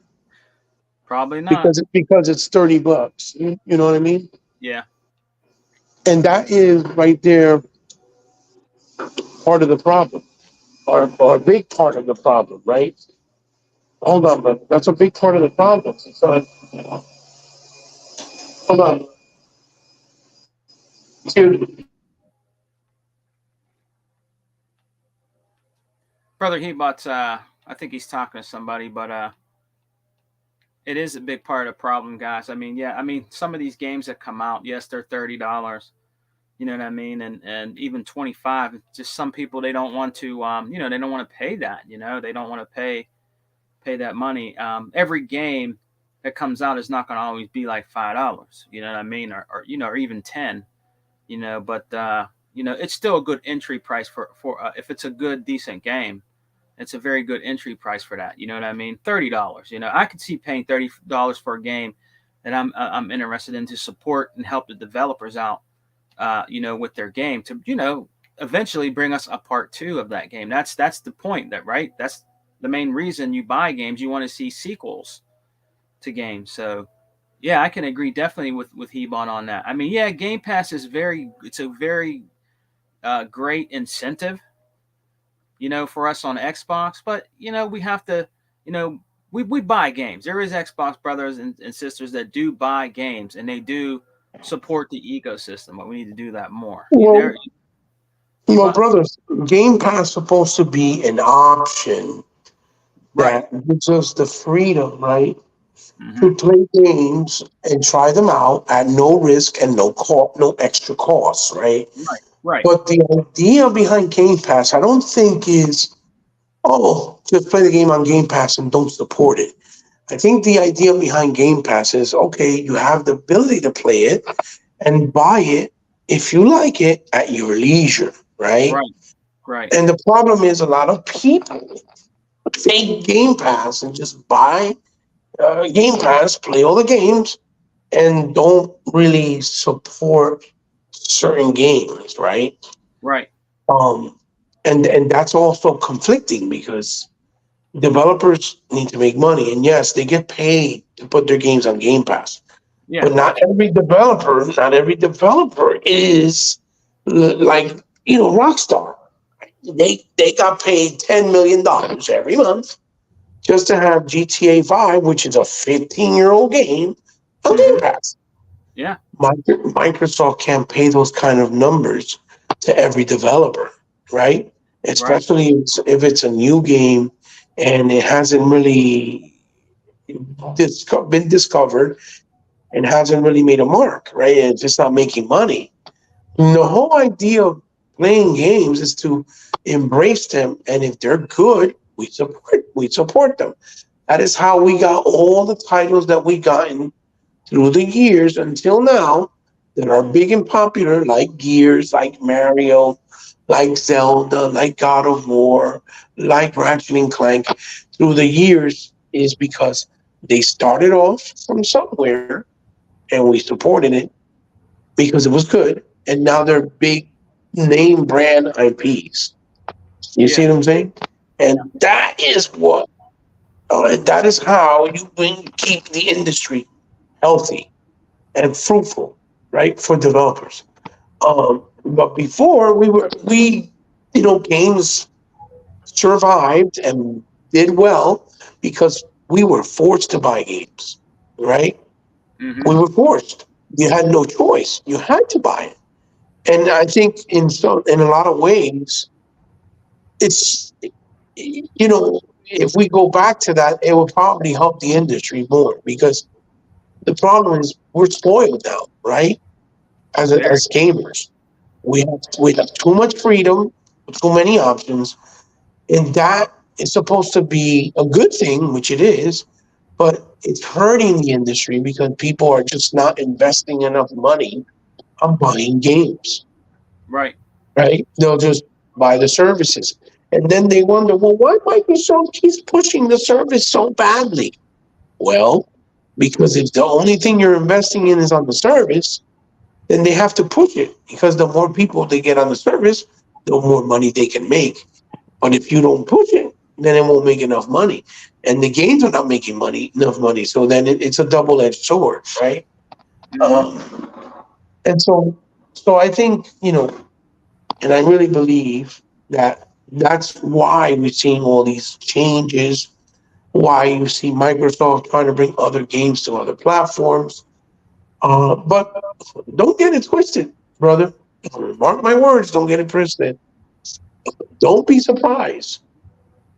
Probably not. Because it's $30. You know what I mean? Yeah. And that is right there part of the problem. are a big part of the problem, right? Hold on, but that's a big part of the problem. So, hold on. Dude, Brother Hebot, I think he's talking to somebody, but it is a big part of the problem, guys. I mean, yeah, I mean, some of these games that come out, yes, they're $30. You know what I mean? And even 25. Just some people, they don't want to, they don't want to pay that. They don't want to pay that money. Every game that comes out is not going to always be like $5. You know what I mean? Or even 10. But it's still a good entry price for if it's a good decent game. It's a very good entry price for that. You know what I mean? $30. I could see paying $30 for a game that I'm interested in to support and help the developers out. With their game to eventually bring us a part 2 of that game. That's the point. That's the main reason you buy games. You want to see sequels to games. So yeah, I can agree definitely with Hebon on that. I mean, yeah, Game Pass is it's a very great incentive. For us on Xbox, but we have to, we buy games. There is Xbox brothers and sisters that do buy games, and they do support the ecosystem, but we need to do that more. well, brothers, Game Pass supposed to be an option Right. that gives us the freedom, right, Mm-hmm. to play games and try them out at no risk and no extra costs, right? Right. But the idea behind Game Pass, I don't think is, just play the game on Game Pass and don't support it. I think the idea behind Game Pass is, okay, you have the ability to play it and buy it if you like it at your leisure, right? Right. And the problem is a lot of people take Game Pass and just buy Game Pass, play all the games, and don't really support certain games, right? Right. And that's also conflicting because developers need to make money, and yes, they get paid to put their games on Game Pass. Yeah. But not every developer is like Rockstar. They got paid $10 million every month just to have GTA 5, which is a 15-year-old game, on Game Pass. Yeah. Microsoft can't pay those kind of numbers to every developer, right? Especially if it's a new game and it hasn't really been discovered and hasn't really made a mark, right? It's just not making money. And the whole idea of playing games is to embrace them, and if they're good, we support them. That is how we got all the titles that we gotten through the years until now that are big and popular, like Gears, like Mario, like Zelda, like God of War, like Ratchet and Clank. Through the years is because they started off from somewhere and we supported it because it was good, and now they're big name brand IPs. You see what I'm saying? And that is that is how you keep the industry healthy and fruitful, right, for developers. But before games survived and did well because we were forced to buy games, right? Mm-hmm. We were forced. You had no choice. You had to buy it. And I think in a lot of ways, it's if we go back to that, it will probably help the industry more because the problem is we're spoiled now, right? As gamers, we have too much freedom, too many options, and that is supposed to be a good thing, which it is, but it's hurting the industry because people are just not investing enough money on buying games. Right. They'll just buy the services. And then they wonder, well, why Microsoft keeps pushing the service so badly? Well, because if the only thing you're investing in is on the service, then they have to push it because the more people they get on the service, the more money they can make. But if you don't push it, then it won't make enough money. And the games are not making enough money. So then it's a double-edged sword, right? And so I think, and I really believe that That's why we're seeing all these changes. Why you see Microsoft trying to bring other games to other platforms. But don't get it twisted, brother. Mark my words. Don't get it twisted. Don't be surprised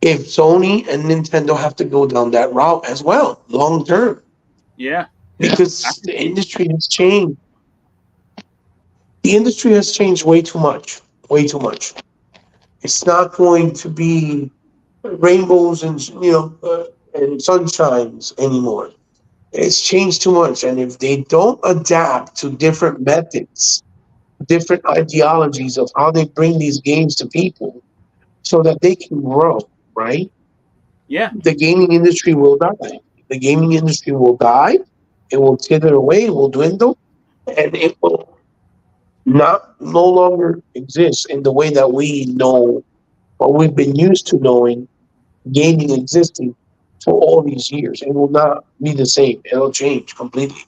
if Sony and Nintendo have to go down that route as well, long term, Yeah. because the industry has changed. The industry has changed way too much. Way too much. It's not going to be rainbows and and sunshines anymore. It's changed too much, and if they don't adapt to different methods, different ideologies of how they bring these games to people, so that they can grow, right? Yeah. The gaming industry will die. The gaming industry will die. It will wither away. It will dwindle, and it will not no longer exist in the way that we know or we've been used to knowing gaming existing for all these years. It will not be the same. It'll change completely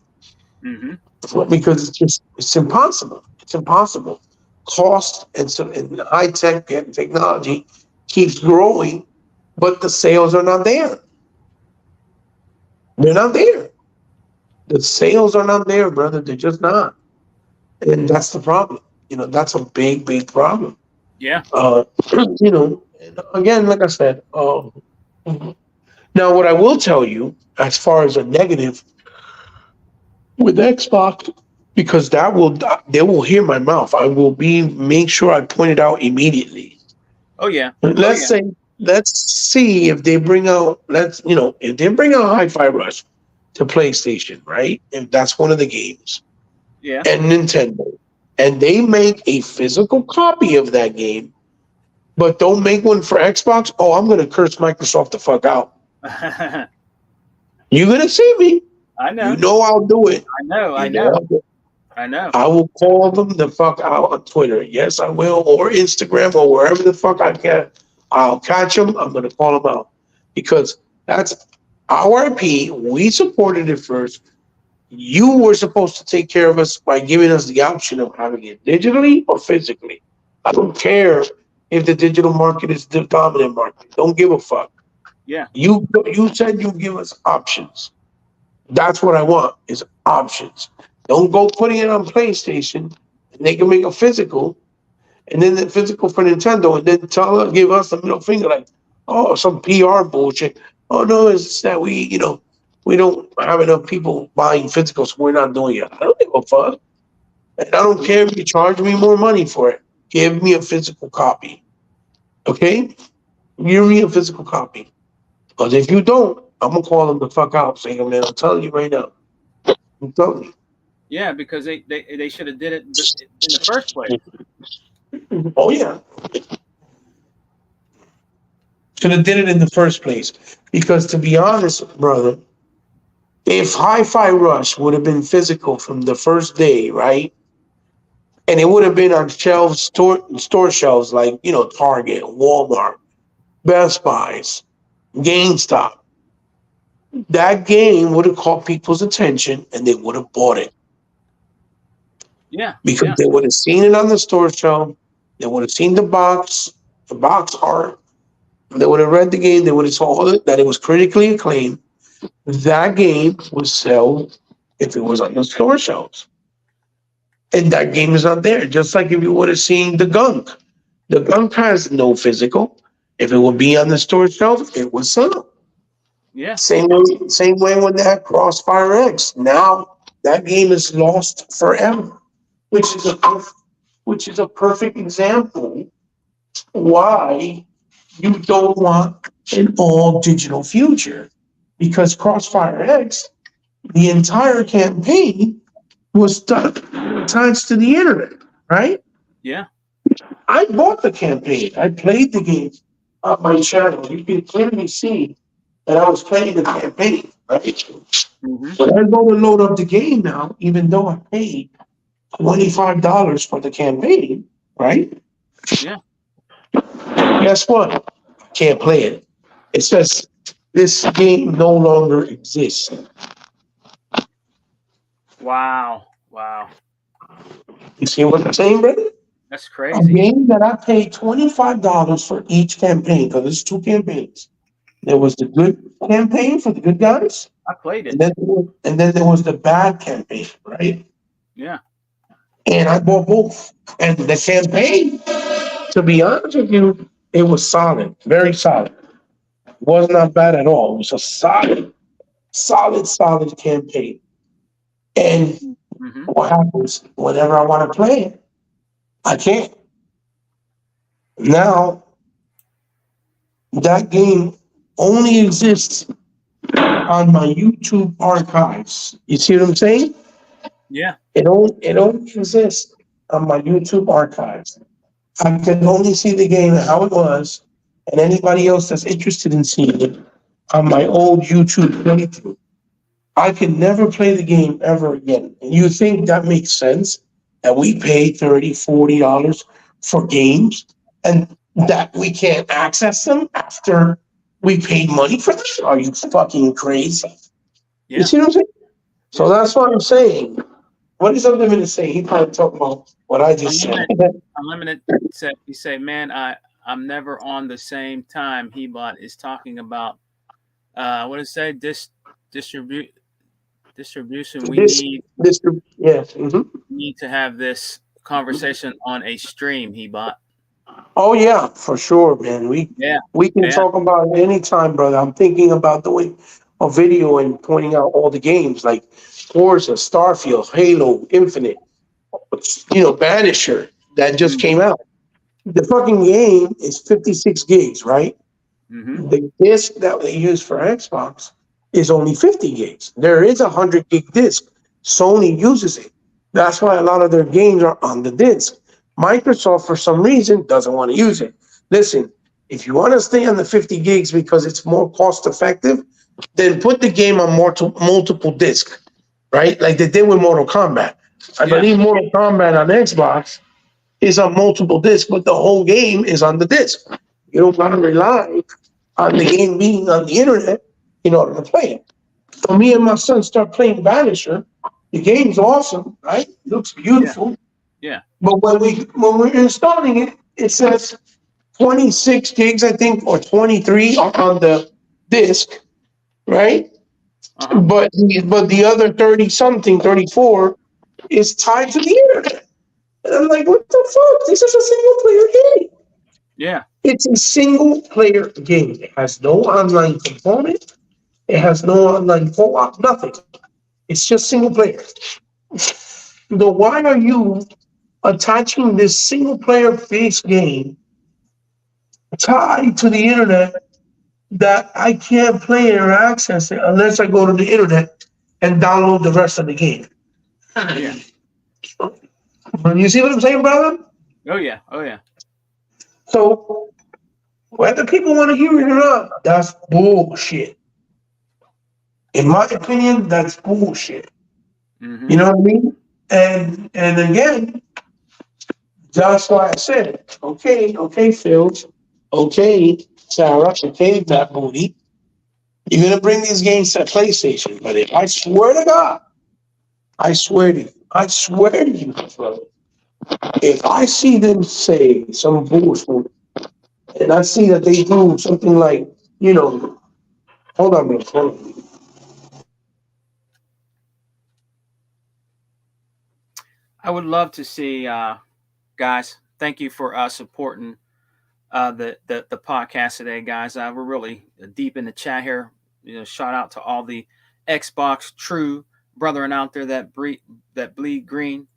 Mm-hmm. because it's impossible. It's impossible. Cost and high tech and technology keeps growing, but the sales are not there. They're not there. The sales are not there, brother. They're just not, and that's the problem. That's a big, big problem. Yeah. And again, like I said, now what I will tell you, as far as a negative with Xbox, because they will hear my mouth. I will make sure I point it out immediately. Oh yeah. Let's see if they bring out if they bring out Hi-Fi Rush to PlayStation, right? If that's one of the games, Yeah. and Nintendo, and they make a physical copy of that game, but don't make one for Xbox. Oh, I'm gonna curse Microsoft the fuck out. You're gonna see me. I know. I'll do it. I know. I You know. I'll do it. I know. I will call them the fuck out on Twitter. Yes, I will, or Instagram, or wherever the fuck I can. I'll catch them. I'm gonna call them out because that's our IP. We supported it first. You were supposed to take care of us by giving us the option of having it digitally or physically. I don't care if the digital market is the dominant market. Don't give a fuck. Yeah. You said you give us options. That's what I want is options. Don't go putting it on PlayStation and they can make a physical and then the physical for Nintendo and then give us the middle finger like, oh, some PR bullshit. Oh no, it's that we don't have enough people buying physicals, so we're not doing it. I don't give a fuck. And I don't care if you charge me more money for it. Give me a physical copy. Okay? Give me a physical copy. Because if you don't, I'm gonna call them the fuck out, saying, man, I'm telling you right now. I'm telling you. Yeah, because they should have did it in the first place. Oh yeah. Should have did it in the first place. Because to be honest, brother, if Hi-Fi Rush would have been physical from the first day, right? And it would have been on shelves, store shelves like, Target, Walmart, Best Buys, GameStop. That game would have caught people's attention and they would have bought it. Yeah. Because they would have seen it on the store shelf. They would have seen the box art. They would have read the game. They would have saw that it was critically acclaimed. That game would sell if it was on the store shelves. And that game is not there. Just like if you would have seen the Gunk. The Gunk has no physical. If it would be on the store shelf, it would sell. Yeah. Same way when they had Crossfire X. Now that game is lost forever, which is a perfect example why you don't want an all digital future, because Crossfire X, the entire campaign was attached to the internet, right? Yeah. I bought the campaign. I played the game on my channel. You can clearly see that I was playing the campaign, right? Mm-hmm. When I go to load up the game now, even though I paid $25 for the campaign, right? Yeah. Guess what? I can't play it. It says this game no longer exists. Wow. Wow. You see what I'm saying, brother? That's A crazy. game that I paid $25 for each campaign, because it's 2 campaigns. There was the good campaign for the good guys, I played it. and then there was the bad campaign, right? Yeah. And I bought both. And the campaign, to be honest with you, it was solid, very solid. It was not bad at all. It was a solid campaign. And Hmm. what happens whenever I want to play it, I can't. Now that game only exists on my YouTube archives. You see what I'm saying? Yeah. It only exists on my YouTube archives. I can only see the game and how it was, and anybody else that's interested in seeing it on my old YouTube playthrough. I can never play the game ever again. And you think that makes sense? That we pay $30, $40 for games and that we can't access them after we paid money for them? Are you fucking crazy? You Yeah. see what I'm saying? So that's what I'm saying. What is Unlimited saying? He probably talking about what I just said. Unlimited said, he say, man, I'm never on the same time. Hebot is talking about what did it say? Distribute distribution. We This, this, yeah. need to have this conversation on a stream, Hebot. Oh yeah, for sure, man. We Yeah. we can Yeah. talk about it anytime, brother. I'm thinking about doing a video and pointing out all the games like Forza, Starfield, Halo, Infinite, Banisher that just came out. The fucking game is 56 gigs, right? Mm-hmm. The disc that they use for Xbox is only 50 gigs. There is a 100 gig disc. Sony uses it. That's why a lot of their games are on the disc. Microsoft, for some reason, doesn't want to use it. Listen, if you want to stay on the 50 gigs because it's more cost effective, then put the game on multiple discs, right? Like they did with Mortal Kombat. I Yeah. believe Mortal Kombat on Xbox is on multiple discs, but the whole game is on the disc. You don't got to rely on the game being on the internet in order to play it. So me and my son start playing Vanisher. The game's awesome, right? It looks beautiful. Yeah. But when we're installing it, it says 26 gigs, I think, or 23 on the disk, right? Uh-huh. But the other 30 something, 34, is tied to the internet. And I'm like, what the fuck? This is a single player game. Yeah. It's a single player game. It has no online component. It has no online co-op, nothing. It's just single player. So why are you attaching this single player based game tied to the internet that I can't play it or access it unless I go to the internet and download the rest of the game? Yeah. You see what I'm saying, brother? Oh yeah. Oh yeah. So whether people want to hear it or not, that's bullshit. In my opinion, that's bullshit. Mm-hmm. You know what I mean? And again, that's why I said, okay, Phil, okay, Sarah, okay, Matt Booty, you're gonna bring these games to PlayStation, but if I swear to God, I swear to you, brother, if I see them say some bullshit, and I see that they do something like, hold on, man, hold on. I would love to see guys. Thank you for supporting the podcast today, guys. We're really deep in the chat here. Shout out to all the Xbox true brethren out there that bleed green.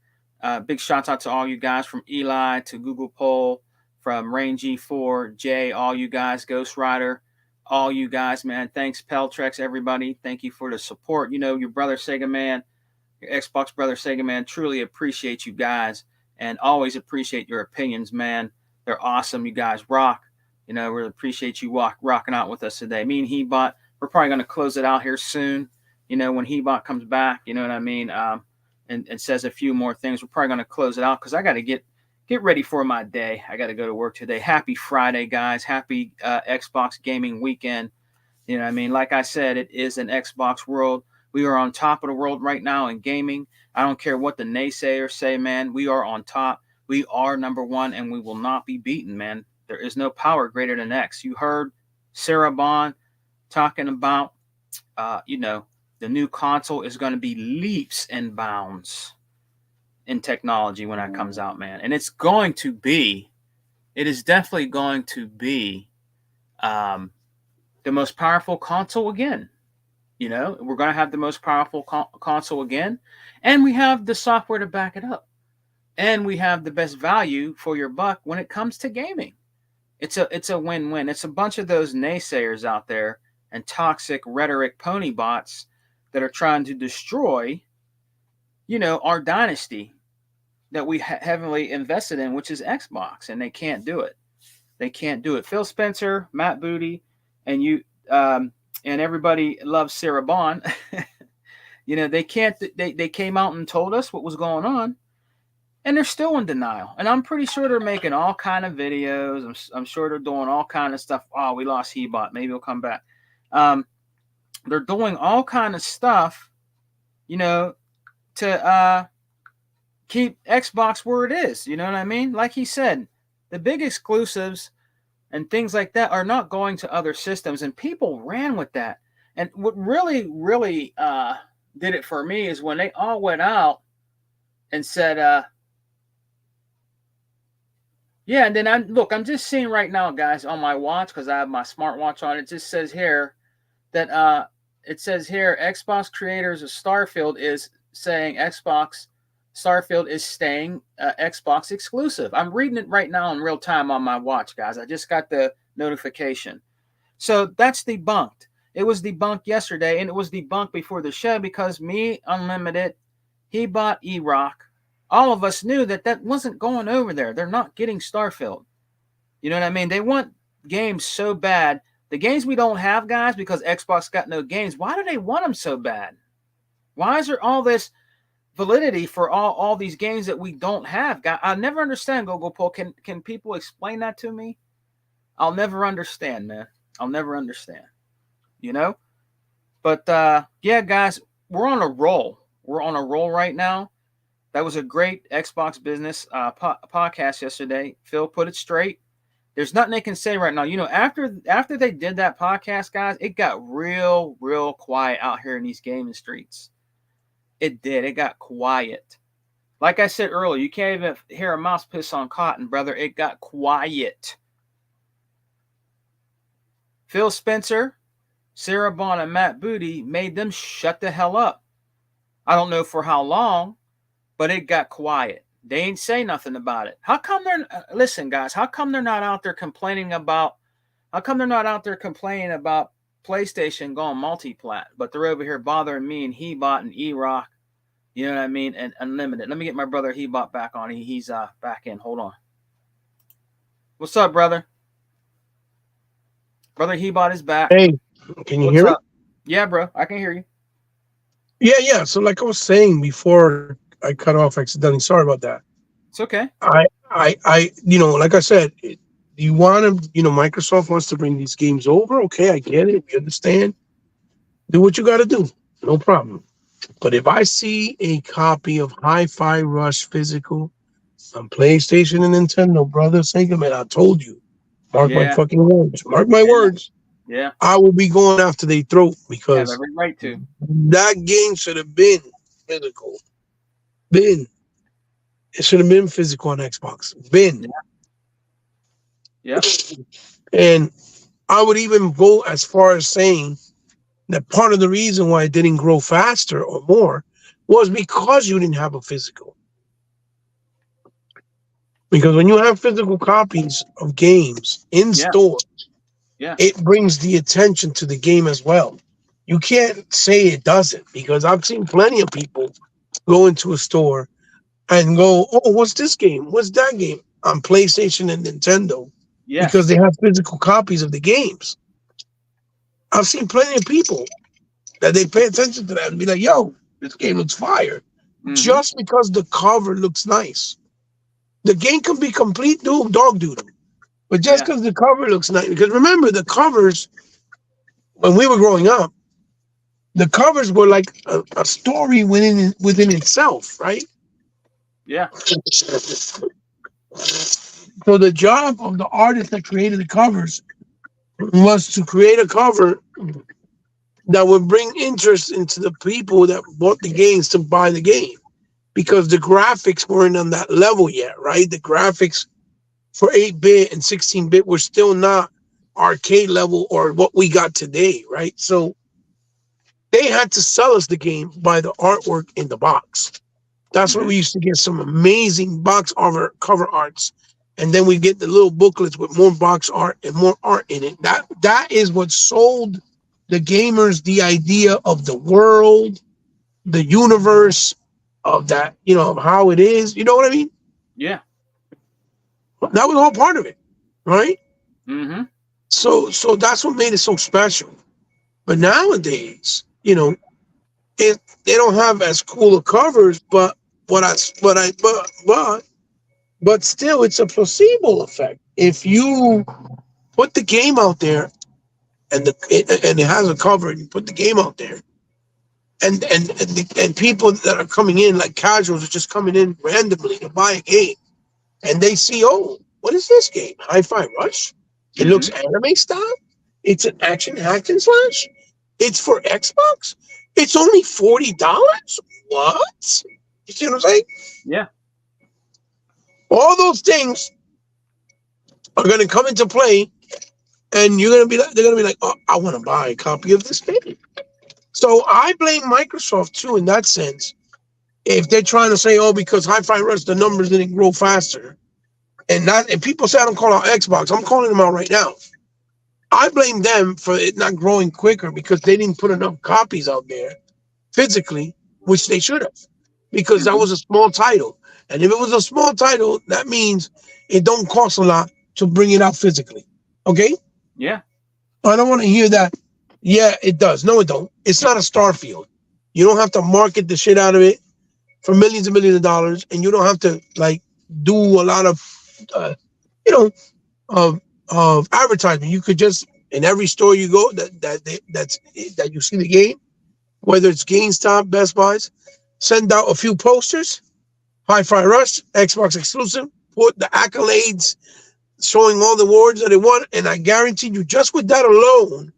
Big shout out to all you guys from Eli to Google Poll, from Rain G4, Jay, all you guys, Ghost Rider, all you guys, man. Thanks, Peltrex, everybody. Thank you for the support. Your brother Sega Man, your Xbox brother Sega Man, truly appreciate you guys and always appreciate your opinions, man. They're awesome. You guys rock. Really appreciate you rocking out with us today. Me and Hebot, we're probably going to close it out here soon. When Hebot comes back, you know what I mean, and says a few more things, we're probably going to close it out because I got to get ready for my day. I got to go to work today. Happy Friday, guys. Happy Xbox gaming weekend. You know what I mean? Like I said, it is an Xbox world. We are on top of the world right now in gaming. I don't care what the naysayers say, man. We are on top. We are number one, and we will not be beaten, man. There is no power greater than X. You heard Sarah Bond talking about, the new console is going to be leaps and bounds in technology when that comes out, man. And it is definitely going to be the most powerful console again. We're going to have the most powerful console again, and we have the software to back it up, and we have the best value for your buck when it comes to gaming. It's a win-win. It's a bunch of those naysayers out there and toxic rhetoric pony bots that are trying to destroy, our dynasty that we heavily invested in, which is Xbox, and they can't do it. They can't do it. Phil Spencer, Matt Booty, and you, and everybody loves Sarah Bond. They can't. They came out and told us what was going on, and they're still in denial. And I'm pretty sure they're making all kind of videos. I'm sure they're doing all kind of stuff. Oh, we lost Hebot. Maybe he'll come back. They're doing all kind of stuff, to keep Xbox where it is. You know what I mean? Like he said, the big exclusives and things like that are not going to other systems, and people ran with that. And what really, really did it for me is when they all went out and said, yeah, and then I'm just seeing right now, guys, on my watch, because I have my smartwatch on, it just says here that Xbox creators of Starfield is saying Xbox Starfield is staying Xbox exclusive. I'm reading it right now in real time on my watch, guys. I just got the notification. So that's debunked. It was debunked yesterday, and it was debunked before the show because me, Unlimited, Hebot, E-Rock, all of us knew that wasn't going over there. They're not getting Starfield. You know what I mean? They want games so bad. The games we don't have, guys, because Xbox got no games, why do they want them so bad? Why is there all this validity for all these games that we don't have? I never understand, Gogopol. Can people explain that to me? I'll never understand, man. I'll never understand. But yeah, guys, we're on a roll. We're on a roll right now. That was a great Xbox business podcast yesterday. Phil put it straight. There's nothing they can say right now. After they did that podcast, guys, it got real, real quiet out here in these gaming streets. It did. It got quiet. Like I said earlier, you can't even hear a mouse piss on cotton, brother. It got quiet. Phil Spencer, Sarah Bond, and Matt Booty made them shut the hell up. I don't know for how long, but it got quiet. They ain't say nothing about it. How come listen, guys, how come they're not out there complaining about PlayStation going multi-plat, but they're over here bothering me and Hebot and E-Rock, you know what I mean, and Unlimited. Let me get my brother Hebot back on. He's back in. Hold on. What's up, brother? Brother Hebot is back. Hey, can you hear me? Yeah, bro, I can hear you. Yeah. So like I was saying before I cut off accidentally, sorry about that. It's okay. I like I said, you want to, Microsoft wants to bring these games over. Okay, I get it. We understand. Do what you got to do. No problem. But if I see a copy of Hi-Fi Rush physical on PlayStation and Nintendo, brother, Sega, man, I told you. Mark my fucking words. Mark my words. Yeah. I will be going after their throat because every right to. That game should have been physical. It should have been physical on Xbox. Yeah. And I would even go as far as saying that part of the reason why it didn't grow faster or more was because you didn't have a physical. Because when you have physical copies of games in store, it brings the attention to the game as well. You can't say it doesn't, because I've seen plenty of people go into a store and go, oh, what's this game? What's that game? On PlayStation and Nintendo. Yeah. Because they have physical copies of the games. I've seen plenty of people that they pay attention to that and be like, yo, this game looks fire. Mm-hmm. Just because the cover looks nice. The game can be complete dog doodle. But just because the cover looks nice. Because remember, the covers, when we were growing up, the covers were like a story within itself, right? Yeah. So the job of the artist that created the covers was to create a cover that would bring interest into the people that bought the games to buy the game, because the graphics weren't on that level yet, right? The graphics for 8-bit and 16-bit were still not arcade level or what we got today, right? So they had to sell us the game by the artwork in the box. That's where we used to get some amazing box cover arts. And then we get the little booklets with more box art and more art in it. That is what sold the gamers the idea of the world, the universe, of that, of how it is. You know what I mean? Yeah. That was all part of it, right? Mm-hmm. So that's what made it so special. But nowadays, they don't have as cool of covers, but still, it's a placebo effect. If you put the game out there and it has a cover, and you put the game out there, and people that are coming in, like casuals, are just coming in randomly to buy a game, and they see, oh, what is this game? Hi-Fi Rush. It looks anime style. It's an action hack and slash. It's for Xbox. It's only $40. What? You see what I'm saying? Yeah. All those things are going to come into play, and they're going to be like, oh, I want to buy a copy of this game. So I blame Microsoft too in that sense. If they're trying to say, oh, because Hi-Fi Rush, the numbers didn't grow faster, and people say I don't call out Xbox, I'm calling them out right now. I blame them for it not growing quicker because they didn't put enough copies out there physically, which they should have, because that was a small title. And if it was a small title, that means it don't cost a lot to bring it out physically. Okay? Yeah. I don't want to hear that. Yeah, it does. No, it don't. It's not a Starfield. You don't have to market the shit out of it for millions and millions of dollars, and you don't have to do a lot of, of advertisement. You could just, in every store you go that you see the game, whether it's GameStop, Best Buys, send out a few posters. Hi-Fi Rush, Xbox exclusive. Put the accolades showing all the awards that it won, and I guarantee you, just with that alone,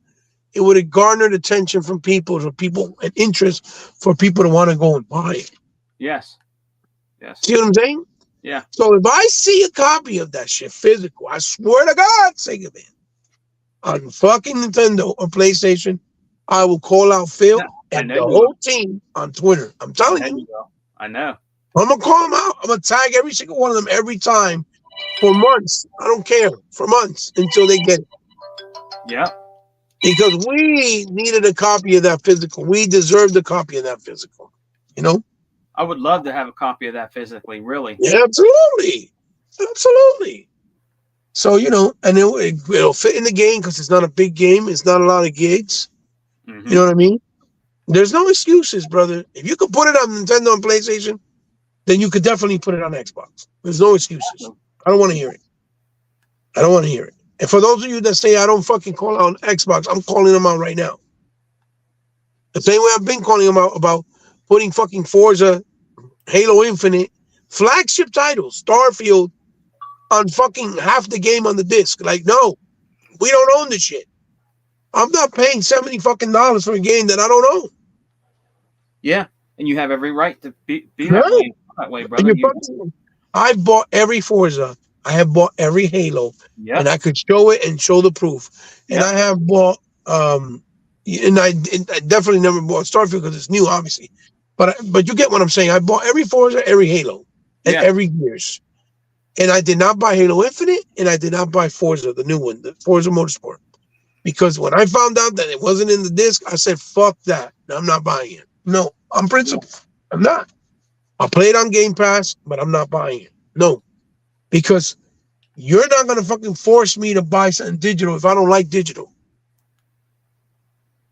it would have garnered attention from people, and interest for people to want to go and buy it. Yes. See what I'm saying? Yeah. So if I see a copy of that shit physical, I swear to God, Sega Man, on fucking Nintendo or PlayStation, I will call out Phil and the whole team on Twitter. I'm telling you. I know. I'm going to call them out. I'm going to tag every single one of them every time for months. I don't care. For months until they get it. Yeah. Because we needed a copy of that physical. We deserved a copy of that physical. I would love to have a copy of that physically, really. Yeah, absolutely. Absolutely. So, and it'll fit in the game because it's not a big game. It's not a lot of gigs. Mm-hmm. You know what I mean? There's no excuses, brother. If you could put it on Nintendo and PlayStation, then you could definitely put it on Xbox. There's no excuses. I don't want to hear it. I don't want to hear it. And for those of you that say I don't fucking call out on Xbox, I'm calling them out right now. The same way I've been calling them out about putting fucking Forza, Halo Infinite, flagship titles, Starfield, on fucking half the game on the disc. Like, no, we don't own this shit. I'm not paying $70 fucking for a game that I don't own. Yeah, and you have every right to be Right. that way, brother. I bought every Forza. I have bought every Halo, and I could show it and show the proof. And I have bought, and I definitely never bought Starfield because it's new, obviously. But you get what I'm saying. I bought every Forza, every Halo, and every Gears. And I did not buy Halo Infinite, and I did not buy Forza, the new one, the Forza Motorsport. Because when I found out that it wasn't in the disc, I said, fuck that. I'm not buying it. No, I'm principled. I'm not. I'll play it on Game Pass, but I'm not buying it. No. Because you're not going to fucking force me to buy something digital if I don't like digital.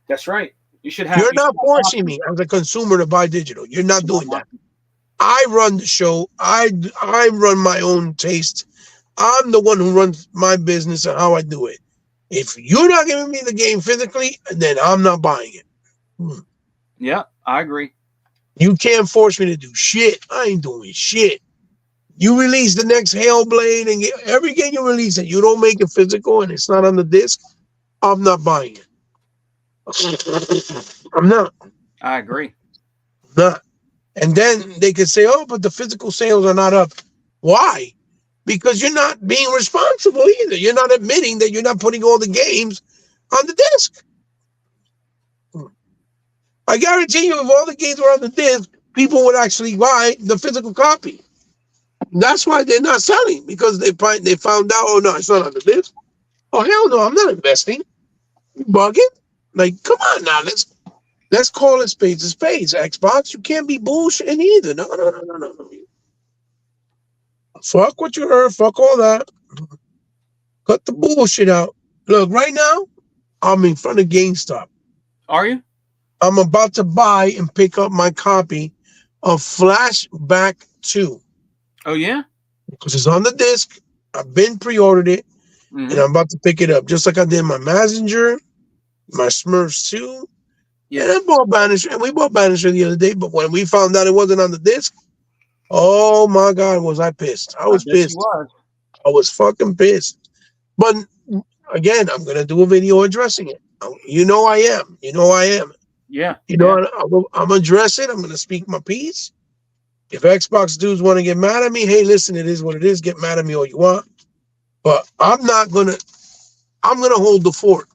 That's right. You should have. You're not forcing me as a consumer to buy digital. You're not doing that. I run the show. I run my own taste. I'm the one who runs my business and how I do it. If you're not giving me the game physically, then I'm not buying it. Yeah, I agree. You can't force me to do shit. I ain't doing shit. You release the next Hellblade and every game you release and you don't make it physical and it's not on the disc, I'm not buying it. I'm not. I agree. Not. And then they could say, oh, but the physical sales are not up. Why? Because you're not being responsible either. You're not admitting that you're not putting all the games on the disc. I guarantee you, if all the games were on the disc, people would actually buy the physical copy. That's why they're not selling, because they found out, oh no, it's not on the disc. Oh hell no, I'm not investing. You bugging? Like, come on now, let's call it spades a spades. Xbox, you can't be bullshitting either. No. Fuck what you heard. Fuck all that. Cut the bullshit out. Look, right now, I'm in front of GameStop. Are you? I'm about to buy and pick up my copy of Flashback 2. Oh yeah. Because it's on the disc. I've been pre-ordered it, Mhm. and I'm about to pick it up, just like I did my Messenger, my Smurfs 2. Yeah. And I bought Banisher, and we bought Banisher the other day, but when we found out it wasn't on the disc, oh my God, was I pissed. I was bet you pissed. was. I was fucking pissed. But again, I'm going to do a video addressing it. You know I am. Yeah. You know, I'm going to address it. I'm going to speak my piece. If Xbox dudes want to get mad at me, hey, listen, it is what it is. Get mad at me all you want. But I'm going to hold the fort.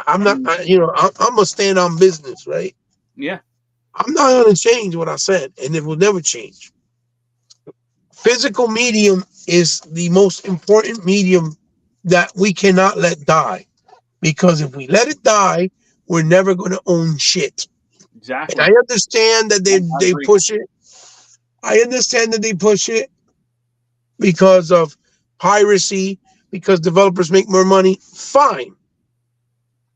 I'm not, I'm going to stand on business, right? Yeah. I'm not going to change what I said, and it will never change. Physical medium is the most important medium that we cannot let die. Because if we let it die, we're never going to own shit. Exactly. And I understand that they agree. push it. I understand that they push it because of piracy, because developers make more money. Fine.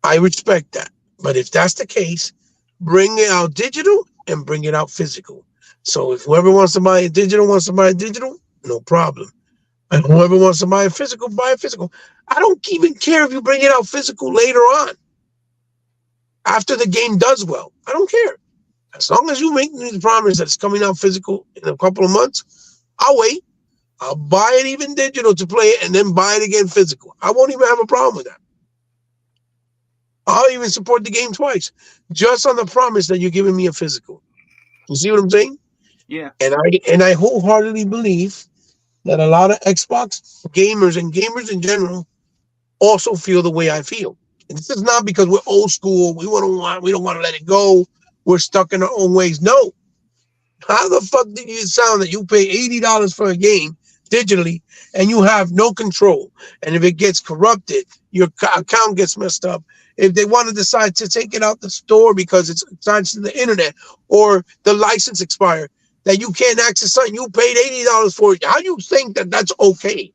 I respect that. But if that's the case, bring it out digital and bring it out physical. So if whoever wants to buy it digital wants to buy it digital, no problem. And whoever wants to buy it physical, buy it physical. I don't even care if you bring it out physical later on, after the game does well. I don't care. As long as you make me the promise that it's coming out physical in a couple of months, I'll wait. I'll buy it even digital to play it and then buy it again physical. I won't even have a problem with that. I'll even support the game twice, just on the promise that you're giving me a physical. You see what I'm saying? Yeah. And I wholeheartedly believe that a lot of Xbox gamers and gamers in general also feel the way I feel. And this is not because we're old school. We don't want to let it go. We're stuck in our own ways. No. How the fuck did you sound that you pay $80 for a game digitally and you have no control? And if it gets corrupted, your account gets messed up. If they want to decide to take it out the store because it's attached to the internet or the license expired, that you can't access something you paid $80 for it. How do you think that that's okay?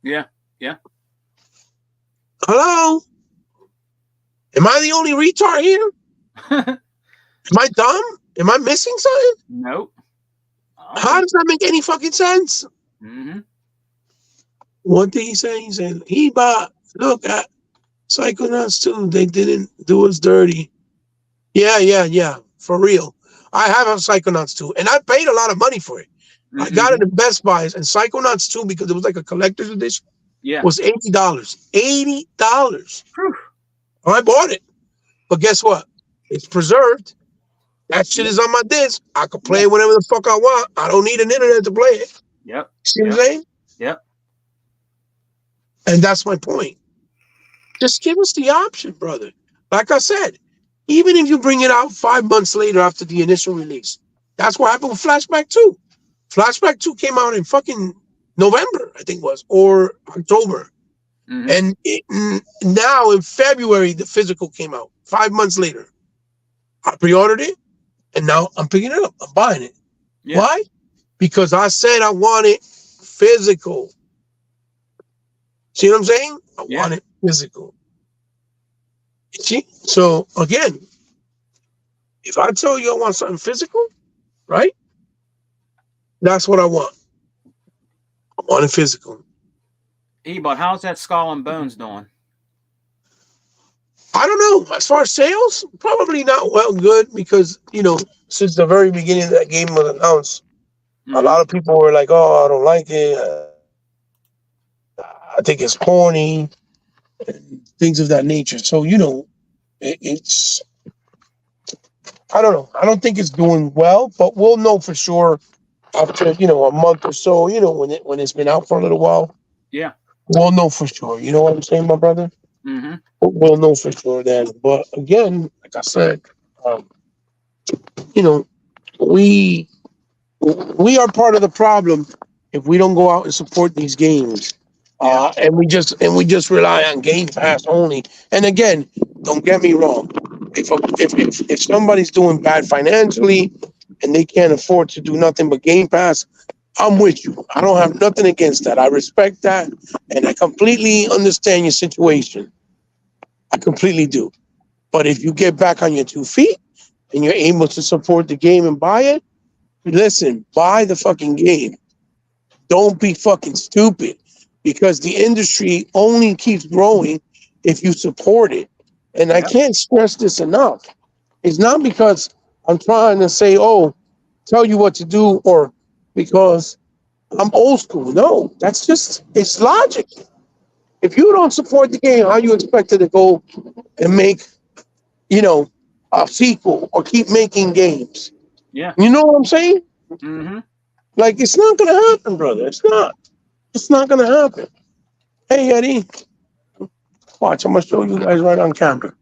Yeah. Hello? Am I the only retard here? Am I dumb? Am I missing something? Nope. How does that make any fucking sense? Mm-hmm. What did he say? He said, look at Psychonauts 2. They didn't do us dirty. Yeah. For real. I have a Psychonauts 2, and I paid a lot of money for it. Mm-hmm. I got it in Best Buys, and Psychonauts 2, because it was like a collector's edition, was $80. $80. Whew. I bought it. But guess what? It's preserved. That shit is on my disc. I can play it whenever the fuck I want. I don't need an internet to play it. Yep. See what I'm saying? Yep. And that's my point. Just give us the option, brother. Like I said, even if you bring it out 5 months later after the initial release, that's what happened with Flashback 2. Flashback 2 came out in fucking November, I think it was, or October. Mm-hmm. And now in February, the physical came out 5 months later. I pre-ordered it, and now I'm picking it up. I'm buying it. Yeah. Why? Because I said I want it physical. See what I'm saying? I want it physical. See? So, again, if I tell you I want something physical, right? That's what I want. I want it physical. But how's that Skull and Bones doing? I don't know. As far as sales, probably not well good because, since the very beginning that game was announced, A lot of people were like, "Oh, I don't like it. I think it's corny and things of that nature." So it's I don't know. I don't think it's doing well, but we'll know for sure after a month or so. When it's been out for a little while, Yeah. we'll know for sure. You know what I'm saying, my brother? Mm-hmm. We'll know for sure then. But again, like I said, um, you know, we we are part of the problem if we don't go out and support these games. And we just rely on Game Pass only. And again, don't get me wrong. If somebody's doing bad financially and they can't afford to do nothing but Game Pass, I'm with you. I don't have nothing against that. I respect that, and I completely understand your situation. I completely do. But if you get back on your 2 feet and you're able to support the game and buy it, listen, buy the fucking game. Don't be fucking stupid, because the industry only keeps growing if you support it. And I Yep. can't stress this enough. It's not because I'm trying to say, oh, tell you what to do, or because I'm old school. No, it's logic. If you don't support the game, how you expect it to go and make, you know, a sequel or keep making games? Yeah. You know what I'm saying? Mm-hmm. Like, it's not gonna happen, brother. It's not. It's not gonna happen. Hey, Eddie, watch. I'm gonna show you guys right on camera.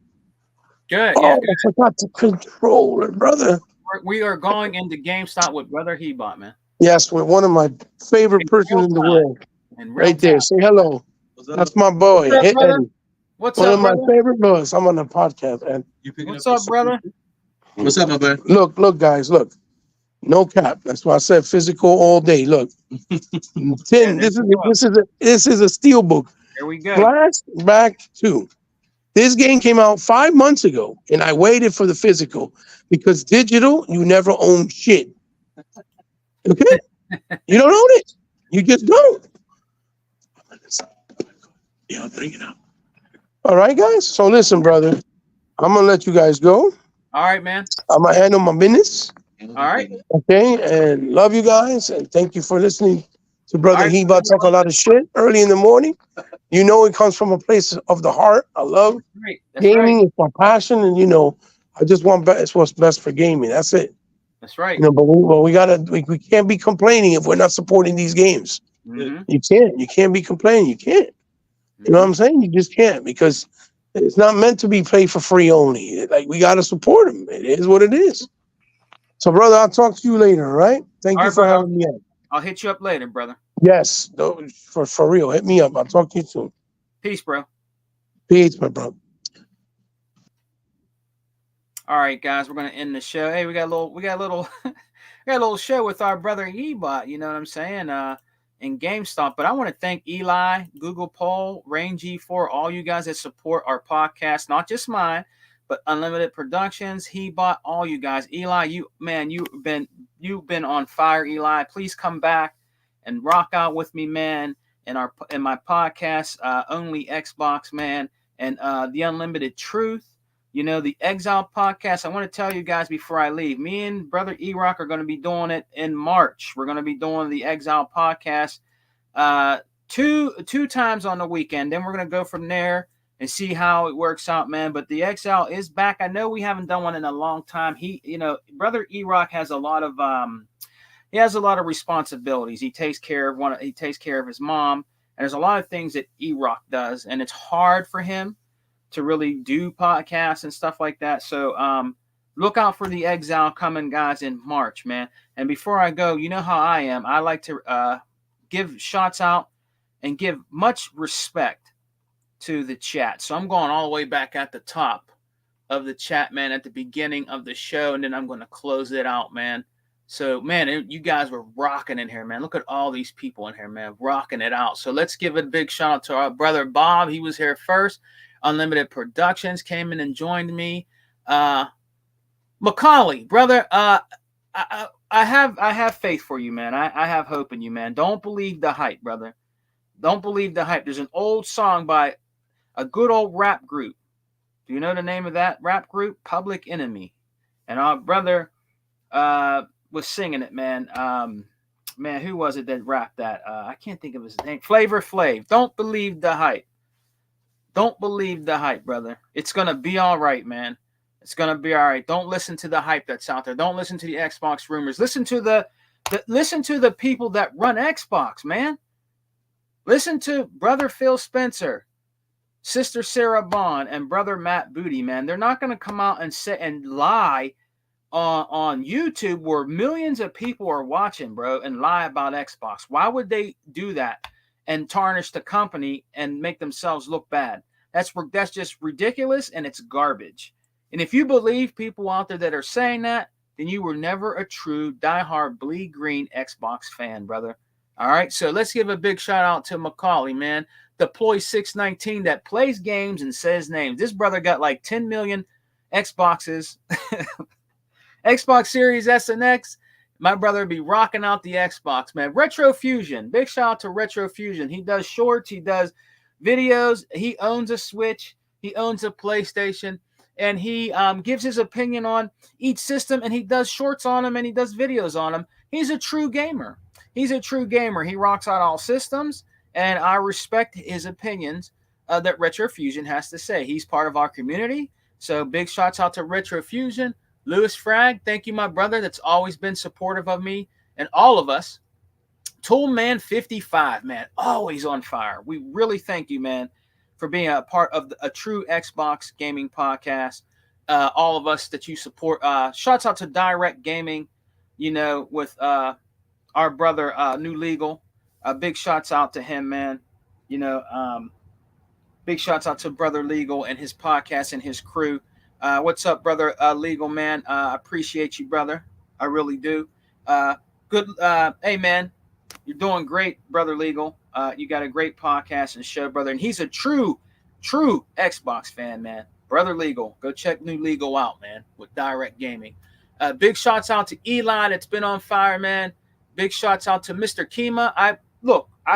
Good. Oh, Yeah. I forgot to control it, brother. We are going into GameStop with Brother Hebot, man. Yes, with one of my favorite persons in the world, And right there. Say hello. That's my boy, What's up, brother? Eddie. What's One up, of my brother? favorite boys. I'm on the podcast, and What's up, brother? What's up, my man? look, guys, look. No cap. That's why I said physical all day. Look, Tim. there you go. This is a steel book. Here we go. Flashback 2. This game came out 5 months ago, and I waited for the physical because digital, you never own shit. Okay? You don't own it. You just don't. Yeah, bring it up. All right, guys. So listen, brother. I'm gonna let you guys go. All right, man. I'm gonna handle my business. All right. Okay, and love you guys, and thank you for listening to Brother All right. Hebot talk a lot of shit early in the morning. You know it comes from a place of the heart. I love Great. That's gaming. right. It's my passion, and I just want it's what's best for gaming. That's it. That's right. But we can't be complaining if we're not supporting these games. Mm-hmm. You can't be complaining. You can't. You know what I'm saying? You just can't, because it's not meant to be played for free only. Like, we gotta support them. It is what it is. So, brother, I'll talk to you later. All right? Thank All you right, for brother. having me on. I'll hit you up later, brother. Yes, no, for real. Hit me up. I'll talk to you soon. Peace, bro. Peace, my brother. All right, guys, we're gonna end the show. Hey, we got a little we got a little show with our brother Ebot, you know what I'm saying? In GameStop. But I want to thank Eli, Google Poll, Rain G4, all you guys that support our podcast, not just mine, but Unlimited Productions, Hebot, all you guys. Eli, you've been on fire, Eli. Please come back and rock out with me, man, in my podcast, Only Xbox, man, and the Unlimited Truth. The Exile podcast. I want to tell you guys before I leave, me and Brother E-Rock are going to be doing it in March. We're going to be doing the Exile podcast two times on the weekend. Then we're going to go from there and see how it works out, man. But the Exile is back. I know we haven't done one in a long time. Brother E-Rock has a lot of responsibilities. He takes care of his mom, and there's a lot of things that E-Rock does, and it's hard for him to really do podcasts and stuff like that. So look out for the Exile coming, guys, in March, man. And before I go, you know how I am. I like to give shots out and give much respect to the chat. So I'm going all the way back at the top of the chat, man, at the beginning of the show, and then I'm going to close it out, man. So, man, you guys were rocking in here, man. Look at all these people in here, man, rocking it out. So let's give a big shout out to our brother Bob. He was here first. Unlimited Productions came in and joined me. Macaulay, brother, I have faith for you, man. I have hope in you, man. Don't believe the hype, brother. Don't believe the hype. There's an old song by a good old rap group. Do you know the name of that rap group? Public Enemy. And our brother was singing it, man. man, who was it that rapped that? I can't think of his name. Flavor Flav. Don't believe the hype. Don't believe the hype, brother. It's gonna be all right, man. It's gonna be all right. Don't listen to the hype that's out there. Don't listen to the Xbox rumors. Listen to the people that run Xbox, man. Listen to brother Phil Spencer, sister Sarah Bond, and brother Matt Booty, man. They're not gonna come out and say and lie on YouTube where millions of people are watching, bro, and lie about Xbox. Why would they do that and tarnish the company and make themselves look bad? That's just ridiculous, and it's garbage. And if you believe people out there that are saying that, then you were never a true diehard bleed green Xbox fan, brother. All right, so let's give a big shout out to Macaulay, man. Deploy 619 that plays games and says names. This brother got like 10 million Xboxes. Xbox Series S and X, my brother be rocking out the Xbox, man. Retro Fusion, big shout out to Retro Fusion. He does shorts, he does videos, he owns a Switch, he owns a PlayStation, and he gives his opinion on each system, and he does shorts on them, and he does videos on them. He's a true gamer. He's a true gamer. He rocks out all systems, and I respect his opinions that Retro Fusion has to say. He's part of our community, so big shouts out to Retro Fusion. Lewis Frag, thank you, my brother. That's always been supportive of me and all of us. Toolman55, man, always on fire. We really thank you, man, for being a part of a true Xbox gaming podcast. All of us that you support. Shouts out to Direct Gaming, with our brother New Legal. Big shouts out to him, man. Big shouts out to Brother Legal and his podcast and his crew. What's up, brother Legal, man? I appreciate you, brother. I really do. Good. Hey, man, you're doing great, brother Legal. You got a great podcast and show, brother. And he's a true Xbox fan, man. Brother Legal. Go check New Legal out, man, with Direct Gaming. Big shouts out to Eli that's been on fire, man. Big shouts out to Mr. Kima. I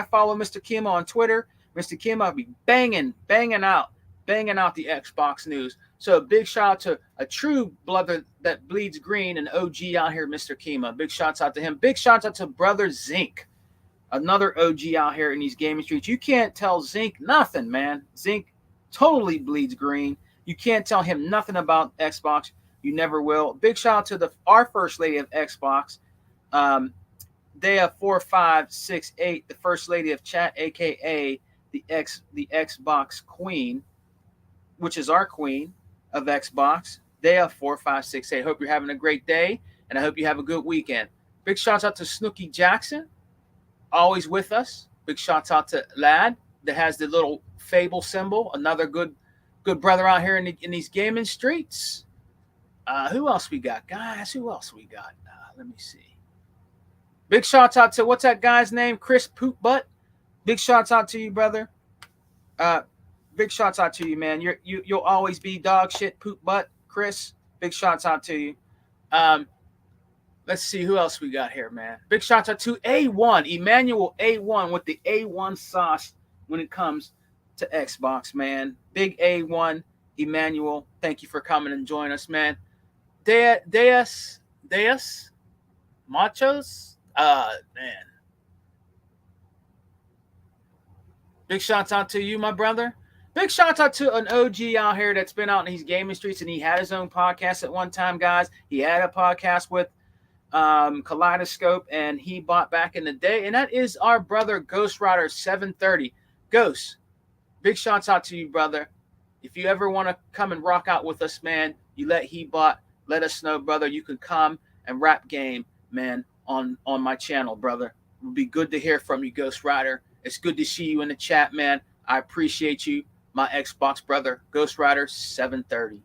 follow Mr. Kima on Twitter. Mr. Kima be banging out the Xbox news. So big shout out to a true brother that bleeds green, and OG out here, Mr. Kima. Big shouts out to him. Big shouts out to brother Zinc, another OG out here in these gaming streets. You can't tell Zinc nothing, man. Zinc totally bleeds green. You can't tell him nothing about Xbox. You never will. Big shout out to our first lady of Xbox, Dea4568, the first lady of chat, aka the Xbox Queen, which is our queen of Xbox. Dea4568. Hope you're having a great day, and I hope you have a good weekend. Big shouts out to Snooky Jackson, always with us. Big shouts out to Lad that has the little Fable symbol, another good brother out here in these gaming streets. Who else we got, guys? Who else we got? Let me see. Big shouts out to, what's that guy's name? Chris Poop Butt. Big shouts out to you, brother. Big shouts out to you, man. You'll always be dog shit poop butt, Chris. Big shouts out to you. Let's see who else we got here, man. Big shouts out to A1, Emmanuel A1 with the A1 sauce when it comes to Xbox, man. Big A1, Emmanuel. Thank you for coming and joining us, man. Deus Machos. Man. Big shouts out to you, my brother. Big shout out to an OG out here that's been out in these gaming streets, and he had his own podcast at one time, guys. He had a podcast with Kaleidoscope, and he bought back in the day, and that is our brother Ghost Rider 730. Ghost, big shouts out to you, brother. If you ever want to come and rock out with us, man, let us know, brother. You can come and rap game, man, on my channel, brother. It would be good to hear from you, Ghost Rider. It's good to see you in the chat, man. I appreciate you, my Xbox brother, Ghost Rider 730.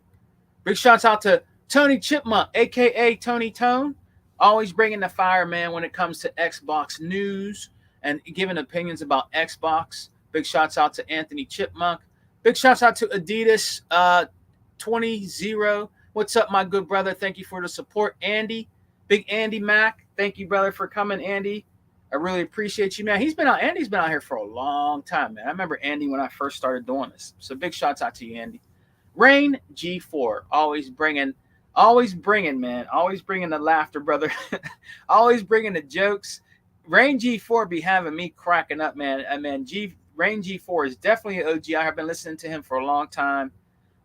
Big shouts out to Tony Chipmunk, a.k.a. Tony Tone. Always bringing the fire, man, when it comes to Xbox news and giving opinions about Xbox. Big shouts out to Anthony Chipmunk. Big shouts out to Adidas 20. What's up, my good brother? Thank you for the support. Andy, Big Andy Mack. Thank you, brother, for coming, Andy. I really appreciate you, man. Andy's been out here for a long time, man. I remember Andy when I first started doing this. So big shouts out to you, Andy. Rain G4, always bringing, man. Always bringing the laughter, brother. Always bringing the jokes. Rain G4 be having me cracking up, man. Rain G4 is definitely an OG. I have been listening to him for a long time.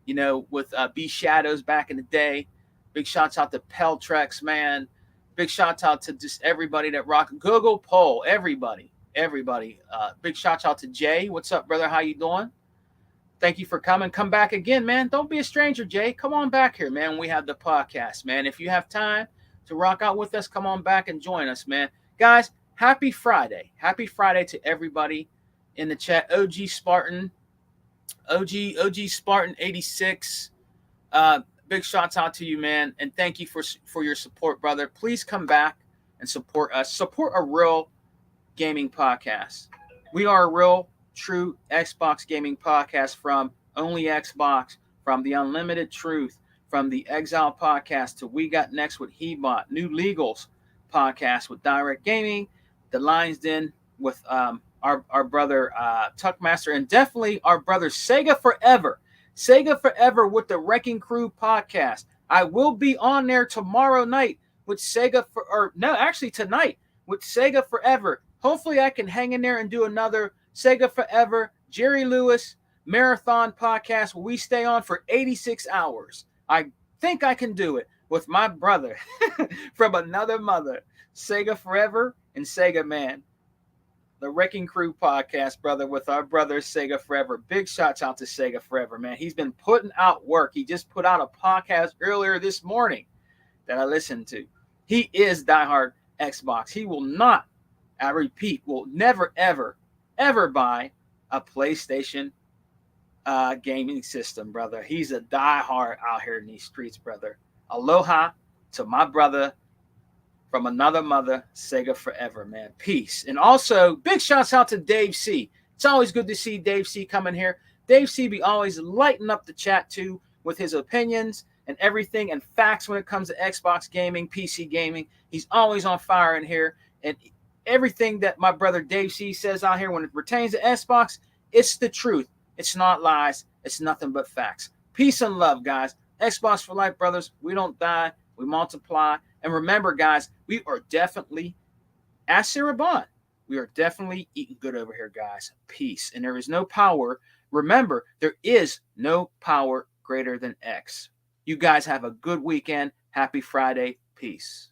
You know, with B Shadows back in the day. Big shouts out to Peltrex, man. Big shout out to just everybody that rock Google Poll, everybody. Big shout out to Jay. What's up, brother? How you doing? Thank you for coming. Come back again, man. Don't be a stranger, Jay. Come on back here, man. We have the podcast, man. If you have time to rock out with us, come on back and join us, man. Guys, happy Friday. Happy Friday to everybody in the chat. OG Spartan 86. Big shouts out to you, man. And thank you for your support, brother. Please come back and support us. Support a real gaming podcast. We are a real, true Xbox gaming podcast from Only Xbox, from the Unlimited Truth, from the Exile podcast to We Got Next with Hebot, New Legals podcast with Direct Gaming, the Lions Den with our brother Tuckmaster, and definitely our brother Sega Forever. Sega Forever with the Wrecking Crew podcast. I will be on there tomorrow night with tonight with Sega Forever. Hopefully I can hang in there and do another Sega Forever, Jerry Lewis marathon podcast where we stay on for 86 hours. I think I can do it with my brother from another mother, Sega Forever and Sega Man. The Wrecking Crew podcast, brother, with our brother Sega Forever. Big shouts out to Sega Forever, man. He's been putting out work. He just put out a podcast earlier this morning that I listened to. He is diehard Xbox. He will not, I repeat, will never, ever, ever buy a PlayStation gaming system, brother. He's a diehard out here in these streets, brother. Aloha to my brother from another mother, Sega Forever, man. Peace. And also, big shouts out to Dave C. It's always good to see Dave C coming here. Dave C be always lighting up the chat, too, with his opinions and everything and facts when it comes to Xbox gaming, PC gaming. He's always on fire in here. And everything that my brother Dave C says out here when it pertains to Xbox, it's the truth. It's not lies. It's nothing but facts. Peace and love, guys. Xbox for life, brothers. We don't die. We multiply. And remember, guys, we are definitely, as Sarah Bond, we are definitely eating good over here, guys. Peace. And there is no power. Remember, there is no power greater than X. You guys have a good weekend. Happy Friday. Peace.